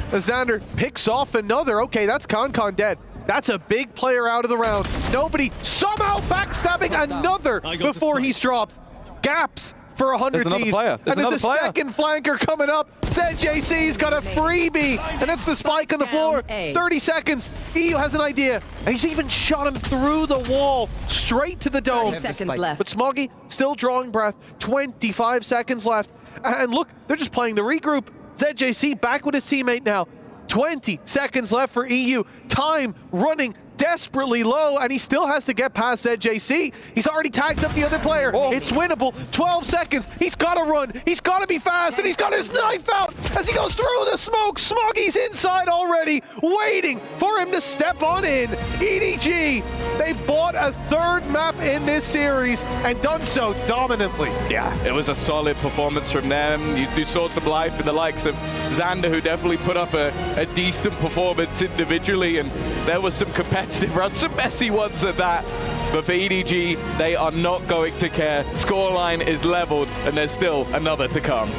Xander picks off another. Okay, that's Con dead. That's a big player out of the round. Nobody somehow backstabbing another before he's dropped. Gaps for 100 Thieves. And there's a second flanker coming up. ZJC's got a freebie, and that's the Spike on the floor. 30 seconds. EU has an idea, and he's even shot him through the wall, straight to the dome. 30 seconds left. But Smoggy still drawing breath. 25 seconds left. And look, they're just playing the regroup. ZJC back with his teammate now. 20 seconds left for EU. Time running desperately low, and he still has to get past ZJC. He's already tagged up the other player. It's winnable. 12 seconds. He's got to run. He's got to be fast, and he's got his knife out as he goes through the smoke. Smoggy's inside already, waiting for him to step on in. EDG, they've bought a third map in this series and done so dominantly. Yeah, it was a solid performance from them. You saw some life in the likes of Xander, who definitely put up a decent performance individually, and there was some competitive runs, some messy ones at that. But for EDG, they are not going to care. Scoreline is leveled, and there's still another to come.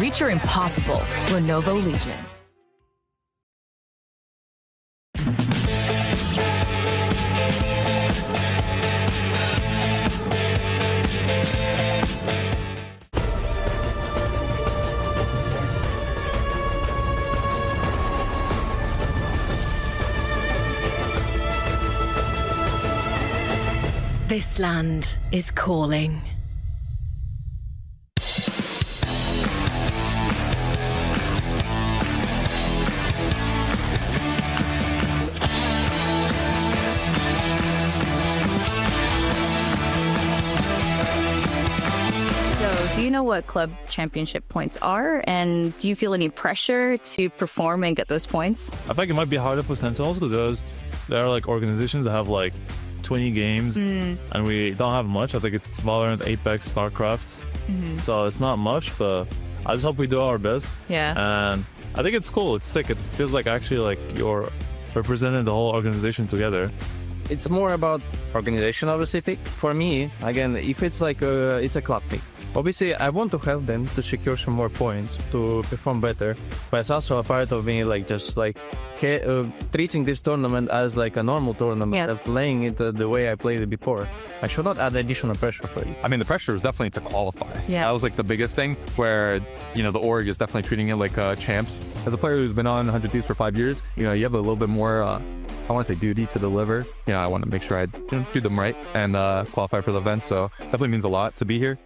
Reach your impossible. Lenovo Legion. This land is calling. Do you know what club championship points are? And do you feel any pressure to perform and get those points? I think it might be harder for Sentinels because there are like organizations that have like 20 games and we don't have much. I think it's Valorant, Apex, StarCraft. So it's not much, but I just hope we do our best. Yeah. And I think it's cool. It's sick. It feels like actually like you're representing the whole organization together. It's more about organizational specific. For me, again, if it's like it's a club pick. Obviously, I want to help them to secure some more points, to perform better, but it's also a part of me like just like treating this tournament as like a normal tournament, just playing it the way I played it before. I should not add additional pressure for you. I mean, the pressure is definitely to qualify. Yeah. That was like the biggest thing where, you know, the org is definitely treating it like champs. As a player who's been on 100 Thieves for 5 years, you know, you have a little bit more, I want to say duty to deliver. You know, I want to make sure I do them right and qualify for the event. So definitely means a lot to be here.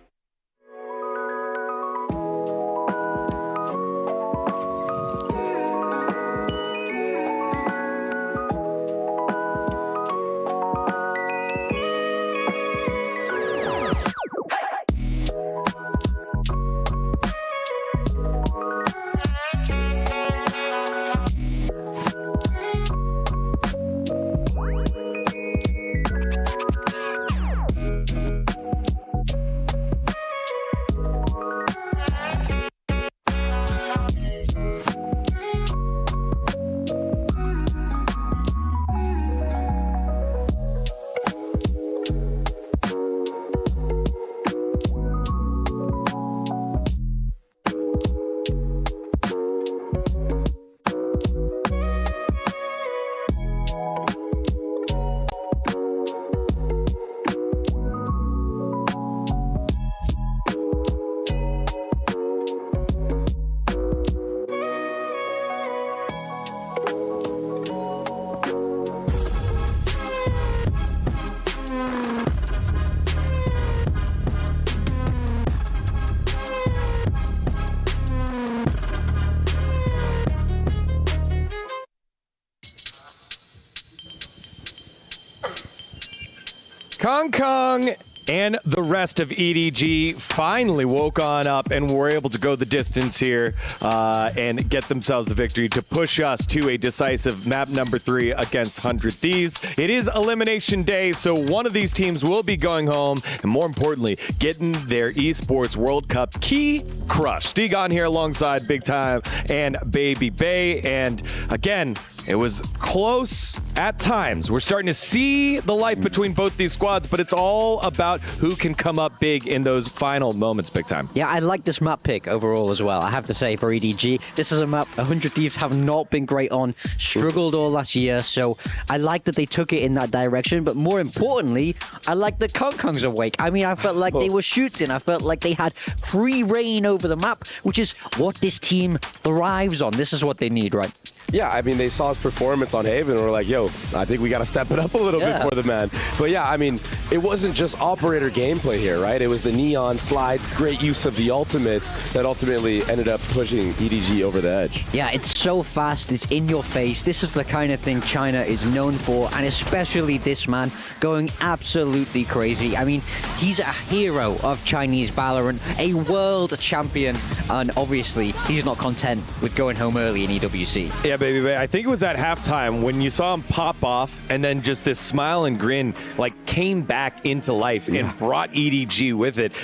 Kong And the rest of EDG finally woke on up and were able to go the distance here and get themselves a victory to push us to a decisive map number 3 against 100 Thieves. It is Elimination Day, so one of these teams will be going home, and more importantly, getting their Esports World Cup key crushed. Stegon here alongside Big Time and Baby Bay, and again, it was close at times. We're starting to see the light between both these squads, but it's all about who can come up big in those final moments, Big Time. Yeah, I like this map pick overall as well, I have to say, for EDG. This is a map 100 Thieves have not been great on, struggled all last year, so I like that they took it in that direction, but more importantly, I like that Kong's awake. I mean, I felt like they were shooting, I felt like they had free reign over the map, which is what this team thrives on. This is what they need, right? Yeah, I mean, they saw his performance on Haven and were like, yo, I think we got to step it up a little bit for the man. But yeah, I mean, it wasn't just operator gameplay here, right? It was the neon slides, great use of the ultimates that ultimately ended up pushing EDG over the edge. Yeah, it's so fast, it's in your face. This is the kind of thing China is known for, and especially this man going absolutely crazy. I mean, he's a hero of Chinese Valorant, a world champion, and obviously he's not content with going home early in EWC. Yeah, baby, I think it was at halftime when you saw him pop off and then just this smile and grin like came back into life and brought EDG with it.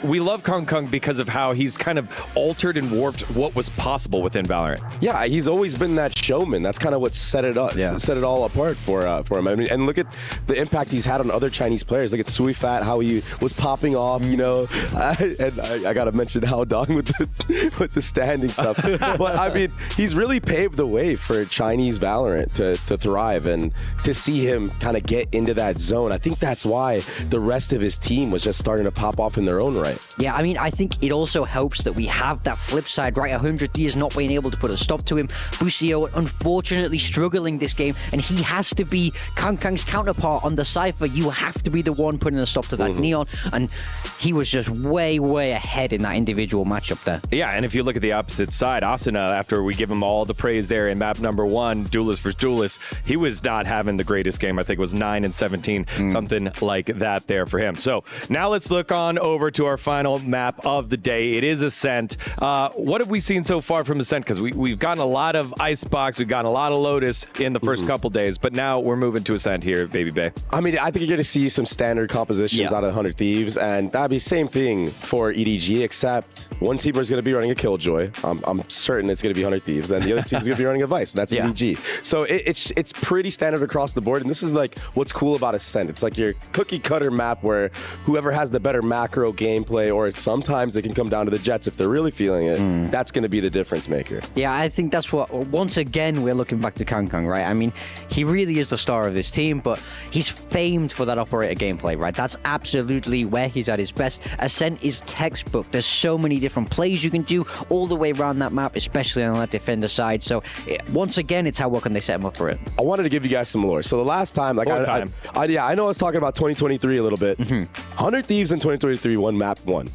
We love Kong because of how he's kind of altered and warped what was possible within Valorant. Yeah, he's always been that showman. That's kind of what set it up, set it all apart for him. I mean, and look at the impact he's had on other Chinese players. Look at Suifat, how he was popping off, you know. And I got to mention Hao Dong with the standing stuff. But I mean, he's really paved the way for Chinese Valorant to thrive, and to see him kind of get into that zone. I think that's why the rest of his team was just starting to pop off in their own right. Yeah, I mean, I think it also helps that we have that flip side, right? 100 Thieves not being able to put a stop to him. Busio, unfortunately, struggling this game, and he has to be Kang's counterpart on the Cypher. You have to be the one putting a stop to that neon, and he was just way ahead in that individual matchup there. Yeah, and if you look at the opposite side, Asuna, after we give him all the praise there in map number 1, Duelist versus Duelist, he was not having the greatest game. I think it was 9 and 17, something like that there for him. So now let's look on over to our final map of the day. It is Ascent. What have we seen so far from Ascent? Because we've gotten a lot of Icebox, we've gotten a lot of Lotus in the first couple days, but now we're moving to Ascent here, Baby Bay. I mean, I think you're going to see some standard compositions out of 100 Thieves, and that'd be same thing for EDG, except one team is going to be running a Killjoy. I'm certain it's going to be 100 Thieves, and the other team is going to be running a Vice, and that's EDG. So it's pretty standard across the board, and this is like what's cool about Ascent. It's like your cookie cutter map where whoever has the better macro gameplay, or sometimes it can come down to the Jets if they're really feeling it, that's going to be the difference maker. Yeah, I think that's what, once again, we're looking back to Kong, right? I mean, he really is the star of this team, but he's famed for that operator gameplay, right? That's absolutely where he's at his best. Ascent is textbook. There's so many different plays you can do all the way around that map, especially on that defender side. So once again, it's how well can they set him up for it. I wanted to give you guys some lore. So the last time, like I know I was talking about 2023 a little bit. 100 Thieves in 2023 won map 1.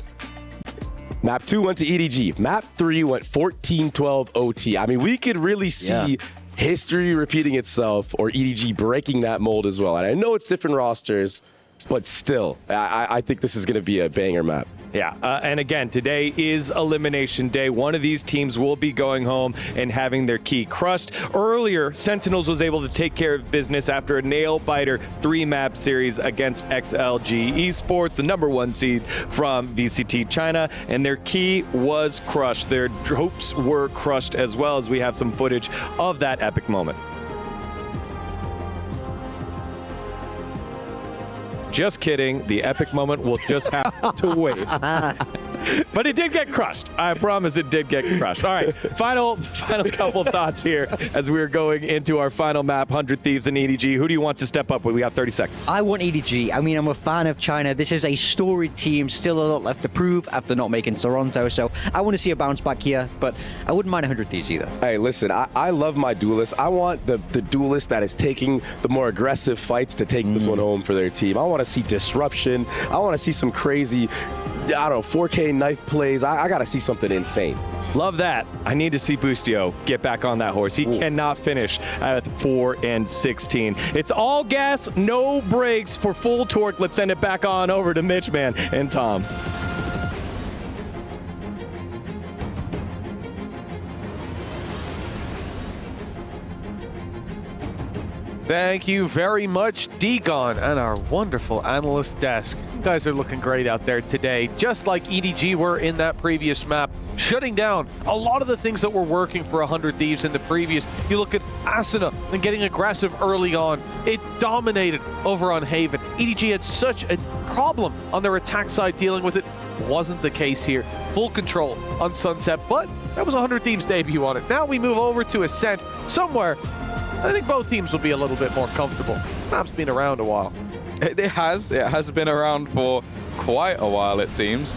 Map 2 went to EDG. Map 3 went 14-12 OT. I mean, we could really see history repeating itself, or EDG breaking that mold as well. And I know it's different rosters, but still, I think this is going to be a banger map. Yeah, and again, today is Elimination Day. One of these teams will be going home and having their key crushed. Earlier, Sentinels was able to take care of business after a nail-biter 3-map series against XLG Esports, the #1 seed from VCT China, and their key was crushed. Their hopes were crushed as well, as we have some footage of that epic moment. Just kidding. The epic moment will just have to wait. But it did get crushed. I promise it did get crushed. All right, final couple thoughts here as we're going into our final map, 100 Thieves and EDG. Who do you want to step up with? We got 30 seconds. I want EDG. I mean, I'm a fan of China. This is a storied team. Still a lot left to prove after not making Toronto. So I want to see a bounce back here, but I wouldn't mind 100 Thieves either. Hey, listen, I love my duelist. I want the duelist that is taking the more aggressive fights to take this one home for their team. I want to see disruption. I want to see some crazy don't know, 4K knife plays. I got to see something insane. Love that. I need to see Boostio get back on that horse. He cannot finish at 4 and 16. It's all gas, no brakes for full torque. Let's send it back on over to Mitch, man, and Tom. Thank you very much, Degon, and our wonderful analyst desk. You guys are looking great out there today, just like EDG were in that previous map, shutting down a lot of the things that were working for 100 Thieves in the previous. You look at Asuna and getting aggressive early on. It dominated over on Haven. EDG had such a problem on their attack side dealing with it. Wasn't the case here. Full control on Sunset, but that was 100 Thieves' debut on it. Now we move over to Ascent, somewhere I think both teams will be a little bit more comfortable. Map's been around a while. It has been around for quite a while, it seems.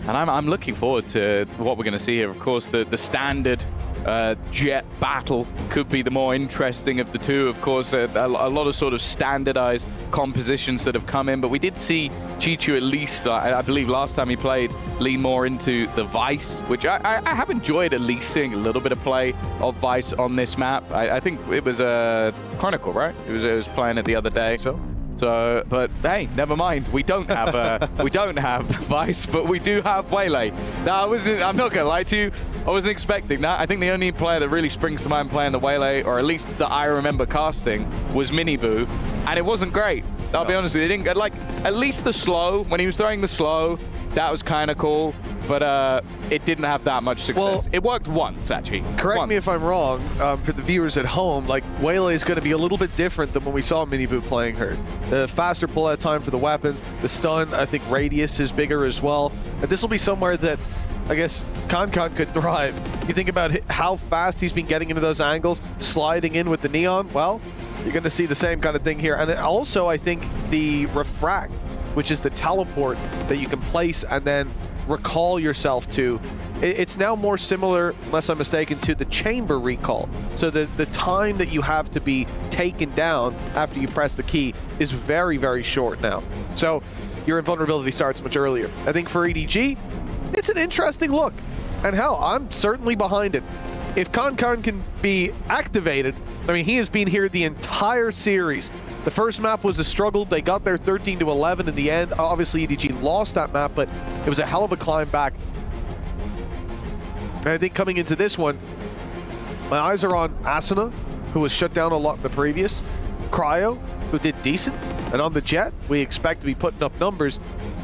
And I'm looking forward to what we're going to see here. Of course, the standard jet battle could be the more interesting of the two. Of course, a lot of sort of standardized compositions that have come in, but we did see Chichu at least, I believe last time he played, lean more into the Vice, which I have enjoyed at least seeing a little bit of play of Vice on this map. I think it was a Chronicle, right? It was playing it the other day. So, but hey, never mind. We don't have Vice, but we do have Waylay. Now, I'm not gonna lie to you. I wasn't expecting that. I think the only player that really springs to mind playing the Waylay, or at least that I remember casting, was Miniboo, and it wasn't great. I'll be honest with you. It didn't get, like, at least the slow, when he was throwing the slow, that was kind of cool, but it didn't have that much success. Well, it worked once, actually. Correct me if I'm wrong, for the viewers at home, like, Waylay is going to be a little bit different than when we saw Miniboo playing her. The faster pull-out time for the weapons, the stun, I think radius is bigger as well. And this will be somewhere that I guess Kankan could thrive. You think about how fast he's been getting into those angles, sliding in with the Neon, well, you're going to see the same kind of thing here. And also, I think the Refract, which is the teleport that you can place and then recall yourself to, it's now more similar, unless I'm mistaken, to the chamber recall. So the time that you have to be taken down after you press the key is very, very short now. So your invulnerability starts much earlier. I think for EDG, it's an interesting look. And hell, I'm certainly behind it. If Kankan can be activated, I mean, he has been here the entire series. The first map was a struggle. They got there 13-11 in the end. Obviously, EDG lost that map, but it was a hell of a climb back. And I think coming into this one, my eyes are on Asuna, who was shut down a lot in the previous, Cryo, who did decent, and on the Jet, we expect to be putting up numbers.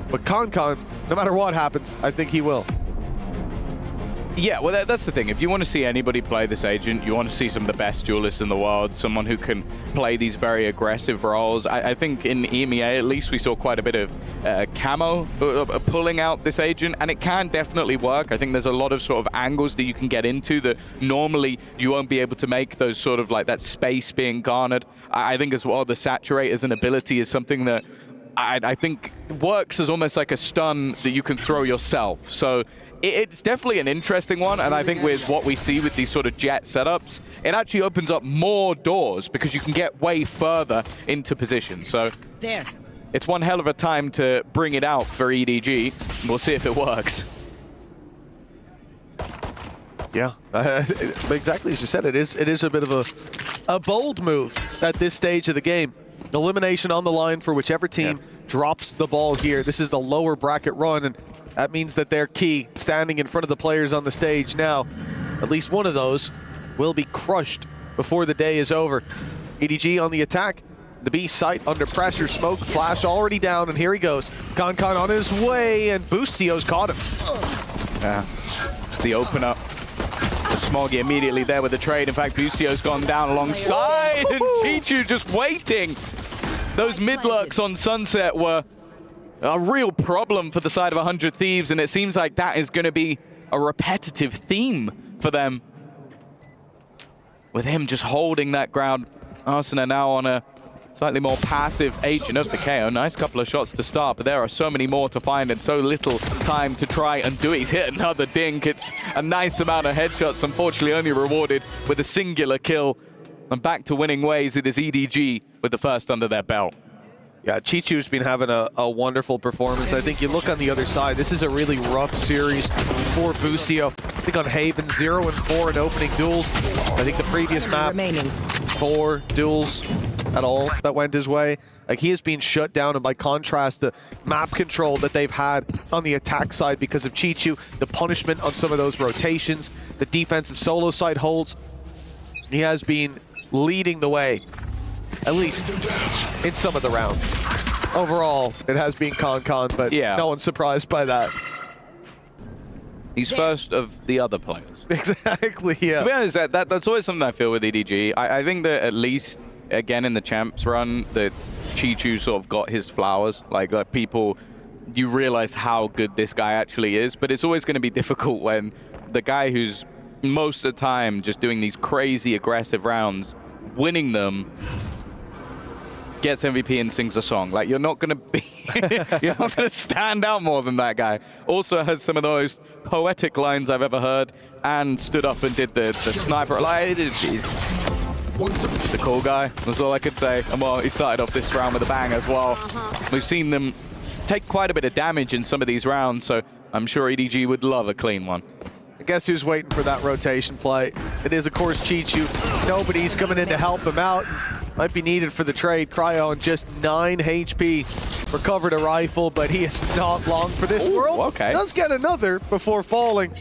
But Kankan, no matter what happens, I think he will. Yeah, well, that's the thing. If you want to see anybody play this agent, you want to see some of the best duelists in the world, someone who can play these very aggressive roles. I think in EMEA, at least, we saw quite a bit of camo pulling out this agent, and it can definitely work. I think there's a lot of sort of angles that you can get into that normally you won't be able to make, those sort of like that space being garnered. I think as well, the Saturate as an ability is something that I think works as almost like a stun that you can throw yourself. So it's definitely an interesting one, and I think with what we see with these sort of Jet setups, it actually opens up more doors because you can get way further into position. So it's one hell of a time to bring it out for EDG. We'll see if it works. Yeah, exactly as you said, it is a bit of a bold move at this stage of the game. Elimination on the line for whichever team drops the ball here. This is the lower bracket run, and that means that their key standing in front of the players on the stage now. At least one of those will be crushed before the day is over. EDG on the attack. The B site under pressure. Smoke flash already down, and here he goes. Kankan on his way, and Boostio's caught him. Yeah, the opener. Smoggy immediately there with the trade. In fact, Boostio's gone down alongside, and Chichu just waiting. Those mid-lurks on Sunset were a real problem for the side of 100 Thieves, and it seems like that is going to be a repetitive theme for them. With him just holding that ground. Arsena now on a slightly more passive agent of the KO. Nice couple of shots to start, but there are so many more to find and so little time to try and do it. He's hit another dink. It's a nice amount of headshots, unfortunately only rewarded with a singular kill. And back to winning ways, it is EDG with the first under their belt. Yeah, Chichu's been having a wonderful performance. I think you look on the other side, this is a really rough series for Boostio. I think on Haven, 0-4 in opening duels. I think the previous map, 4 duels at all that went his way. Like, he has been shut down, and by contrast, the map control that they've had on the attack side because of Chichu, the punishment on some of those rotations, the defensive solo side holds, he has been leading the way, at least in some of the rounds. Overall, it has been Con, but no one's surprised by that. He's first of the other players. Exactly, yeah. To be honest, that's always something I feel with EDG. I think that at least, again, in the champs run, that Chichu sort of got his flowers. Like people, you realize how good this guy actually is, but it's always going to be difficult when the guy who's most of the time just doing these crazy aggressive rounds, winning them, gets MVP and sings a song. Like, you're not going to be, you're not going to stand out more than that guy. Also has some of the most poetic lines I've ever heard, and stood up and did the sniper. Like, the cool guy, that's all I could say. And well, he started off this round with a bang as well. We've seen them take quite a bit of damage in some of these rounds, so I'm sure EDG would love a clean one. I guess who's waiting for that rotation play? It is, of course, Chichu. Nobody's coming in to help him out. Might be needed for the trade. Cryo on just 9 HP. Recovered a rifle, but he is not long for this world. Okay. Does get another before falling.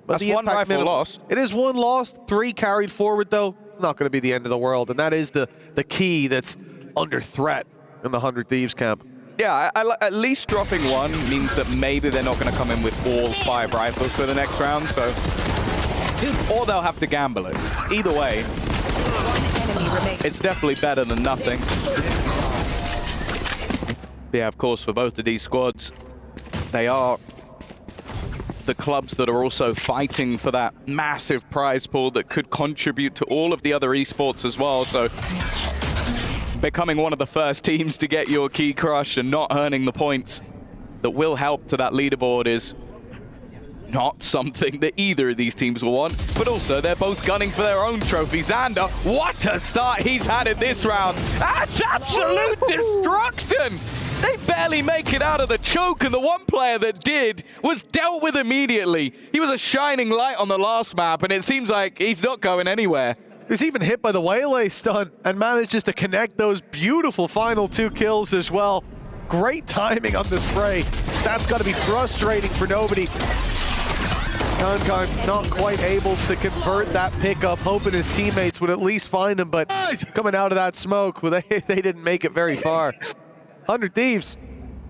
But that's one rifle lost. It is 1 lost, 3 carried forward, though. Not going to be the end of the world, and that is the key that's under threat in the 100 Thieves camp. Yeah, at least dropping 1 means that maybe they're not going to come in with all 5 rifles for the next round, so... Or they'll have to gamble it. Either way, it's definitely better than nothing. Yeah, of course, for both of these squads, they are the clubs that are also fighting for that massive prize pool that could contribute to all of the other esports as well. So becoming one of the first teams to get your key crush and not earning the points that will help to that leaderboard is not something that either of these teams will want, but also they're both gunning for their own trophy. Xander, what a start he's had in this round. That's absolute destruction. They barely make it out of the choke, and the one player that did was dealt with immediately. He was a shining light on the last map, and it seems like he's not going anywhere. He was even hit by the Waylay stun and manages to connect those beautiful final 2 kills as well. Great timing on the spray. That's got to be frustrating for nobody. Con not quite able to convert that pickup, hoping his teammates would at least find him, but coming out of that smoke, well, they didn't make it very far. 100 Thieves,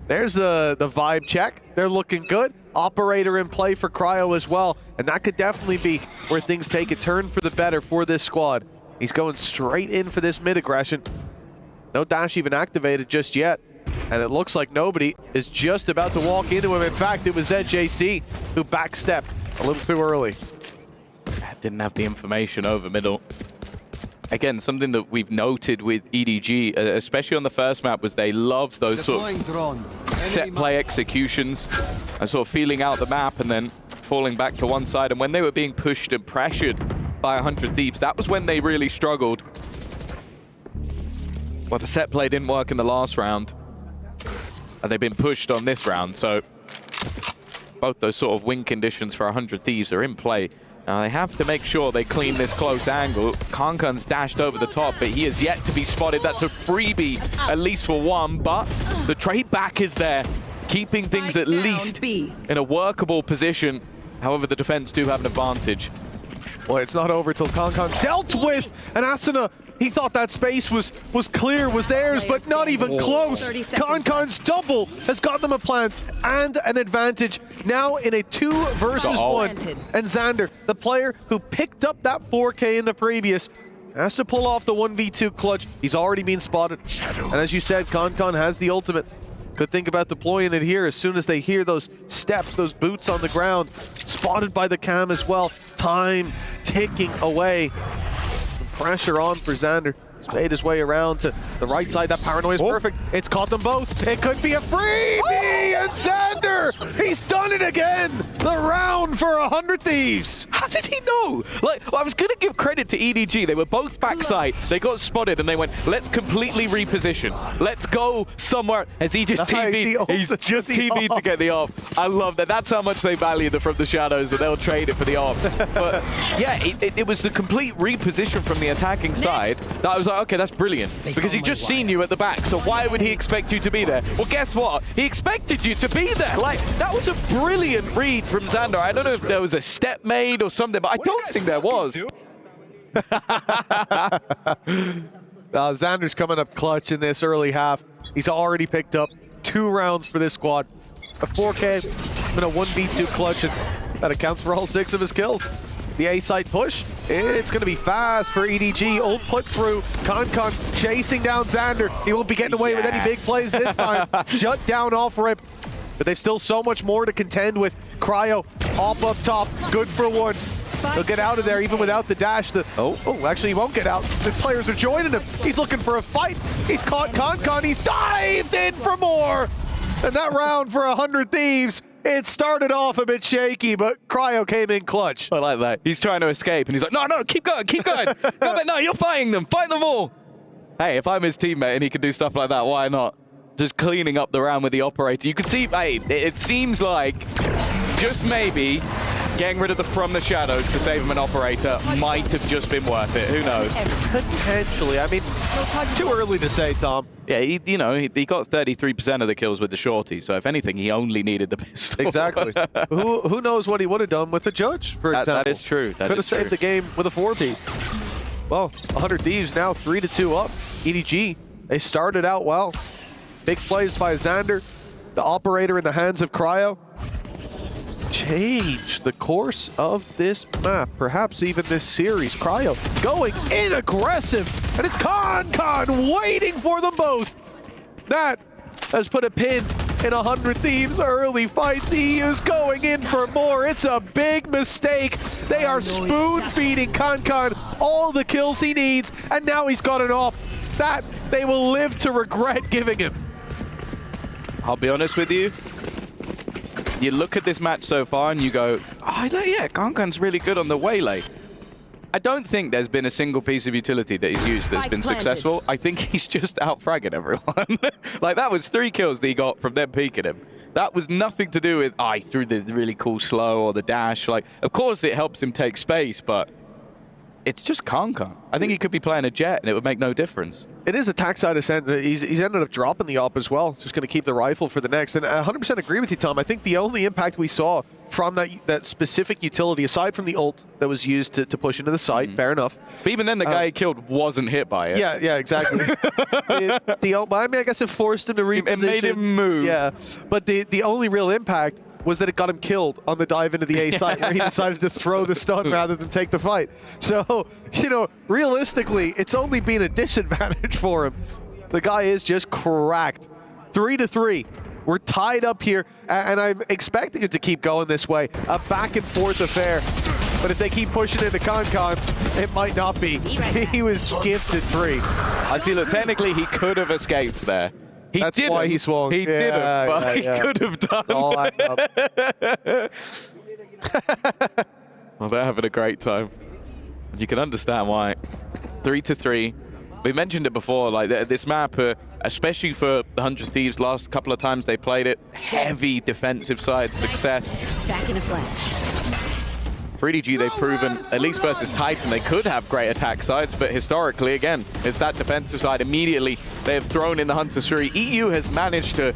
there's the vibe check. They're looking good. Operator in play for Cryo as well, and that could definitely be where things take a turn for the better for this squad. He's going straight in for this mid aggression. No dash even activated just yet, and it looks like nobody is just about to walk into him. In fact, it was ZJC who backstepped a little too early. Didn't have the information over middle. Again, something that we've noted with EDG, especially on the first map, was they love those sort of set play executions and sort of feeling out the map and then falling back to one side. And when they were being pushed and pressured by 100 Thieves, that was when they really struggled. Well, the set play didn't work in the last round, and they've been pushed on this round, so both those sort of win conditions for 100 Thieves are in play. Now they have to make sure they clean this close angle. Kankan's dashed over the top, but he is yet to be spotted. That's a freebie, at least for 1, but the trade back is there, keeping things at least in a workable position. However, the defense do have an advantage. Well, it's not over till Kankan's dealt with, and Asuna, he thought that space was clear, was theirs, but not even close. Kankan's double has got them a plant and an advantage now in a 2 versus 1. And Xander, the player who picked up that 4K in the previous, has to pull off the 1v2 clutch. He's already been spotted. And as you said, Kankan has the ultimate. Could think about deploying it here as soon as they hear those steps, those boots on the ground. Spotted by the cam as well. Time ticking away. Pressure on for Xander. He's made his way around to the right side. That paranoia is perfect. It's caught them both. It could be a freebie, and Xander, he's done it again. the round for 100 Thieves. How did he know? Like, I was going to give credit to EDG. They were both backside. They got spotted and they went, let's completely reposition. Let's go somewhere. As he just TV'd, he's just TV'd to get the off. I love that. That's how much they value the From the Shadows, that they'll trade it for the off. But yeah, it was the complete reposition from the attacking side that I was like, okay, that's brilliant. Because he just seen you at the back. So why would he expect you to be there? Well, guess what? He expected you to be there. Like, that was a brilliant read from Xander. I don't know if there was a step made or something, but I don't think there was. Xander's coming up clutch in this early half. He's already picked up 2 rounds for this squad. A 4K and a 1v2 clutch, and that accounts for all 6 of his kills. The A-side push, it's going to be fast for EDG. Ult put through. Concon chasing down Xander. He won't be getting away with any big plays this time. Shut down off rip. But they've still so much more to contend with. Cryo, up top, good for 1. He'll get out of there even without the dash. Actually he won't get out. The players are joining him. He's looking for a fight. He's caught Concon. He's dived in for more. And that round for 100 Thieves, it started off a bit shaky, but Cryo came in clutch. I like that. He's trying to escape, and he's like, no, keep going. No, you're fighting them. Fight them all. Hey, if I'm his teammate and he can do stuff like that, why not? Just cleaning up the round with the operator. You can see, hey, it seems like just maybe getting rid of the From the Shadows to save him an operator might have just been worth it. Who knows? Potentially. I mean, too early to say, Tom. Yeah, he got 33% of the kills with the shorty, so if anything, he only needed the pistol. Exactly. who knows what he would have done with the judge, for example. That is true. Could have saved the game with a 4-piece. Well, 100 Thieves now 3-2 up. EDG, they started out well. Big plays by Xander, the operator in the hands of Cryo. Change the course of this map, perhaps even this series. Cryo going in aggressive, and it's Concon waiting for them both. That has put a pin in 100 Thieves early fights. EU's going in for more. It's a big mistake. They are spoon-feeding Concon all the kills he needs, and now he's got an off. That they will live to regret giving him. I'll be honest with you. You look at this match so far and you go, oh, yeah, Concon's really good on the waylay. I don't think there's been a single piece of utility that he's used that's been successful. I think he's just out-fragging everyone. Like, that was 3 kills that he got from them peeking him. That was nothing to do with, he threw the really cool slow or the dash. Like, of course it helps him take space, but it's just Concon. I think he could be playing a jet and it would make no difference. It is attack side ascent. He's ended up dropping the op as well. Just going to keep the rifle for the next. And I 100% agree with you, Tom. I think the only impact we saw from that specific utility, aside from the ult that was used to push into the site, fair enough. But even then, the guy he killed wasn't hit by it. Yeah, exactly. I guess it forced him to reposition. It made him move. Yeah, but the only real impact was that it got him killed on the dive into the A site where he decided to throw the stun rather than take the fight. So, realistically, it's only been a disadvantage for him. The guy is just cracked. 3-3. We're tied up here, and I'm expecting it to keep going this way. A back and forth affair. But if they keep pushing into Concon, it might not be. He was gifted 3. I see, look, technically he could have escaped there. That's why he swung. He didn't, but he could have done. All up. Well, they're having a great time. You can understand why. 3-3. We mentioned it before, like this map, especially for the 100 Thieves, last couple of times they played it, heavy defensive side success. Back in a flash. For EDG, they've proven, at least versus Titan, they could have great attack sides, but historically, again, it's that defensive side. Immediately, they have thrown in the Hunter's Fury. EU has managed to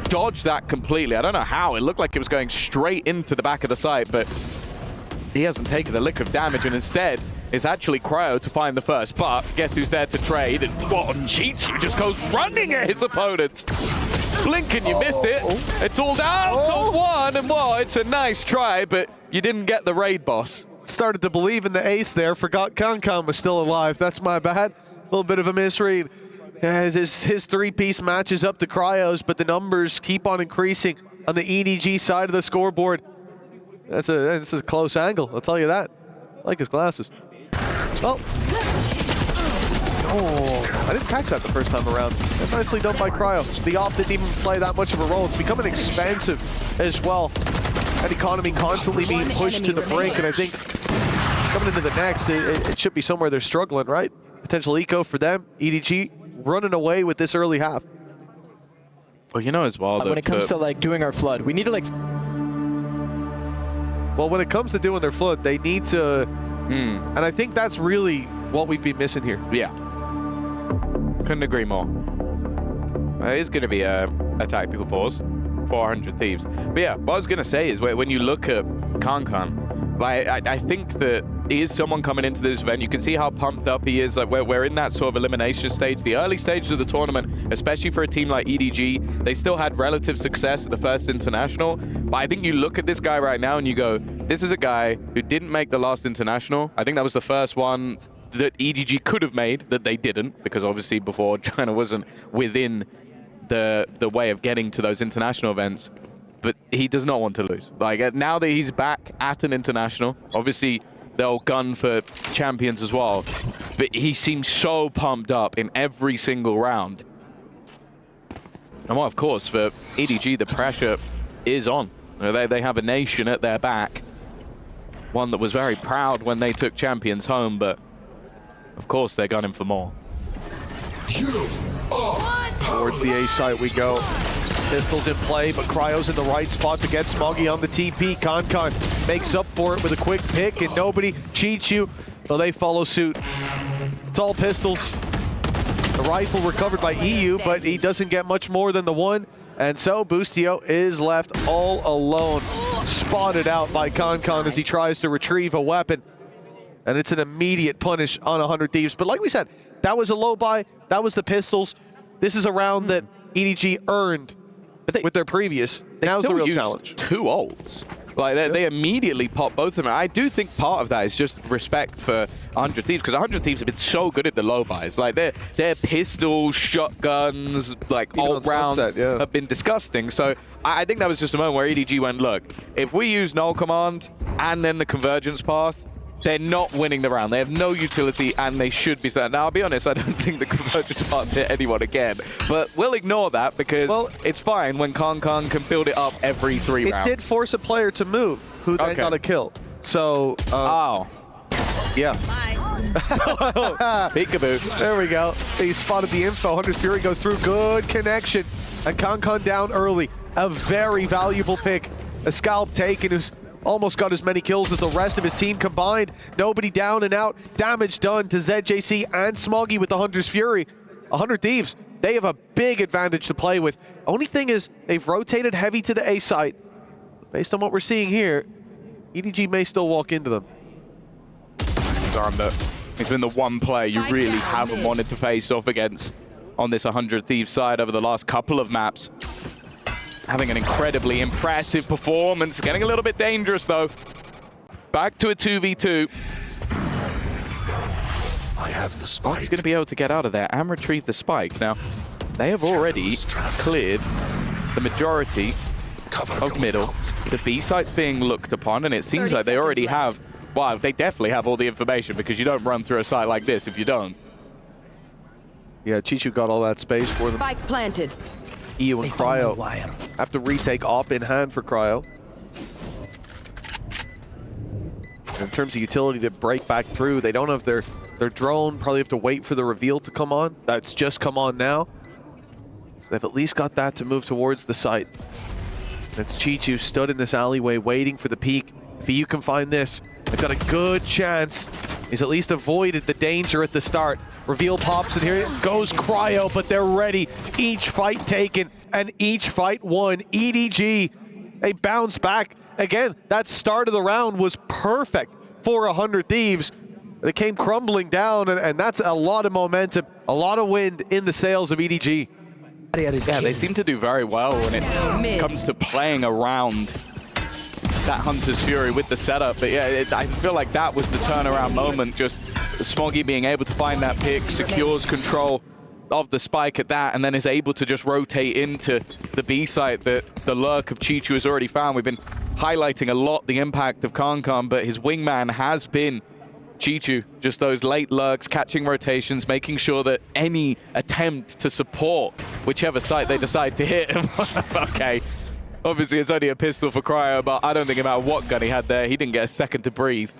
dodge that completely. I don't know how. It looked like it was going straight into the back of the site, but he hasn't taken a lick of damage, and instead, it's actually Cryo to find the first. But guess who's there to trade? And what, Chichi just goes running at his opponents. Blink and you miss it. It's all down to 1, and well, it's a nice try, but you didn't get the raid boss. Started to believe in the ace there, forgot Concon was still alive. That's my bad. A little bit of a misread. His 3-piece matches up to Cryo's, but the numbers keep on increasing on the EDG side of the scoreboard. This is a close angle, I'll tell you that. I like his glasses. I didn't catch that the first time around. That's nicely done by Cryo. The op didn't even play that much of a role. It's becoming expensive as well. that economy constantly being pushed to the brink, and I think coming into the next, it should be somewhere they're struggling, right? Potential eco for them. EDG running away with this early half. Well, you know as well that when it comes to like doing our flood, we need to like. Well, when it comes to doing their flood, they need to, and I think that's really what we've been missing here. Yeah. Couldn't agree more. It is going to be a tactical pause. 400 Thieves. But yeah, what I was going to say is when you look at Kankan, like, I think that he is someone coming into this event. You can see how pumped up he is. Like we're in that sort of elimination stage. The early stages of the tournament, especially for a team like EDG, they still had relative success at the first international. But I think you look at this guy right now and you go, this is a guy who didn't make the last international. I think that was the first one that EDG could have made that they didn't, because obviously before China wasn't within the way of getting to those international events. But he does not want to lose. Like now that he's back at an international, obviously they'll gun for champions as well, but he seems so pumped up in every single round. And well, of course, for EDG, the pressure is on. They have a nation at their back, one that was very proud when they took champions home, but of course they're gunning for more. Towards the A site we go. Pistols in play, but Cryo's in the right spot to get Smoggy on the TP. Kankan makes up for it with a quick pick, and nobody cheats you. So they follow suit. It's all pistols. The rifle recovered by EU, but he doesn't get much more than the one. And so Boostio is left all alone. Spotted out by Kankan as he tries to retrieve a weapon. And it's an immediate punish on 100 Thieves. But like we said, that was a low buy. That was the pistols. This is a round that EDG earned with their previous. Now's the real challenge. 2 ults. Like they immediately pop both of them. I do think part of that is just respect for 100 Thieves, because 100 Thieves have been so good at the low buys. Like their pistols, shotguns, like ult rounds have been disgusting. So I think that was just a moment where EDG went, look, if we use null command and then the convergence path, they're not winning the round. They have no utility, and they should be set. Now, I'll be honest, I don't think the convergence path hit anyone again. But we'll ignore that, because it's fine when Kankan can build it up every 3 rounds. It did force a player to move, who then got a kill. So, yeah. Peekaboo. There we go. He spotted the info. 100 Fury goes through. Good connection. And Kankan down early. A very valuable pick. A scalp taken, who's almost got as many kills as the rest of his team combined. Nobody down and out. Damage done to ZJC and Smoggy with the Hunter's Fury. 100 Thieves, they have a big advantage to play with. Only thing is, they've rotated heavy to the A site. Based on what we're seeing here, EDG may still walk into them. It's been the one player you really haven't wanted to face off against on this 100 Thieves side over the last couple of maps. Having an incredibly impressive performance. Getting a little bit dangerous, though. Back to a 2v2. I have the spike. He's going to be able to get out of there and retrieve the spike. Now, they have already cleared the majority of middle. The B site's being looked upon, and it seems like they already have... Well, they definitely have all the information, because you don't run through a site like this if you don't. Yeah, Chichu got all that space for them. Spike planted. EU and Cryo have to retake op in hand for Cryo. In terms of utility to break back through, they don't have their drone. Probably have to wait for the reveal to come on. That's just come on now. So they've at least got that to move towards the site. It's Chichu stood in this alleyway waiting for the peek. If EU can find this, they've got a good chance. He's at least avoided the danger at the start. Reveal pops, and here goes Cryo, but they're ready. Each fight taken, and each fight won. EDG, they bounce back. Again, that start of the round was perfect for 100 Thieves. They came crumbling down, and that's a lot of momentum, a lot of wind in the sails of EDG. Yeah, they seem to do very well when it comes to playing around that Hunter's Fury with the setup. But yeah, I feel like that was the turnaround moment. Just Smoggy being able to find that pick, secures control of the spike at that, and then is able to just rotate into the B site that the lurk of Chichu has already found. We've been highlighting a lot the impact of Kankan, but his wingman has been Chichu. Just those late lurks, catching rotations, making sure that any attempt to support whichever site they decide to hit. Okay. Obviously, it's only a pistol for Cryo, but I don't think no matter what gun he had there, he didn't get a second to breathe.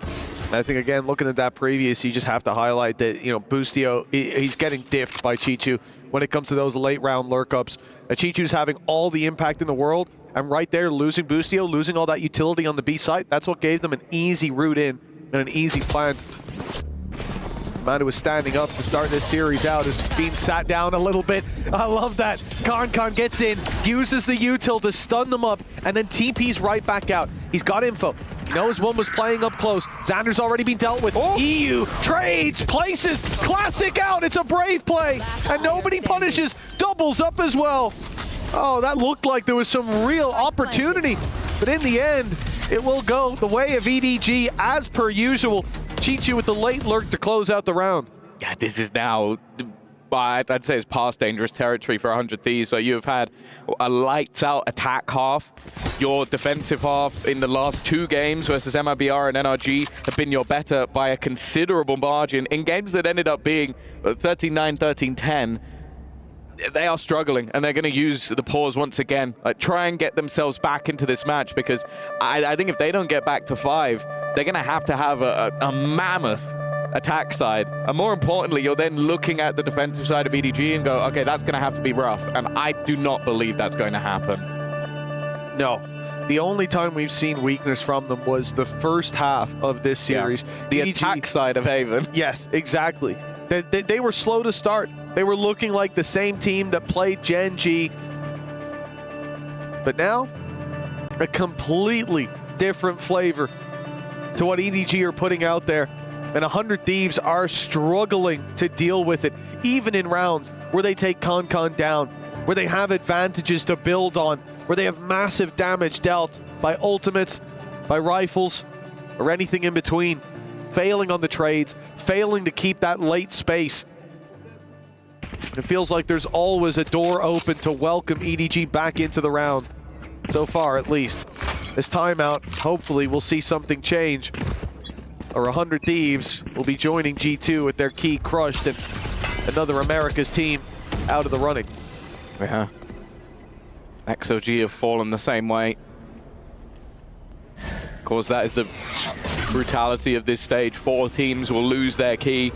I think, again, looking at that previous, you just have to highlight that, you know, Boostio, he's getting diffed by Chichu when it comes to those late round lurk-ups. Chichu's having all the impact in the world, and right there, losing Boostio, losing all that utility on the B site, that's what gave them an easy route in and an easy plant. The man who was standing up to start this series out is being sat down a little bit. I love that. Con gets in, uses the util to stun them up, and then TP's right back out. He's got info. He knows one was playing up close. Xander's already been dealt with. EU trades, places, classic out. It's a brave play, and nobody punishes. Doubles up as well. Oh, that looked like there was some real opportunity, but in the end, it will go the way of EDG as per usual. Chichu with the late lurk to close out the round. Yeah, this is now, I'd say it's past dangerous territory for 100 Thieves. So you've had a lights out attack half. Your defensive half in the last 2 games versus MIBR and NRG have been your better by a considerable margin. In games that ended up being 13-9, 13-10, they are struggling, and they're going to use the pause once again. Like, try and get themselves back into this match, because I think if they don't get back to 5, they're going to have a mammoth attack side. And more importantly, you're then looking at the defensive side of EDG and go, okay, that's going to have to be rough. And I do not believe that's going to happen. No. The only time we've seen weakness from them was the first half of this series. Yeah. The attack side of Haven. Yes, exactly. They were slow to start. They were looking like the same team that played Gen G. But now, a completely different flavor to what EDG are putting out there. And 100 Thieves are struggling to deal with it, even in rounds where they take Con down, where they have advantages to build on, where they have massive damage dealt by ultimates, by rifles, or anything in between. Failing on the trades, failing to keep that late space. It feels like there's always a door open to welcome EDG back into the round. So far, at least. This timeout, hopefully we'll see something change. Or 100 Thieves will be joining G2 with their key crushed and another America's team out of the running. Yeah. XOG have fallen the same way. Of course, that is the brutality of this stage. 4 teams will lose their key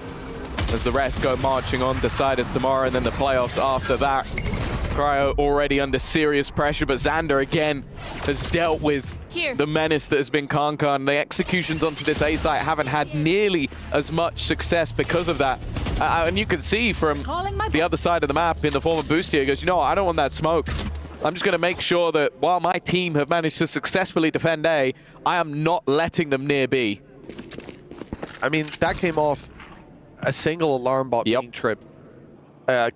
as the rest go marching on. Deciders tomorrow, and then the playoffs after that. Cryo already under serious pressure, but Xander again has dealt with the menace that has been Con. The executions onto this A site haven't had nearly as much success because of that. And you can see from the other side of the map in the form of Boostio, he goes, you know what, I don't want that smoke. I'm just going to make sure that while my team have managed to successfully defend A, I am not letting them near B. I mean, that came off a single alarm bot being tripped.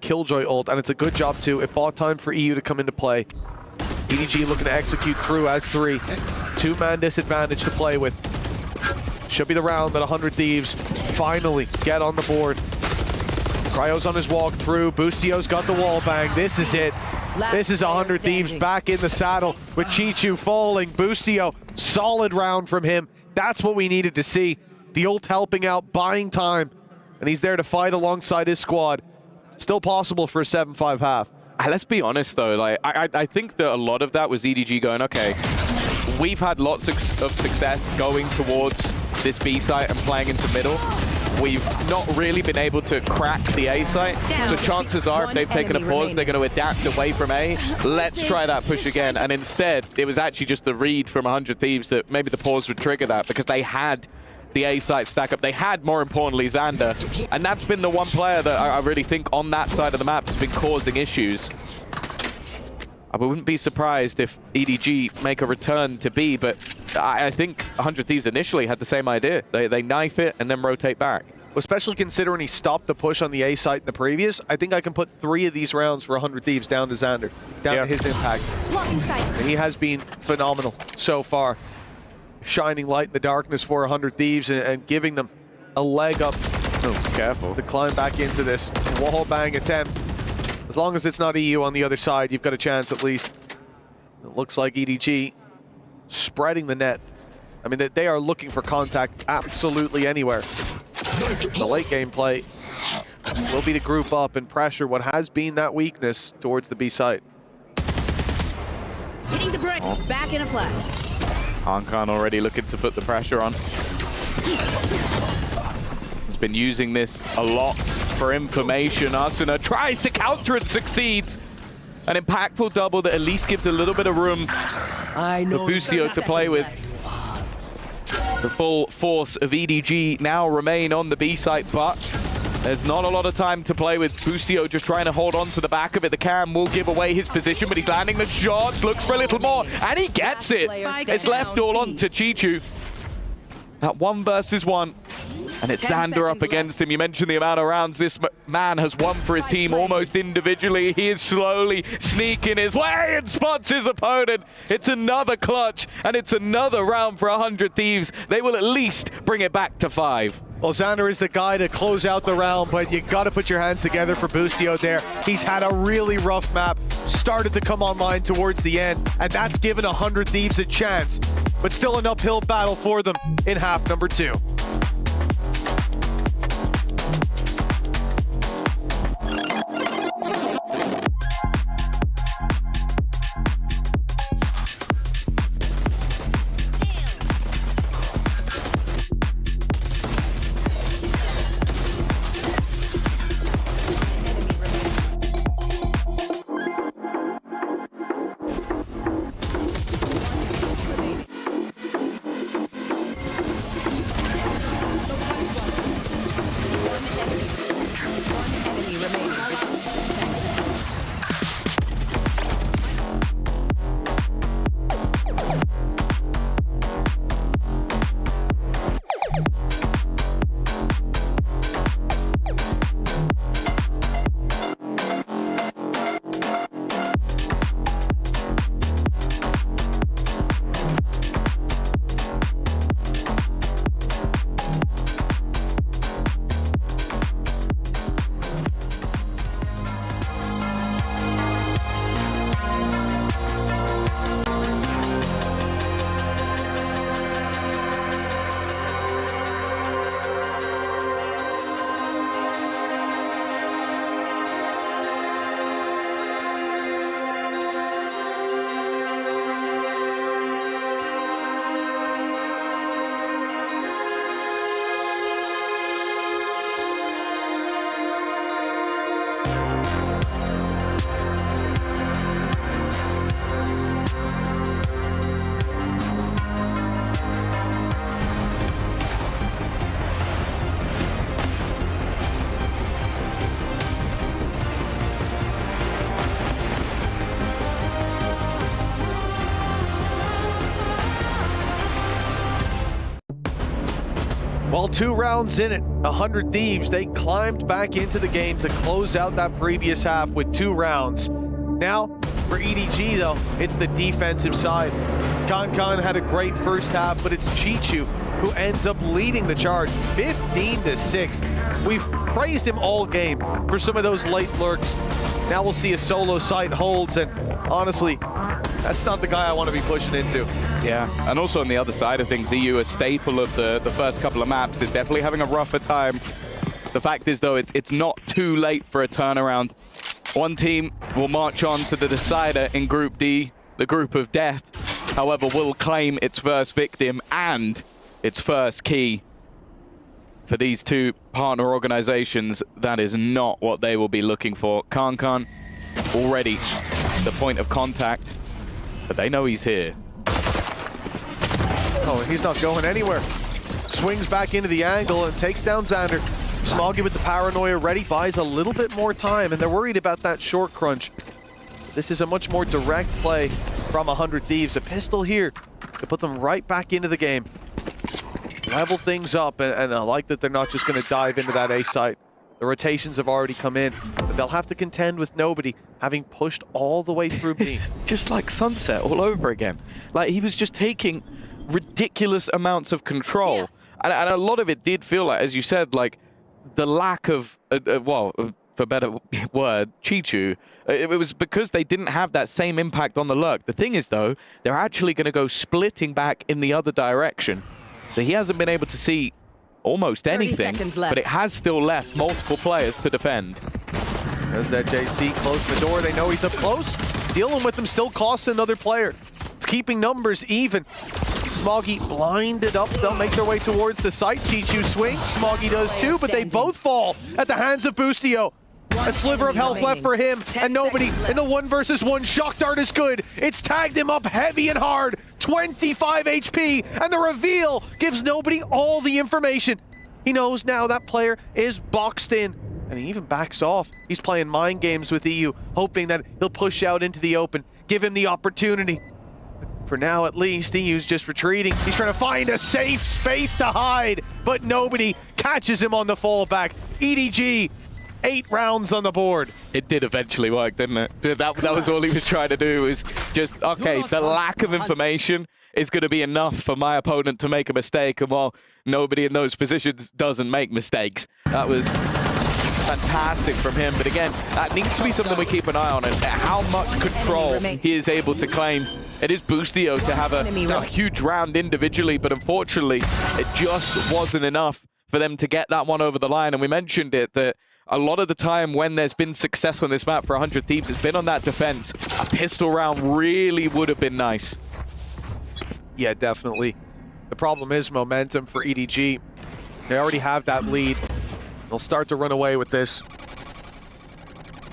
Killjoy ult, and it's a good job too. It bought time for EU to come into play. EDG looking to execute through as 3. 2-man disadvantage to play with. Should be the round that 100 Thieves finally get on the board. Cryo's on his walk through. Boostio's got the wall bang. This is it. This is 100 Thieves back in the saddle with Chichu falling. Boostio, solid round from him. That's what we needed to see. The ult helping out, buying time. And he's there to fight alongside his squad. Still possible for a 7-5 half. Let's be honest though, like I think that a lot of that was EDG going, okay, we've had lots of success going towards this B site and playing into middle. We've not really been able to crack the A site, so chances are if they've taken a pause, they're going to adapt away from A. Let's try that push again. And instead, it was actually just the read from 100 Thieves that maybe the pause would trigger that, because they had the A site stack up. They had, more importantly, Xander. And that's been the one player that I really think on that side of the map has been causing issues. I wouldn't be surprised if EDG make a return to B, but I think 100 Thieves initially had the same idea. They knife it and then rotate back. Especially considering he stopped the push on the A site in the previous, I think I can put 3 of these rounds for 100 Thieves down to Xander, down to his impact. And he has been phenomenal so far. Shining light in the darkness for 100 Thieves and giving them a leg up to climb back into this wall bang attempt. As long as it's not EU on the other side, you've got a chance at least. It looks like EDG spreading the net. I mean, they are looking for contact absolutely anywhere. The late game play will be to group up and pressure what has been that weakness towards the B site. Hitting the brick. Back in a flash. Khan already looking to put the pressure on. Has been using this a lot for information. Asuna tries to counter and succeeds. An impactful double that at least gives a little bit of room for Busio to play with. The full force of EDG now remain on the B site, but there's not a lot of time to play with. Busio just trying to hold on to the back of it. The Cam will give away his position, but he's landing the shots, looks for a little more, and he gets it. It's left all on to Chichu. That 1 versus 1. And it's Xander up against him. You mentioned the amount of rounds this man has won for his team almost individually. He is slowly sneaking his way and spots his opponent. It's another clutch, and it's another round for 100 Thieves. They will at least bring it back to 5. Well, Xander is the guy to close out the round, but you got to put your hands together for Busio there. He's had a really rough map, started to come online towards the end, and that's given 100 Thieves a chance. But still an uphill battle for them in half number 2. Well, 2 rounds in it, 100 Thieves, they climbed back into the game to close out that previous half with 2 rounds. Now, for EDG though, it's the defensive side. Khan had a great first half, but it's Chichu who ends up leading the charge, 15-6. We've praised him all game for some of those late lurks. Now we'll see a solo site holds, and honestly, that's not the guy I want to be pushing into. Yeah, and also on the other side of things, EU, a staple of the first couple of maps, is definitely having a rougher time. The fact is, though, it's not too late for a turnaround. One team will march on to the decider in Group D, the group of death. However, will claim its first victim and its first key. For these 2 partner organizations, that is not what they will be looking for. Khan already the point of contact, but they know he's here. Oh, he's not going anywhere. Swings back into the angle and takes down Xander. Smoggy with the paranoia ready, buys a little bit more time, and they're worried about that short crunch. This is a much more direct play from 100 Thieves. A pistol here to put them right back into the game. Level things up, and I like that they're not just going to dive into that A site. The rotations have already come in, but they'll have to contend with nobody, having pushed all the way through B. Just like Sunset all over again. Like, he was just taking ridiculous amounts of control. Yeah. And a lot of it did feel like, as you said, like the lack of, well, for better word, Chichu, it was because they didn't have that same impact on the lurk. The thing is, though, they're actually going to go splitting back in the other direction. So he hasn't been able to see almost anything, but it has still left multiple players to defend. There's that JC, close the door. They know he's up close. dealing with them still costs another player. It's keeping numbers even. Smoggy blinded up. They'll make their way towards the site. Chichu swings. Smoggy does too, but they both fall at the hands of Boostio. A sliver of health left for him, and nobody in the 1 versus 1. Shock Dart is good. It's tagged him up heavy and hard. 25 HP, and the reveal gives nobody all the information. He knows now that player is boxed in, and he even backs off. He's playing mind games with EU, hoping that he'll push out into the open, give him the opportunity. For now, at least, EU's just retreating. He's trying to find a safe space to hide, but nobody catches him on the fallback. EDG, 8 rounds on the board. It did eventually work, didn't it? That was all he was trying to do, was just, okay, the lack of information is going to be enough for my opponent to make a mistake, and while nobody in those positions doesn't make mistakes. That was fantastic from him, but again, that needs to be something we keep an eye on, and how much control he is able to claim. It is Boostio to have a huge round individually, but unfortunately, it just wasn't enough for them to get that one over the line, and we mentioned it, that a lot of the time when there's been success on this map for 100 Thieves, it's been on that defense. A pistol round really would have been nice. Yeah, definitely. The problem is momentum for EDG. They already have that lead. They'll start to run away with this.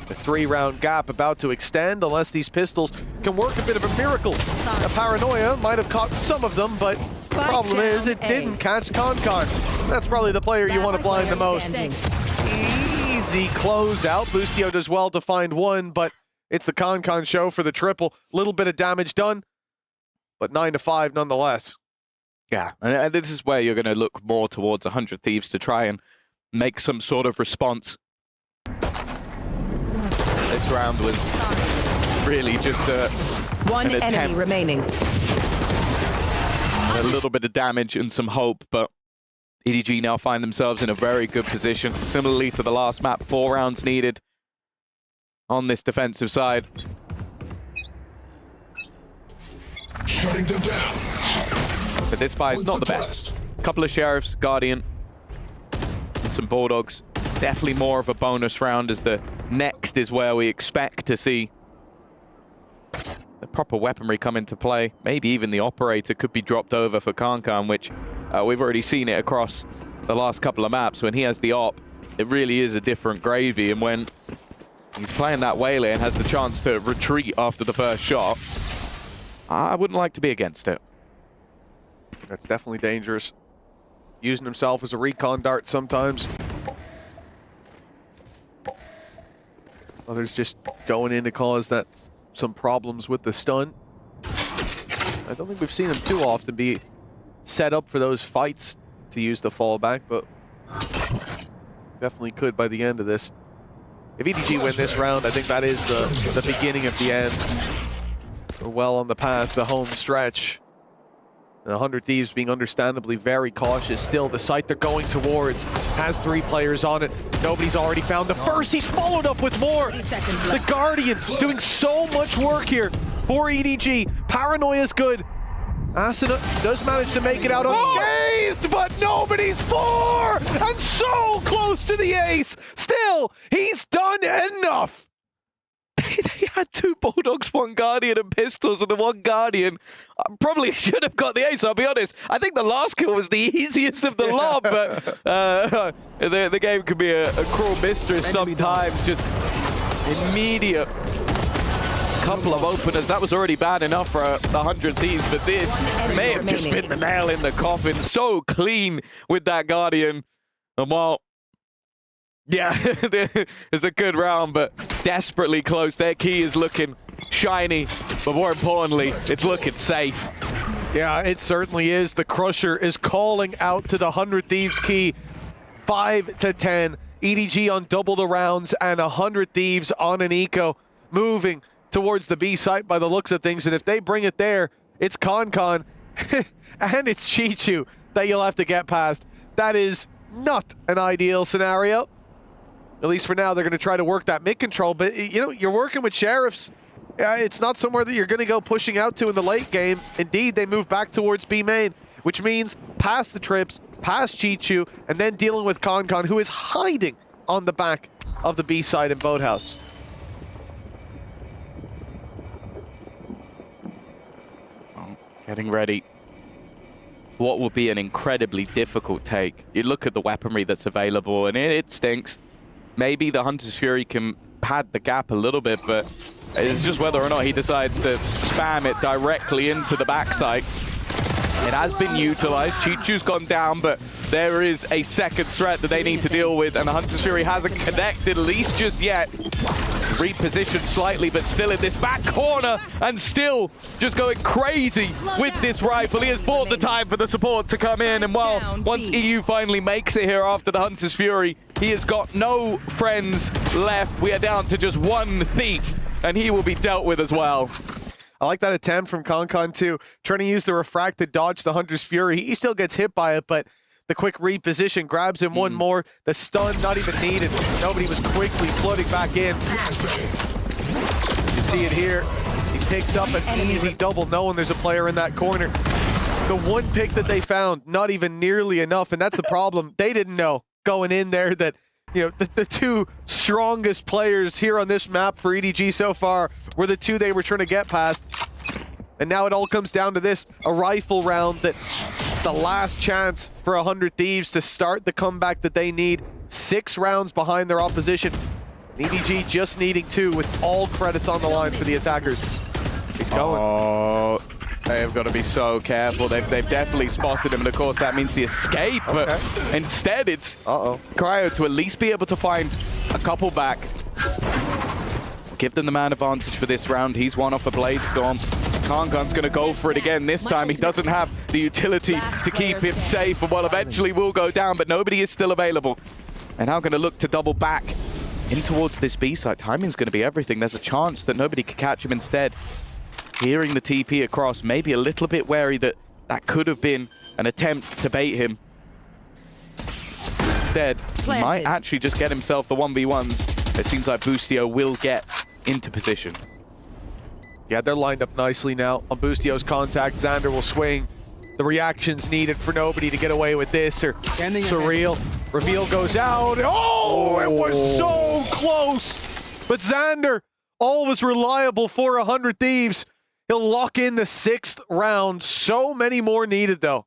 The 3-round gap about to extend unless these pistols can work a bit of a miracle. A Paranoia might have caught some of them, but the problem is it didn't catch Concon. That's probably the player you want to blind the most. Easy closeout. Boostio does well to find one, but it's the Concon show for the triple. Little bit of damage done, but 9-5 nonetheless. Yeah, and this is where you're going to look more towards 100 Thieves to try and make some sort of response. This round was really just one enemy remaining. And a little bit of damage and some hope, but EDG now find themselves in a very good position. Similarly to the last map, 4 rounds needed on this defensive side. Shutting them down. But this buy is not the best. A couple of Sheriffs, Guardian, and some Bulldogs. Definitely more of a bonus round, as the next is where we expect to see the proper weaponry come into play. Maybe even the Operator could be dropped over for Concon, which we've already seen it across the last couple of maps. When he has the Op, it really is a different gravy, and when he's playing that Waylay and has the chance to retreat after the first shot, I wouldn't like to be against it. That's definitely dangerous. Using himself as a recon dart sometimes. Others just going in to cause some problems with the stun. I don't think we've seen him too often be set up for those fights to use the fallback, but definitely could by the end of this. If EDG win this round, I think that is the beginning of the end. We're well on the path, the home stretch. The 100 Thieves being understandably very cautious. Still, the site they're going towards has 3 players on it. Nobody's already found the first. He's followed up with more. The Guardian doing so much work here for EDG. Paranoia's good. Asuna does manage to make it out unscathed, but nobody's 4! And so close to the ace. Still, he's done enough. They had 2 Bulldogs, 1 Guardian, and pistols, and the 1 Guardian probably should have got the ace, I'll be honest. I think the last kill was the easiest of the lot, but the game can be a cruel mistress sometimes. Just immediate couple of openers. That was already bad enough for 100 Thieves, but this may have just been the nail in the coffin. So clean with that Guardian. And while, yeah, it's a good round, but desperately close. Their key is looking shiny, but more importantly, it's looking safe. Yeah, it certainly is. The Crusher is calling out to the 100 Thieves key. 5-10. EDG on double the rounds and 100 Thieves on an eco. Moving towards the B site by the looks of things. And if they bring it there, it's Concon and it's Chichu that you'll have to get past. That is not an ideal scenario. At least for now, they're going to try to work that mid control. But, you know, you're working with Sheriffs. It's not somewhere that you're going to go pushing out to in the late game. Indeed, they move back towards B main, which means past the trips, past Chichu, and then dealing with Concon, who is hiding on the back of the B side in Boathouse. getting ready. What will be an incredibly difficult take. You look at the weaponry that's available, and it stinks. Maybe the Hunter's Fury can pad the gap a little bit, but it's just whether or not he decides to spam it directly into the backside. It has been utilized. Chichu's gone down, but there is a second threat that they need to deal with, and the Hunter's Fury hasn't connected, at least just yet. Repositioned slightly, but still in this back corner, and still just going crazy with this rifle. He has bought the time for the support to come in, and well, once EU finally makes it here after the Hunter's Fury, he has got no friends left. We are down to just one thief, and he will be dealt with as well. I like that attempt from Concon too, trying to use the refract to dodge the Hunter's Fury. He still gets hit by it, but the quick reposition grabs him one more. The stun not even needed. Nobody was quickly flooding back in. You see it here. He picks up an easy double knowing there's a player in that corner. The one pick that they found, not even nearly enough, and that's the problem. They didn't know going in there that, you know, the two strongest players here on this map for EDG so far were the two they were trying to get past. And now it all comes down to this, a rifle round that the last chance for 100 Thieves to start the comeback that they need. 6 rounds behind their opposition. EDG just needing 2 with all credits on the line for the attackers. He's going. Oh, they've got to be so careful. They've definitely spotted him, and of course that means the escape. Okay. But instead it's Cryo to at least be able to find a couple back. Give them the man advantage for this round. He's one off a Blade Storm. Kangan's going to go for it again. This time he doesn't have the utility to keep him safe, and well, eventually will go down, but nobody is still available. And now going to look to double back in towards this B site. Timing's going to be everything. There's a chance that nobody could catch him instead. Hearing the TP across, maybe a little bit wary that that could have been an attempt to bait him. Instead, he might actually just get himself the 1v1s. It seems like Boostio will get into position. Yeah, they're lined up nicely now on Boostio's contact. Xander will swing. The reactions needed for nobody to get away with this, or Surreal. Reveal goes out. Oh, it was so close. But Xander, always reliable for 100 Thieves. He'll lock in the 6th round. So many more needed, though.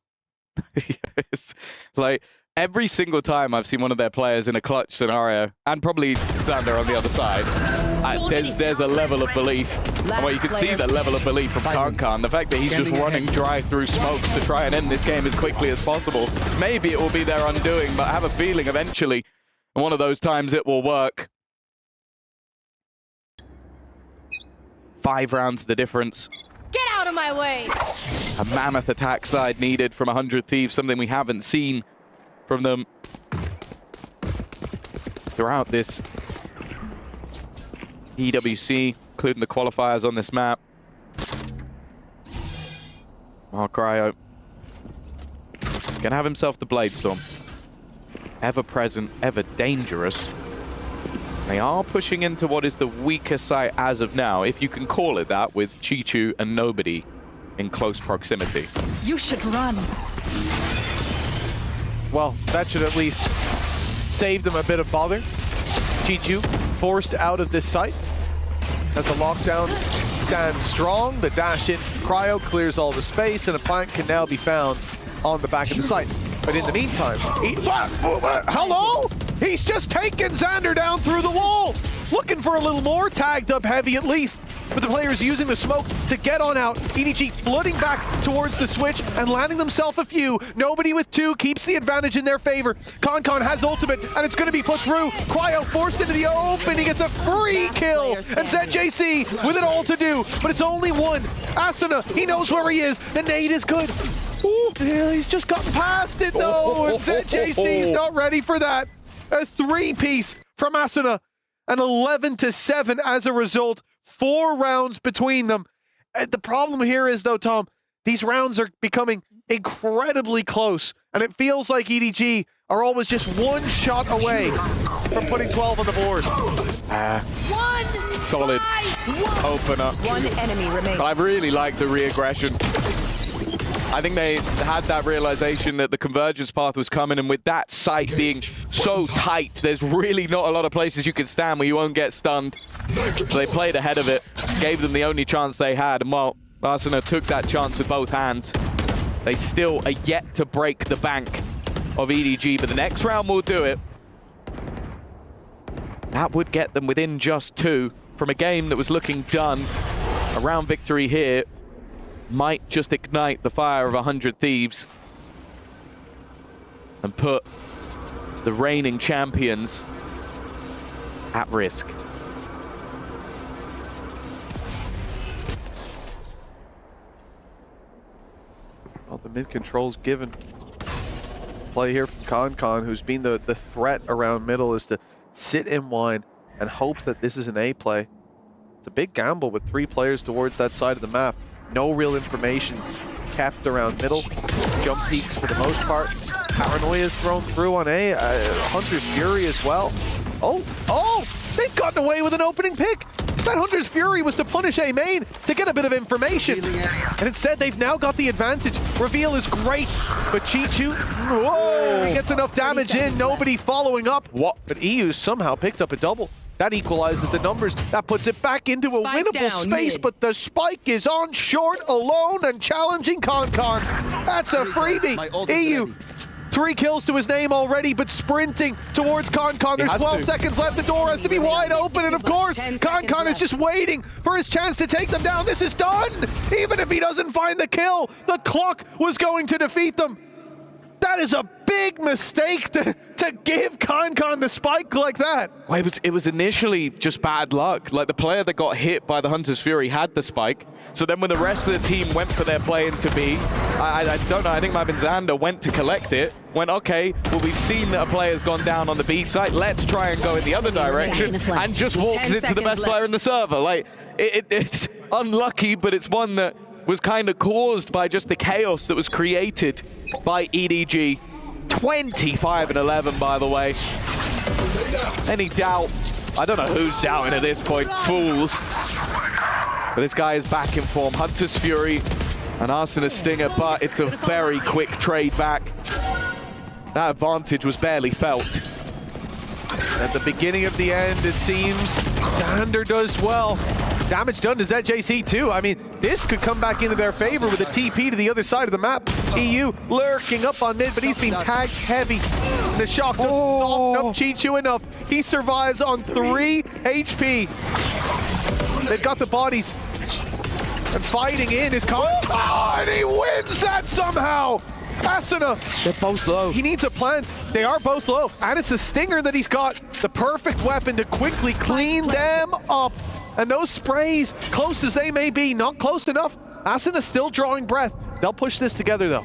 Yes. Like, every single time I've seen one of their players in a clutch scenario, and probably Xander on the other side, there's a level of belief. And well, you can see the level of belief from Kankan. The fact that he's just running dry through smokes to try and end this game as quickly as possible. Maybe it will be their undoing, but I have a feeling eventually, one of those times it will work. 5 rounds the difference. Get out of my way! A mammoth attack side needed from 100 Thieves, something we haven't seen from them throughout this EWC, including the qualifiers on this map. Oh, Cryo gonna have himself the Blade Storm. Ever present, ever dangerous. They are pushing into what is the weaker site as of now, if you can call it that, with Chichu and nobody in close proximity. You should run. Well, that should at least save them a bit of bother. Chichu forced out of this site as the lockdown stands strong. The dash in Cryo clears all the space, and a plant can now be found on the back of the site. But in the meantime, hello? He's just taken Xander down through the wall. Looking for a little more, tagged up heavy at least. But the players using the smoke to get on out. EDG flooding back towards the switch and landing themselves a few. Nobody with 2 keeps the advantage in their favor. Concon has ultimate, and it's going to be put through. Cryo forced into the open. He gets a free kill. And ZJC with it all to do. But it's only 1. Asuna, he knows where he is. The nade is good. Ooh, he's just gotten past it, though. And ZJC's not ready for that. A 3-piece from Asuna. An 11-7 as a result. 4 rounds between them. And the problem here is, though, Tom, these rounds are becoming incredibly close, and it feels like EDG are always just 1 shot away from putting 12 on the board. Solid opener. 1 enemy remaining. But I really like the re-aggression. I think they had that realization that the convergence path was coming, and with that site being so tight, there's really not a lot of places you can stand where you won't get stunned. So they played ahead of it, gave them the only chance they had, and well, Arsenal took that chance with both hands. They still are yet to break the bank of EDG, but the next round will do it. That would get them within just 2 from a game that was looking done. A round victory here might just ignite the fire of 100 Thieves and put the reigning champions at risk. Well, the mid control's given. Play here from Con, who's been the threat around middle, is to sit in wine and hope that this is an A play. It's a big gamble with 3 players towards that side of the map. No real information kept around middle. Jump peaks for the most part. Paranoia is thrown through on A. Hunter's Fury as well. Oh! They've gotten away with an opening pick! That Hunter's Fury was to punish A main to get a bit of information. And instead, they've now got the advantage. Reveal is great, but Chichu, whoa, he gets enough damage in, nobody following up. What? But EU somehow picked up a double. That equalizes the numbers. That puts it back into a winnable space, but the spike is on short, alone, and challenging Con. That's a freebie. EU, 3 kills to his name already, but sprinting towards Con. There's 12 seconds left. The door has to be wide open, and of course, Con is just waiting for his chance to take them down. This is done! Even if he doesn't find the kill, the clock was going to defeat them. That is a big mistake to give Con the spike like that. Well, it was initially just bad luck. Like, the player that got hit by the Hunter's Fury had the spike. So then when the rest of the team went for their play into B, I don't know, I think Mavin Xander went to collect it, went, okay, well, we've seen that a player's gone down on the B site, let's try and go in the other direction, and just walks into the best player in the server. Like, it's unlucky, but it's one that was kind of caused by just the chaos that was created by EDG. 25-11, by the way. Any doubt? I don't know who's doubting at this point. Fools. But this guy is back in form. Hunter's Fury and Arsena Stinger, but it's a very quick trade back. That advantage was barely felt. At the beginning of the end, it seems Xander does well. Damage done to ZJC too. I mean, this could come back into their favor with a TP to the other side of the map. EU lurking up on mid, but he's been tagged heavy. The shock doesn't soften up Chichu enough. He survives on 3 HP. They've got the bodies. And fighting in is Con. Oh, and he wins that somehow! Asuna! They're both low. He needs a plant. They are both low. And it's a Stinger that he's got. The perfect weapon to quickly clean them up. And those sprays, close as they may be, not close enough. Asuna still drawing breath. They'll push this together though.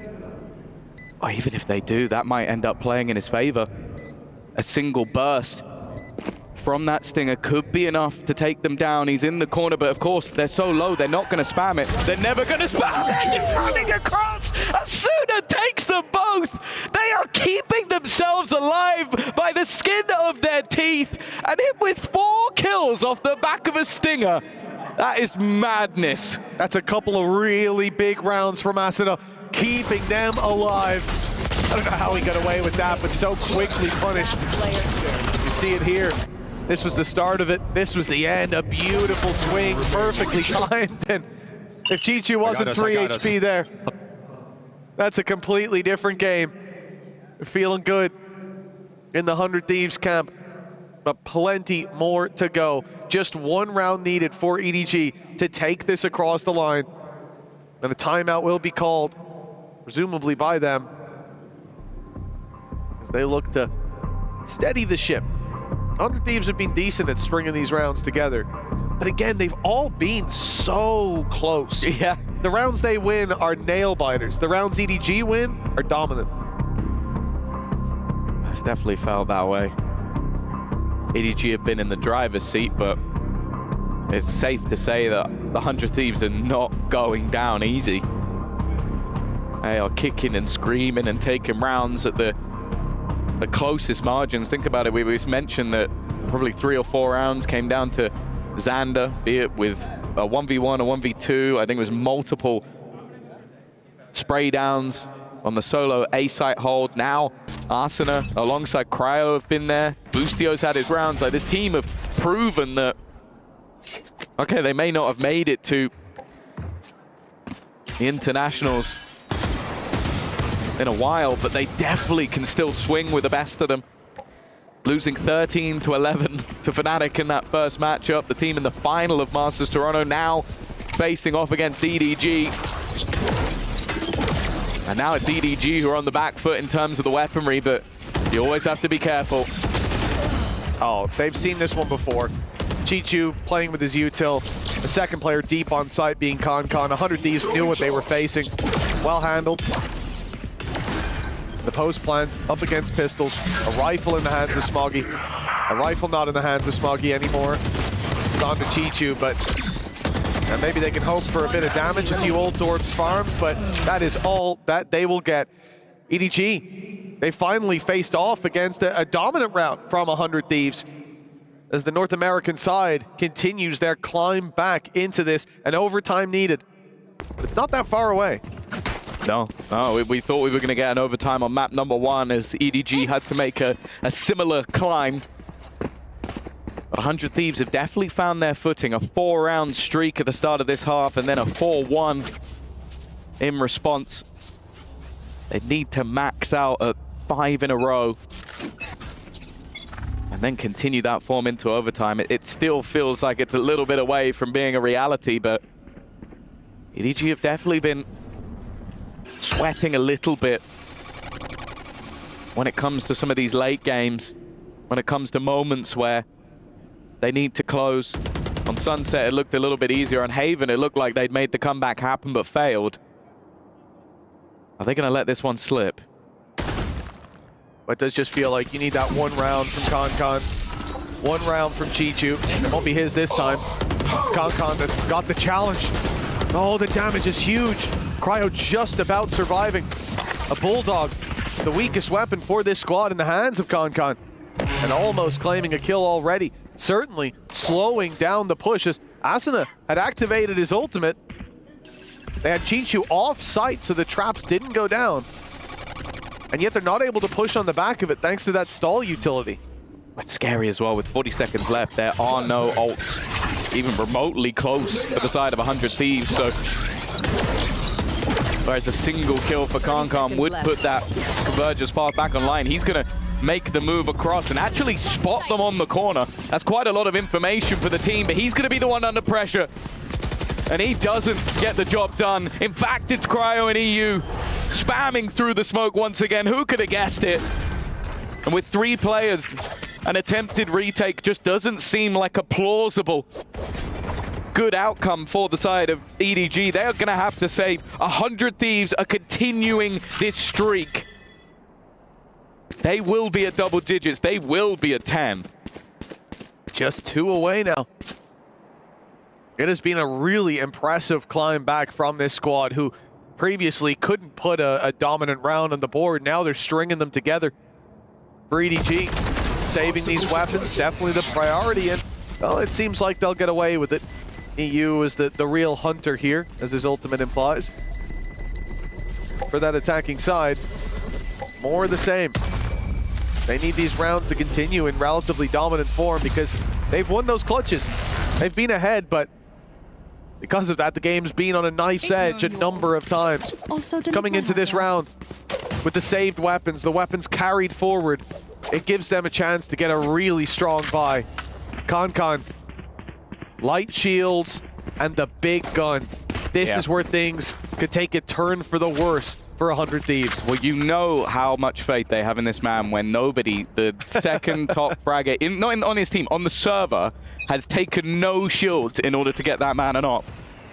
Oh, even if they do, that might end up playing in his favor. A single burst from that Stinger could be enough to take them down. He's in the corner, but of course, they're so low, they're not going to spam it. They're never going to spam it. He's running across. Asuna takes them both. They are keeping themselves alive by the skin of their teeth. And hit with 4 kills off the back of a Stinger. That is madness. That's a couple of really big rounds from Asuna, keeping them alive. I don't know how he got away with that, but so quickly punished. You see it here. This was the start of it. This was the end. A beautiful swing, perfectly timed. And if Chichu wasn't 3 HP there, that's a completely different game. Feeling good in the 100 Thieves camp, but plenty more to go. Just 1 round needed for EDG to take this across the line. And a timeout will be called, presumably by them, as they look to steady the ship. 100 Thieves have been decent at stringing these rounds together. But again, they've all been so close. Yeah. The rounds they win are nail-biters. The rounds EDG win are dominant. It's definitely felt that way. EDG have been in the driver's seat, but it's safe to say that the 100 Thieves are not going down easy. They are kicking and screaming and taking rounds at the closest margins. Think about it, we mentioned that probably 3 or 4 rounds came down to Xander, be it with a 1v1 or 2v2. I think it was multiple spray downs on the solo A site hold. Now Arsena alongside Cryo have been there. Boostio's had his rounds. Like, this team have proven that, okay, they may not have made it to the internationals in a while, but they definitely can still swing with the best of them. Losing 13 to 11 to Fnatic in that first matchup. The team in the final of Masters Toronto now facing off against EDG. And now it's EDG who are on the back foot in terms of the weaponry, but you always have to be careful. Oh, they've seen this one before. Chichu playing with his util. The second player deep on site being Concon. 100 Thieves knew what they were facing. Well handled. The post plant up against pistols. A rifle in the hands of Smoggy. A rifle not in the hands of Smoggy anymore. It's on to Chichu, but maybe they can hope for a bit of damage. A few ult orbs farmed, but that is all that they will get. EDG, they finally faced off against a dominant round from 100 Thieves as the North American side continues their climb back into this, and overtime needed. It's not that far away. No, we thought we were going to get an overtime on map number 1 as EDG had to make a similar climb. 100 Thieves have definitely found their footing. A 4-round streak at the start of this half and then a 4-1 in response. They need to max out at 5 in a row and then continue that form into overtime. It still feels like it's a little bit away from being a reality, but EDG have definitely been sweating a little bit when it comes to some of these late games, when it comes to moments where they need to close. On Sunset, it looked a little bit easier. On Haven, it looked like they'd made the comeback happen but failed. Are they going to let this one slip? But it does just feel like you need that one round from Concon. One round from Chichu. It won't be his this time. It's Concon that's got the challenge. Oh, the damage is huge. Cryo just about surviving. A Bulldog, the weakest weapon for this squad in the hands of Concon. And almost claiming a kill already. Certainly slowing down the push as Asuna had activated his ultimate. They had Chichu off site so the traps didn't go down. And yet they're not able to push on the back of it thanks to that stall utility. That's scary as well. With 40 seconds left, there are no ults even remotely close to the side of 100 Thieves. So whereas a single kill for Concon would put that Converger's path back online. He's going to make the move across and actually spot them on the corner. That's quite a lot of information for the team, but he's going to be the one under pressure. And he doesn't get the job done. In fact, it's Cryo and EU spamming through the smoke once again. Who could have guessed it? And with 3 players, an attempted retake just doesn't seem like a plausible good outcome for the side of EDG. They're going to have to save. 100 Thieves are continuing this streak. They will be at double digits. They will be at 10. Just 2 away now. It has been a really impressive climb back from this squad who previously couldn't put a dominant round on the board. Now they're stringing them together. For EDG, saving these weapons, definitely the priority, and well, it seems like they'll get away with it. EU is the real hunter here, as his ultimate implies. For that attacking side, more of the same. They need these rounds to continue in relatively dominant form because they've won those clutches. They've been ahead, but because of that, the game's been on a knife's edge a number of times. Coming into this round with the saved weapons, the weapons carried forward, it gives them a chance to get a really strong buy. Concon, light shields, and the big gun. This is where things could take a turn for the worse for 100 Thieves. Well, you know how much faith they have in this man when nobody, the second top fragger, on his team, on the server, has taken no shields in order to get that man an op.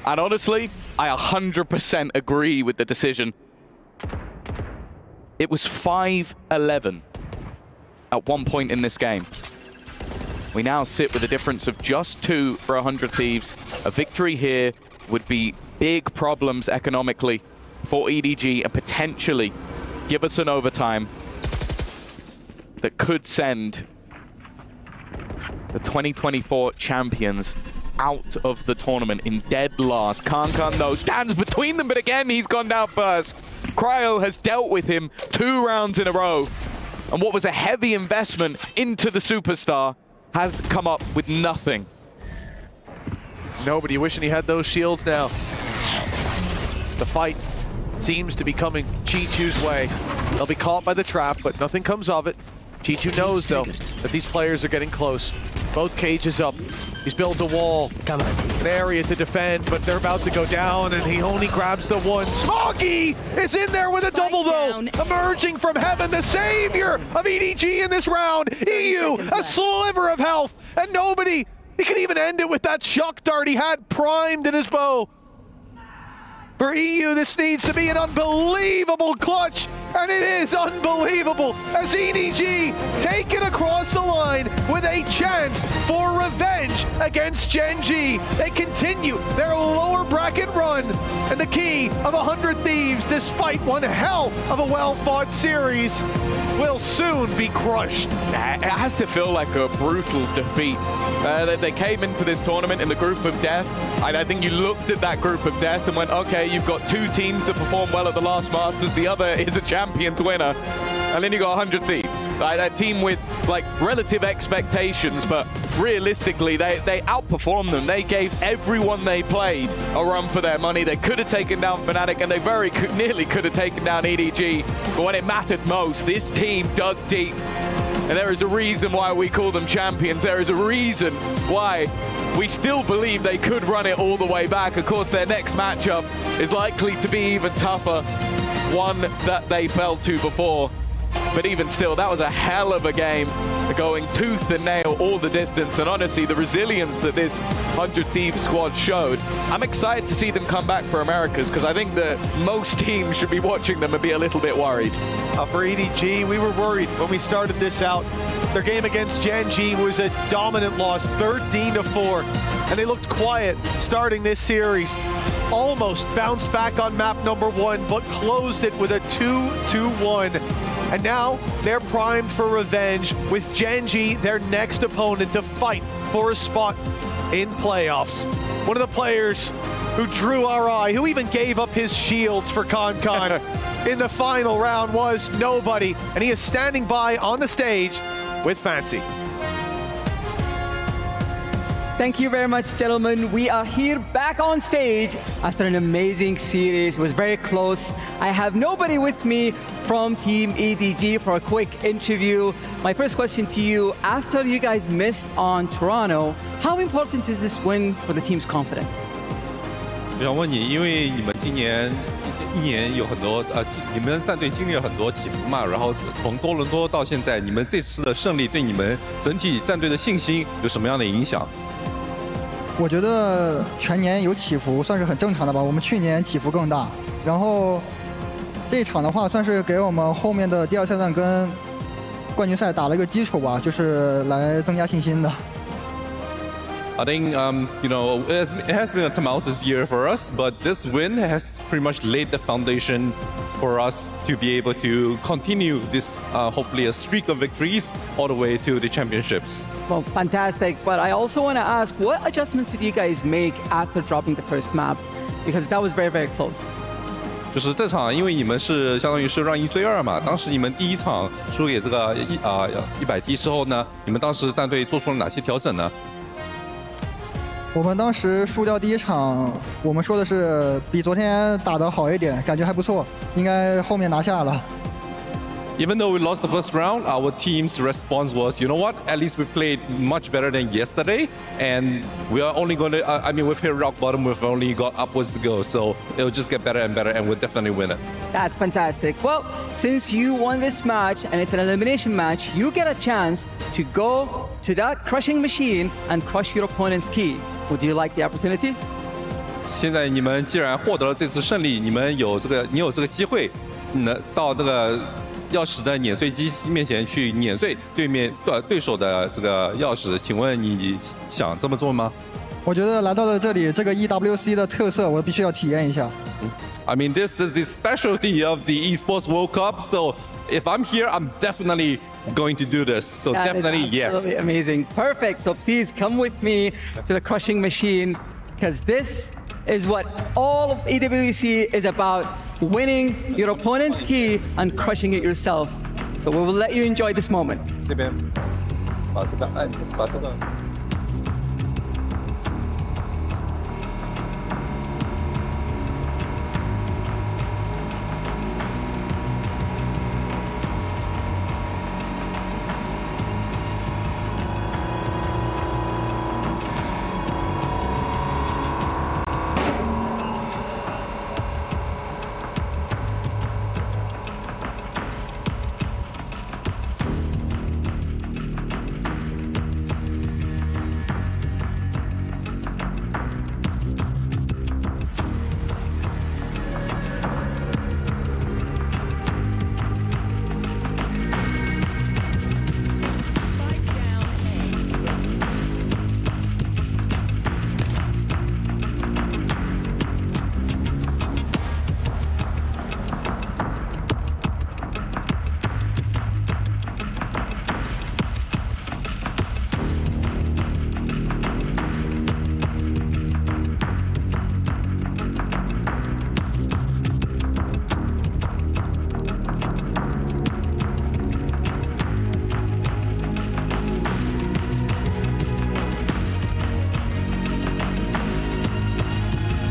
And honestly, I 100% agree with the decision. It was 5-11 at one point in this game. We now sit with a difference of just 2 for 100 Thieves. A victory here would be big problems economically for EDG and potentially give us an overtime that could send the 2024 champions out of the tournament in dead last. Concon, though, stands between them, but again, he's gone down first. Cryo has dealt with him 2 rounds in a row, and what was a heavy investment into the superstar has come up with nothing. Nobody wishing he had those shields now. The fight seems to be coming Chi-Chu's way. They'll be caught by the trap, but nothing comes of it. Chi-Chu knows, though, that these players are getting close. Both cages up. He's built a wall, an area to defend, but they're about to go down, and he only grabs the one. Smoggy is in there with a double, though. Emerging from heaven, the savior of EDG in this round. EU, a sliver of health, and nobody. He could even end it with that shock dart he had primed in his bow. For EU, this needs to be an unbelievable clutch, and it is unbelievable as EDG take it across the line with a chance for revenge against Gen G. They continue their lower bracket run, and the key of 100 Thieves, despite one hell of a well-fought series, will soon be crushed. It has to feel like a brutal defeat. They came into this tournament in the group of death, and I think you looked at that group of death and went, okay, you've got two teams that performed well at the last Masters, the other is a Champions winner, and then you got 100 Thieves. A team with like relative expectations, but realistically they outperformed them. They gave everyone they played a run for their money. They could have taken down Fnatic, and they very nearly could have taken down EDG, but when it mattered most, this team dug deep. And there is a reason why we call them champions. There is a reason why we still believe they could run it all the way back. Of course, their next matchup is likely to be even tougher, one that they fell to before. But even still, that was a hell of a game, going tooth and nail all the distance, and honestly, the resilience that this 100 Thieves squad showed. I'm excited to see them come back for Americas, because I think that most teams should be watching them and be a little bit worried. For EDG, we were worried when we started this out. Their game against Gen G was a dominant loss, 13-4, and they looked quiet starting this series. Almost bounced back on map number 1, but closed it with a 2-1. And now they're primed for revenge with Gen G, their next opponent, to fight for a spot in playoffs. One of the players who drew our eye, who even gave up his shields for ConCon in the final round, was nobody, and he is standing by on the stage with Fancy. Thank you very much, gentlemen. We are here back on stage after an amazing series. It was very close. I have nobody with me from Team EDG for a quick interview. My first question to you, after you guys missed on Toronto, how important is this win for the team's confidence? 我想问你，因为你们今年一年有很多你们战队经历了很多起伏嘛，然后从多伦多到现在，你们这次的胜利对你们整体战队的信心有什么样的影响？我觉得全年有起伏算是很正常的吧，我们去年起伏更大，然后这一场的话算是给我们后面的第2赛段跟冠军赛打了一个基础吧，就是来增加信心的。I think it has been a tumultuous year for us, but this win has pretty much laid the foundation for us to be able to continue this hopefully a streak of victories all the way to the championships. Well, fantastic. But I also want to ask, what adjustments did you guys make after dropping the first map? Because that was very, very close. 就是这场，因为你们是相当于是让1追2嘛，当时你们第一场输给这个100T 之后呢，你们当时战队做出了哪些调整呢？我们当时输掉第一场，我们说的是比昨天打得好一点，感觉还不错，应该后面拿下了。Even though we lost the first round, our team's response was, you know what? At least we played much better than yesterday, and we are only going to. We've hit rock bottom. We've only got upwards to go, so it'll just get better and better, and we'll definitely win it. That's fantastic. Well, since you won this match and it's an elimination match, you get a chance to go to that crushing machine and crush your opponent's key. Would you like the opportunity? 现在你们既然获得了这次胜利，你有这个机会，到这个钥匙的碾碎机面前去碾碎对手的这个钥匙，请问你想这么做吗？我觉得来到了这里，这个 EWC 的特色我必须要体验一下。I mean, this is the specialty of the Esports World Cup, so if I'm here, I'm definitely going to do this. So that definitely yes. Absolutely amazing. Perfect. So please come with me to the crushing machine, because this is what all of EWC is about, winning your opponent's key and crushing it yourself. So we will let you enjoy this moment. 这边把这个把这个。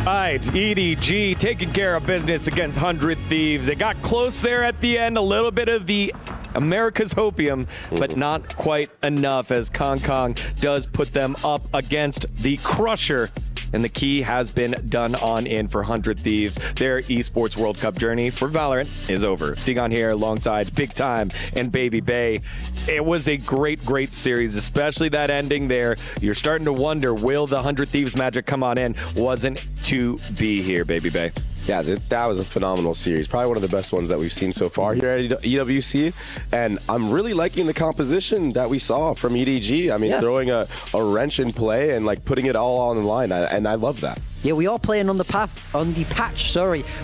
right, EDG taking care of business against 100 Thieves. They got close there at the end, a little bit of the America's hopium, but not quite enough as Kong does put them up against the Crusher. And the key has been done on in for 100 Thieves. Their esports World Cup journey for Valorant is over. Digon here alongside Big Time and Baby Bay. It was a great series, especially that ending there. You're starting to wonder, will the 100 Thieves magic come on in? Wasn't to be here, Baby Bay. Yeah, that was a phenomenal series. Probably one of the best ones that we've seen so far here at EWC. And I'm really liking the composition that we saw from EDG. I mean, throwing a wrench in play and like putting it all on the line. And I love that. Yeah, we are playing on the patch,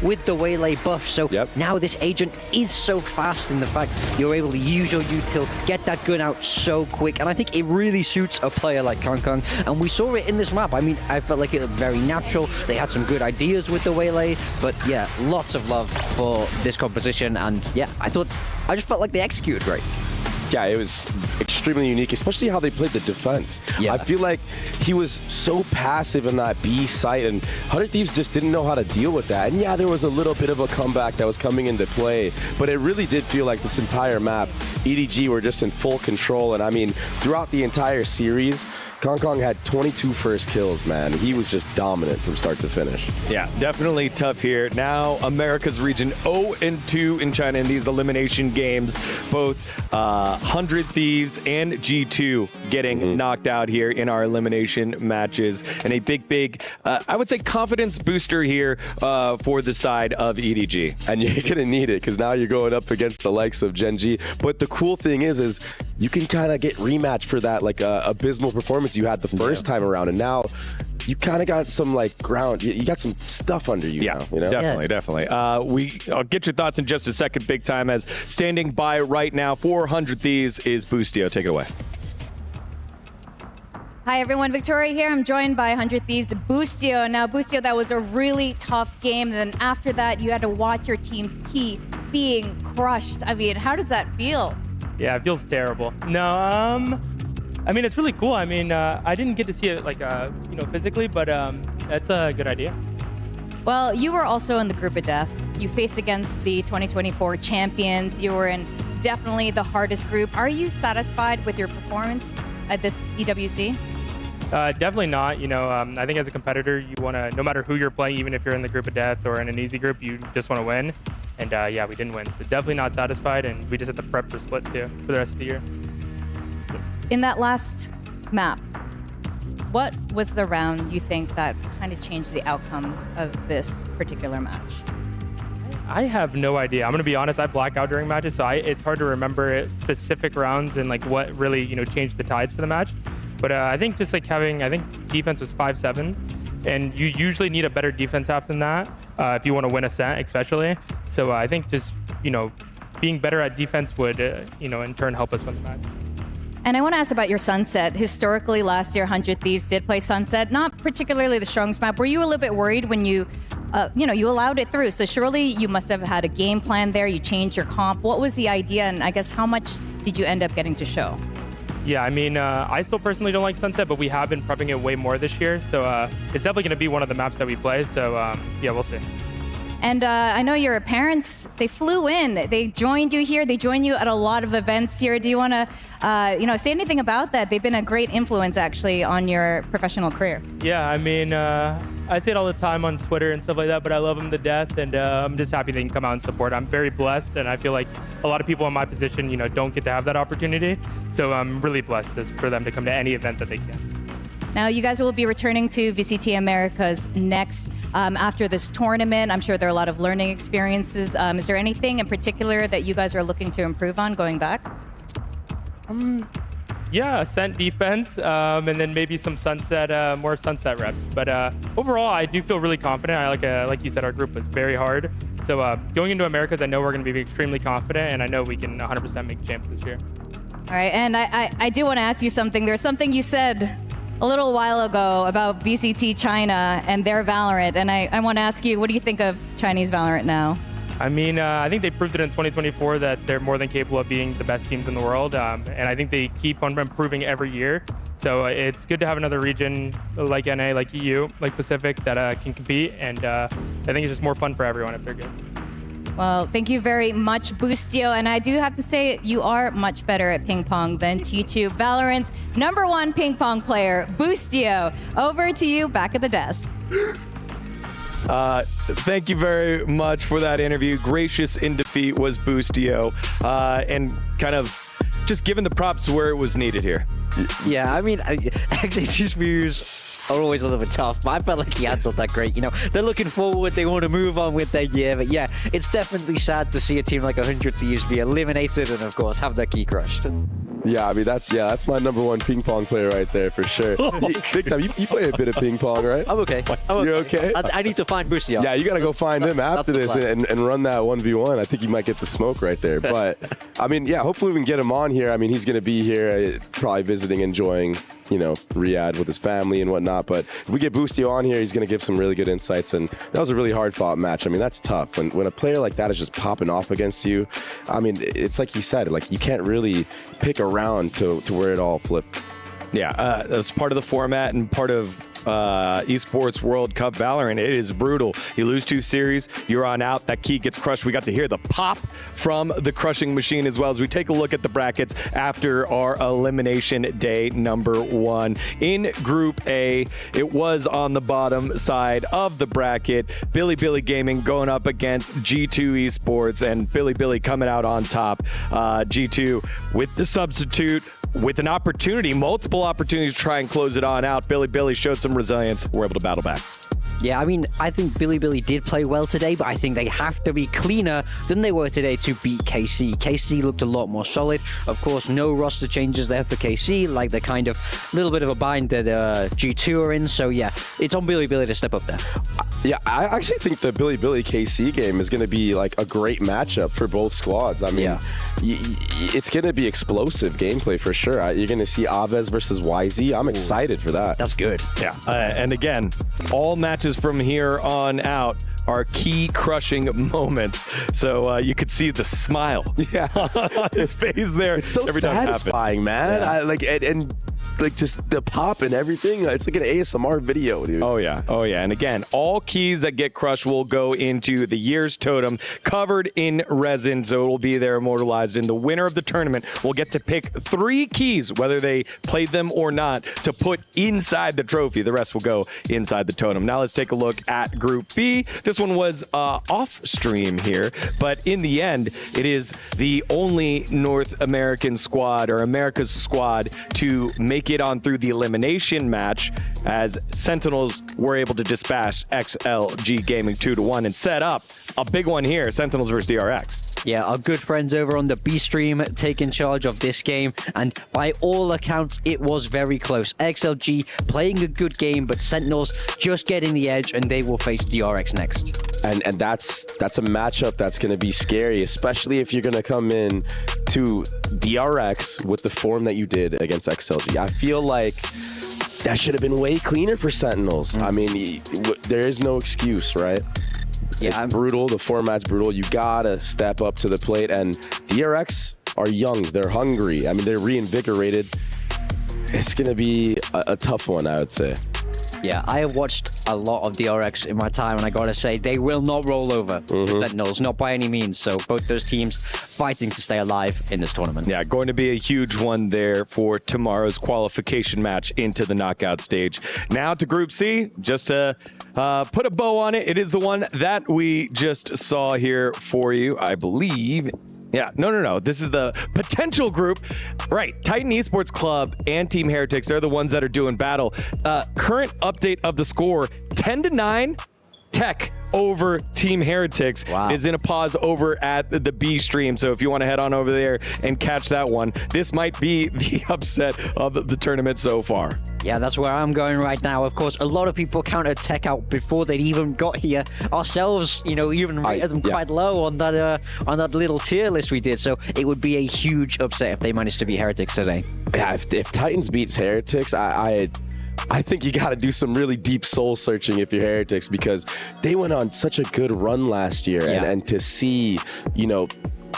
with the Waylay buff. So now this agent is so fast in the fact you're able to use your util, get that gun out so quick. And I think it really suits a player like Kong. And we saw it in this map. I mean, I felt like it was very natural. They had some good ideas with the Waylay. But yeah, lots of love for this composition. And yeah, I just felt like they executed great. Yeah, it was extremely unique, especially how they played the defense. I feel like he was so passive in that B site, and 100 Thieves just didn't know how to deal with that. And yeah, there was a little bit of a comeback that was coming into play, but it really did feel like this entire map, EDG were just in full control. And I mean, throughout the entire series, Kong had 22 first kills, man. He was just dominant from start to finish. Yeah, definitely tough here. Now, America's region 0-2 in China in these elimination games. Both 100 Thieves and G2 getting knocked out here in our elimination matches. And a big, I would say, confidence booster here for the side of EDG. And you're going to need it because now you're going up against the likes of Gen G. But the cool thing is you can kind of get rematched for that like abysmal performance you had the first time around, and now you kind of got some like ground. You got some stuff under you now. You know? Definitely. I'll get your thoughts in just a second, Big Time. As standing by right now, 400 Thieves is Boostio. Take it away. Hi everyone, Victoria here. I'm joined by 100 Thieves Boostio. Now, Boostio, that was a really tough game. And then after that, you had to watch your team's key being crushed. I mean, how does that feel? Yeah, it feels terrible. No, I mean, it's really cool. I mean, I didn't get to see it like, physically, but that's a good idea. Well, you were also in the group of death. You faced against the 2024 champions. You were in definitely the hardest group. Are you satisfied with your performance at this EWC? Definitely not. I think as a competitor, you want to, no matter who you're playing, even if you're in the group of death or in an easy group, you just want to win. And yeah, we didn't win. So definitely not satisfied. And we just had to prep for split too for the rest of the year. In that last map, what was the round you think that kind of changed the outcome of this particular match? I have no idea. I'm going to be honest, I black out during matches, so it's hard to remember specific rounds and like what really, changed the tides for the match. But I think just like I think defense was 5-7, and you usually need a better defense half than that if you want to win a set, especially. So I think just, being better at defense would, in turn help us win the match. And I want to ask about your Sunset. Historically, last year, 100 Thieves did play Sunset, not particularly the strongest map. Were you a little bit worried when you allowed it through? So surely you must have had a game plan there. You changed your comp. What was the idea? And I guess how much did you end up getting to show? Yeah, I mean, I still personally don't like Sunset, but we have been prepping it way more this year. So it's definitely going to be one of the maps that we play. So yeah, we'll see. And I know your parents, they flew in. They joined you here. They joined you at a lot of events here. Do you want to, say anything about that? They've been a great influence, actually, on your professional career. Yeah, I mean, I say it all the time on Twitter and stuff like that, but I love them to death, and I'm just happy they can come out and support. I'm very blessed, and I feel like a lot of people in my position, don't get to have that opportunity. So I'm really blessed for them to come to any event that they can. Now, you guys will be returning to VCT Americas next after this tournament. I'm sure there are a lot of learning experiences. Is there anything in particular that you guys are looking to improve on going back? Yeah, Ascent defense, and then maybe some Sunset, more Sunset reps. But overall, I do feel really confident. Like you said, our group was very hard. So going into Americas, I know we're going to be extremely confident, and I know we can 100% make champs this year. All right, and I do want to ask you something. There's something you said a little while ago about VCT China and their Valorant, and I want to ask you, what do you think of Chinese Valorant now? I mean, I think they proved it in 2024 that they're more than capable of being the best teams in the world. And I think they keep on improving every year. So it's good to have another region like NA, like EU, like Pacific that can compete. And I think it's just more fun for everyone if they're good. Well, thank you very much, Boostio. And I do have to say, you are much better at ping pong than Chichu. Valorant's #1 ping pong player, Boostio. Over to you, back at the desk. Thank you very much for that interview. Gracious in defeat was Boostio, and kind of just giving the props where it was needed here. Yeah, I mean, actually, these views are always a little bit tough, but I felt like he handled that great. You know, they're looking forward, they want to move on with their year, but yeah, it's definitely sad to see a team like 100 Thieves be eliminated and, of course, have their key crushed. Yeah, I mean, that's my #1 ping pong player right there for sure. Big time. You play a bit of ping pong, right? I'm okay. You're okay? I need to find Boostio. Yeah, you got to go find him after this and run that 1v1. I think you might get the smoke right there. But, I mean, yeah, hopefully we can get him on here. I mean, he's going to be here, probably visiting, enjoying, you know, Riyadh with his family and whatnot. But if we get Boostio on here, he's going to give some really good insights. And that was a really hard-fought match. I mean, that's tough. When a player like that is just popping off against you, I mean, it's like you said, like you can't really pick around to where it all flipped. Yeah, that's part of the format and part of Esports World Cup Valorant. It is brutal. You lose 2 series, you're on out. That key gets crushed. We got to hear the pop from the crushing machine as well as we take a look at the brackets after our elimination day #1. In Group A, it was on the bottom side of the bracket. Billy Gaming going up against G2 Esports, and Billy coming out on top. G2 with the substitute, with an opportunity, multiple opportunities to try and close it on out. Billy showed some resilience. We're able to battle back. Yeah, I mean, I think Billy did play well today, but I think they have to be cleaner than they were today to beat KC. KC looked a lot more solid. Of course, no roster changes there for KC, like the kind of little bit of a bind that G2 are in. So yeah, it's on Billy to step up there. Yeah, I actually think the Billy KC game is going to be like a great matchup for both squads. I mean, it's going to be explosive gameplay for sure. You're going to see Aves versus YZ. I'm excited for that. That's good. Yeah, and again, all matches from here on out are key crushing moments. So you could see the smile on his face there. It's so every time satisfying, man. Yeah. And like just the pop and everything. It's like an ASMR video, dude. Oh yeah. And again, all keys that get crushed will go into the year's totem, covered in resin, so it will be there immortalized. And the winner of the tournament will get to pick 3 keys, whether they played them or not, to put inside the trophy. The rest will go inside the totem. Now let's take a look at Group B. This one was off stream here, but in the end, it is the only North American squad or America's squad to make it on through the elimination match, as Sentinels were able to dispatch XLG Gaming 2-1 and set up a big one here, Sentinels versus DRX. Yeah, our good friends over on the B stream taking charge of this game, and by all accounts, it was very close. XLG playing a good game, but Sentinels just getting the edge, and they will face DRX next. And that's a matchup that's going to be scary, especially if you're going to come in to DRX with the form that you did against XLG. I feel like that should have been way cleaner for Sentinels. I mean, there is no excuse, right? Yeah, it's brutal. The format's brutal. You gotta step up to the plate. And DRX are young. They're hungry. I mean, they're reinvigorated. It's gonna be a tough one, I would say. Yeah, I have watched a lot of DRX in my time, and I gotta say, they will not roll over Sentinels, not by any means. So both those teams fighting to stay alive in this tournament. Yeah, going to be a huge one there for tomorrow's qualification match into the knockout stage. Now to Group C, just to put a bow on it, it is the one that we just saw here for you, I believe. Yeah, no. This is the potential group. Right, Titan Esports Club and Team Heretics, they're the ones that are doing battle. Current update of the score, 10-9, Tech over Team Heretics is in a pause over at the B stream. So if you want to head on over there and catch that one, this might be the upset of the tournament so far. Yeah, that's where I'm going right now. Of course, a lot of people counted Tech out before they'd even got here. Ourselves, you know, even rated them quite low on that little tier list we did. So it would be a huge upset if they managed to beat Heretics today. Yeah, if Titans beats Heretics, I think you got to do some really deep soul searching if you're Heretics, because they went on such a good run last year, and to see, you know,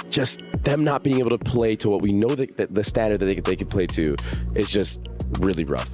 just them not being able to play to what we know that the standard that they could play to is just really rough.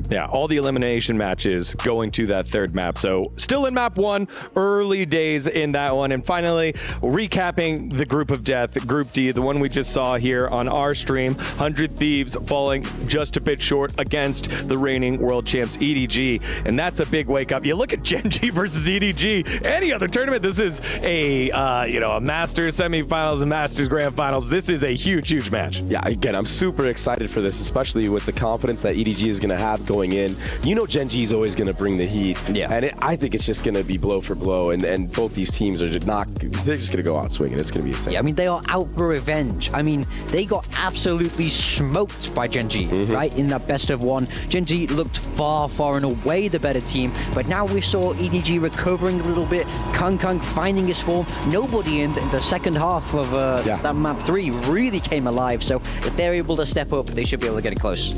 Yeah, all the elimination matches going to that third map. So still in map 1, early days in that one. And finally, recapping the group of death, Group D, the one we just saw here on our stream. 100 Thieves falling just a bit short against the reigning world champs EDG. And that's a big wake up. You look at Gen G versus EDG. Any other tournament, this is a a Masters semifinals and Masters Grand Finals. This is a huge, huge match. Yeah, again, I'm super excited for this, especially with the confidence that EDG is going to have going in. You know, Gen G is always going to bring the heat. Yeah. And I think it's just going to be blow for blow. And both these teams are just they're just going to go out swinging. It's going to be insane. Yeah, I mean, they are out for revenge. I mean, they got absolutely smoked by Gen G, right? In that best of one. Gen G looked far, far and away the better team. But now we saw EDG recovering a little bit. Kung finding his form. Nobody in the second half of that map 3 really came alive. So if they're able to step up, they should be able to get it close.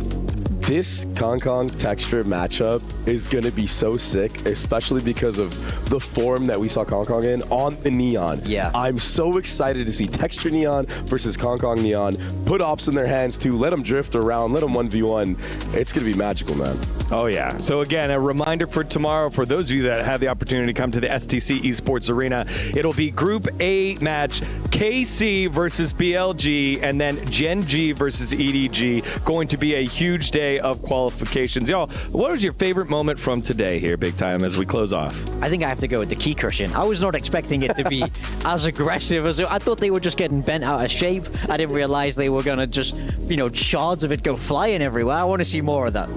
This Kong texture matchup is going to be so sick, especially because of the form that we saw Kong in on the Neon. Yeah. I'm so excited to see texture Neon versus Kong Neon. Put ops in their hands too. Let them drift around. Let them 1v1. It's going to be magical, man. Oh, yeah. So, again, a reminder for tomorrow, for those of you that have the opportunity to come to the STC Esports Arena, it'll be Group A match, KC versus BLG, and then Gen G versus EDG. Going to be a huge day of qualifications. Y'all, what was your favorite moment from today here, Big Time, as we close off? I think I have to go with the key cushion. I was not expecting it to be as aggressive as I thought. They were just getting bent out of shape. I didn't realize they were going to just, shards of it go flying everywhere. I want to see more of that.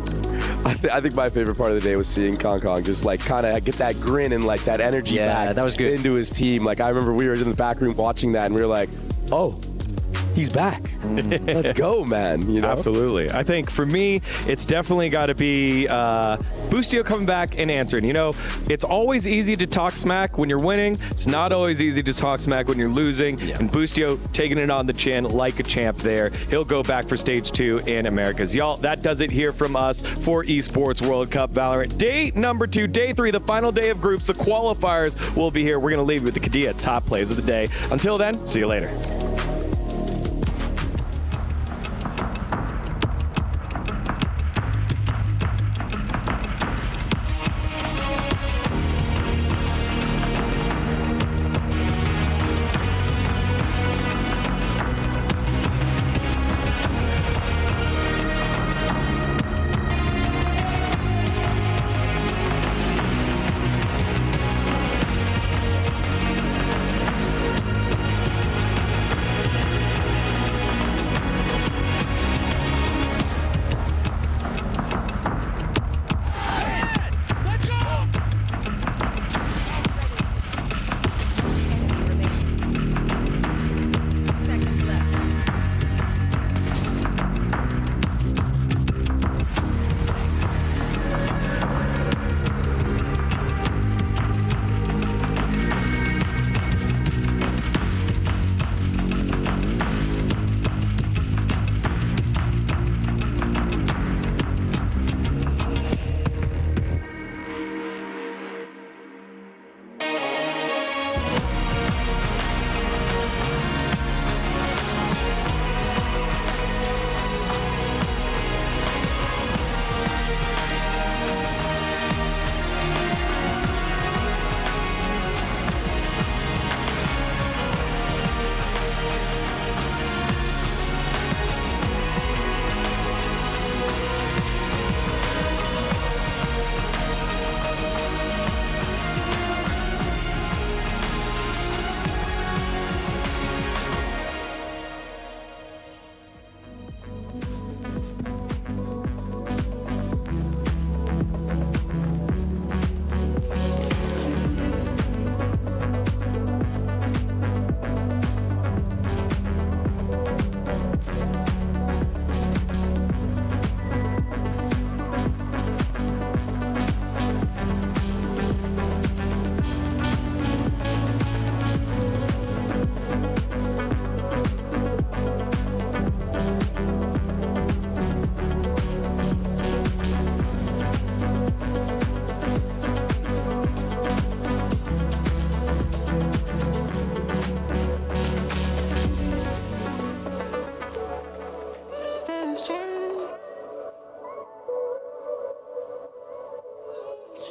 I think my favorite part of the day was seeing Kong just like kind of get that grin and like that energy back that was good. Into his team. Like I remember we were in the back room watching that and we were like, oh, he's back. Let's go, man. You know? Absolutely. I think for me, it's definitely got to be Boostio coming back and answering. It's always easy to talk smack when you're winning. It's not always easy to talk smack when you're losing. Yeah. And Boostio taking it on the chin like a champ there. He'll go back for stage 2 in Americas. Y'all, that does it here from us for Esports World Cup Valorant. Day number 2, day 3, the final day of groups. The qualifiers will be here. We're going to leave with the Kadia top plays of the day. Until then, see you later.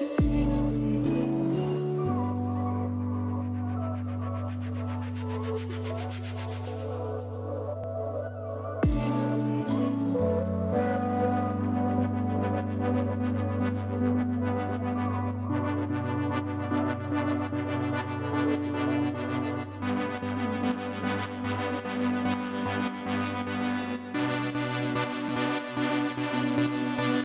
watching.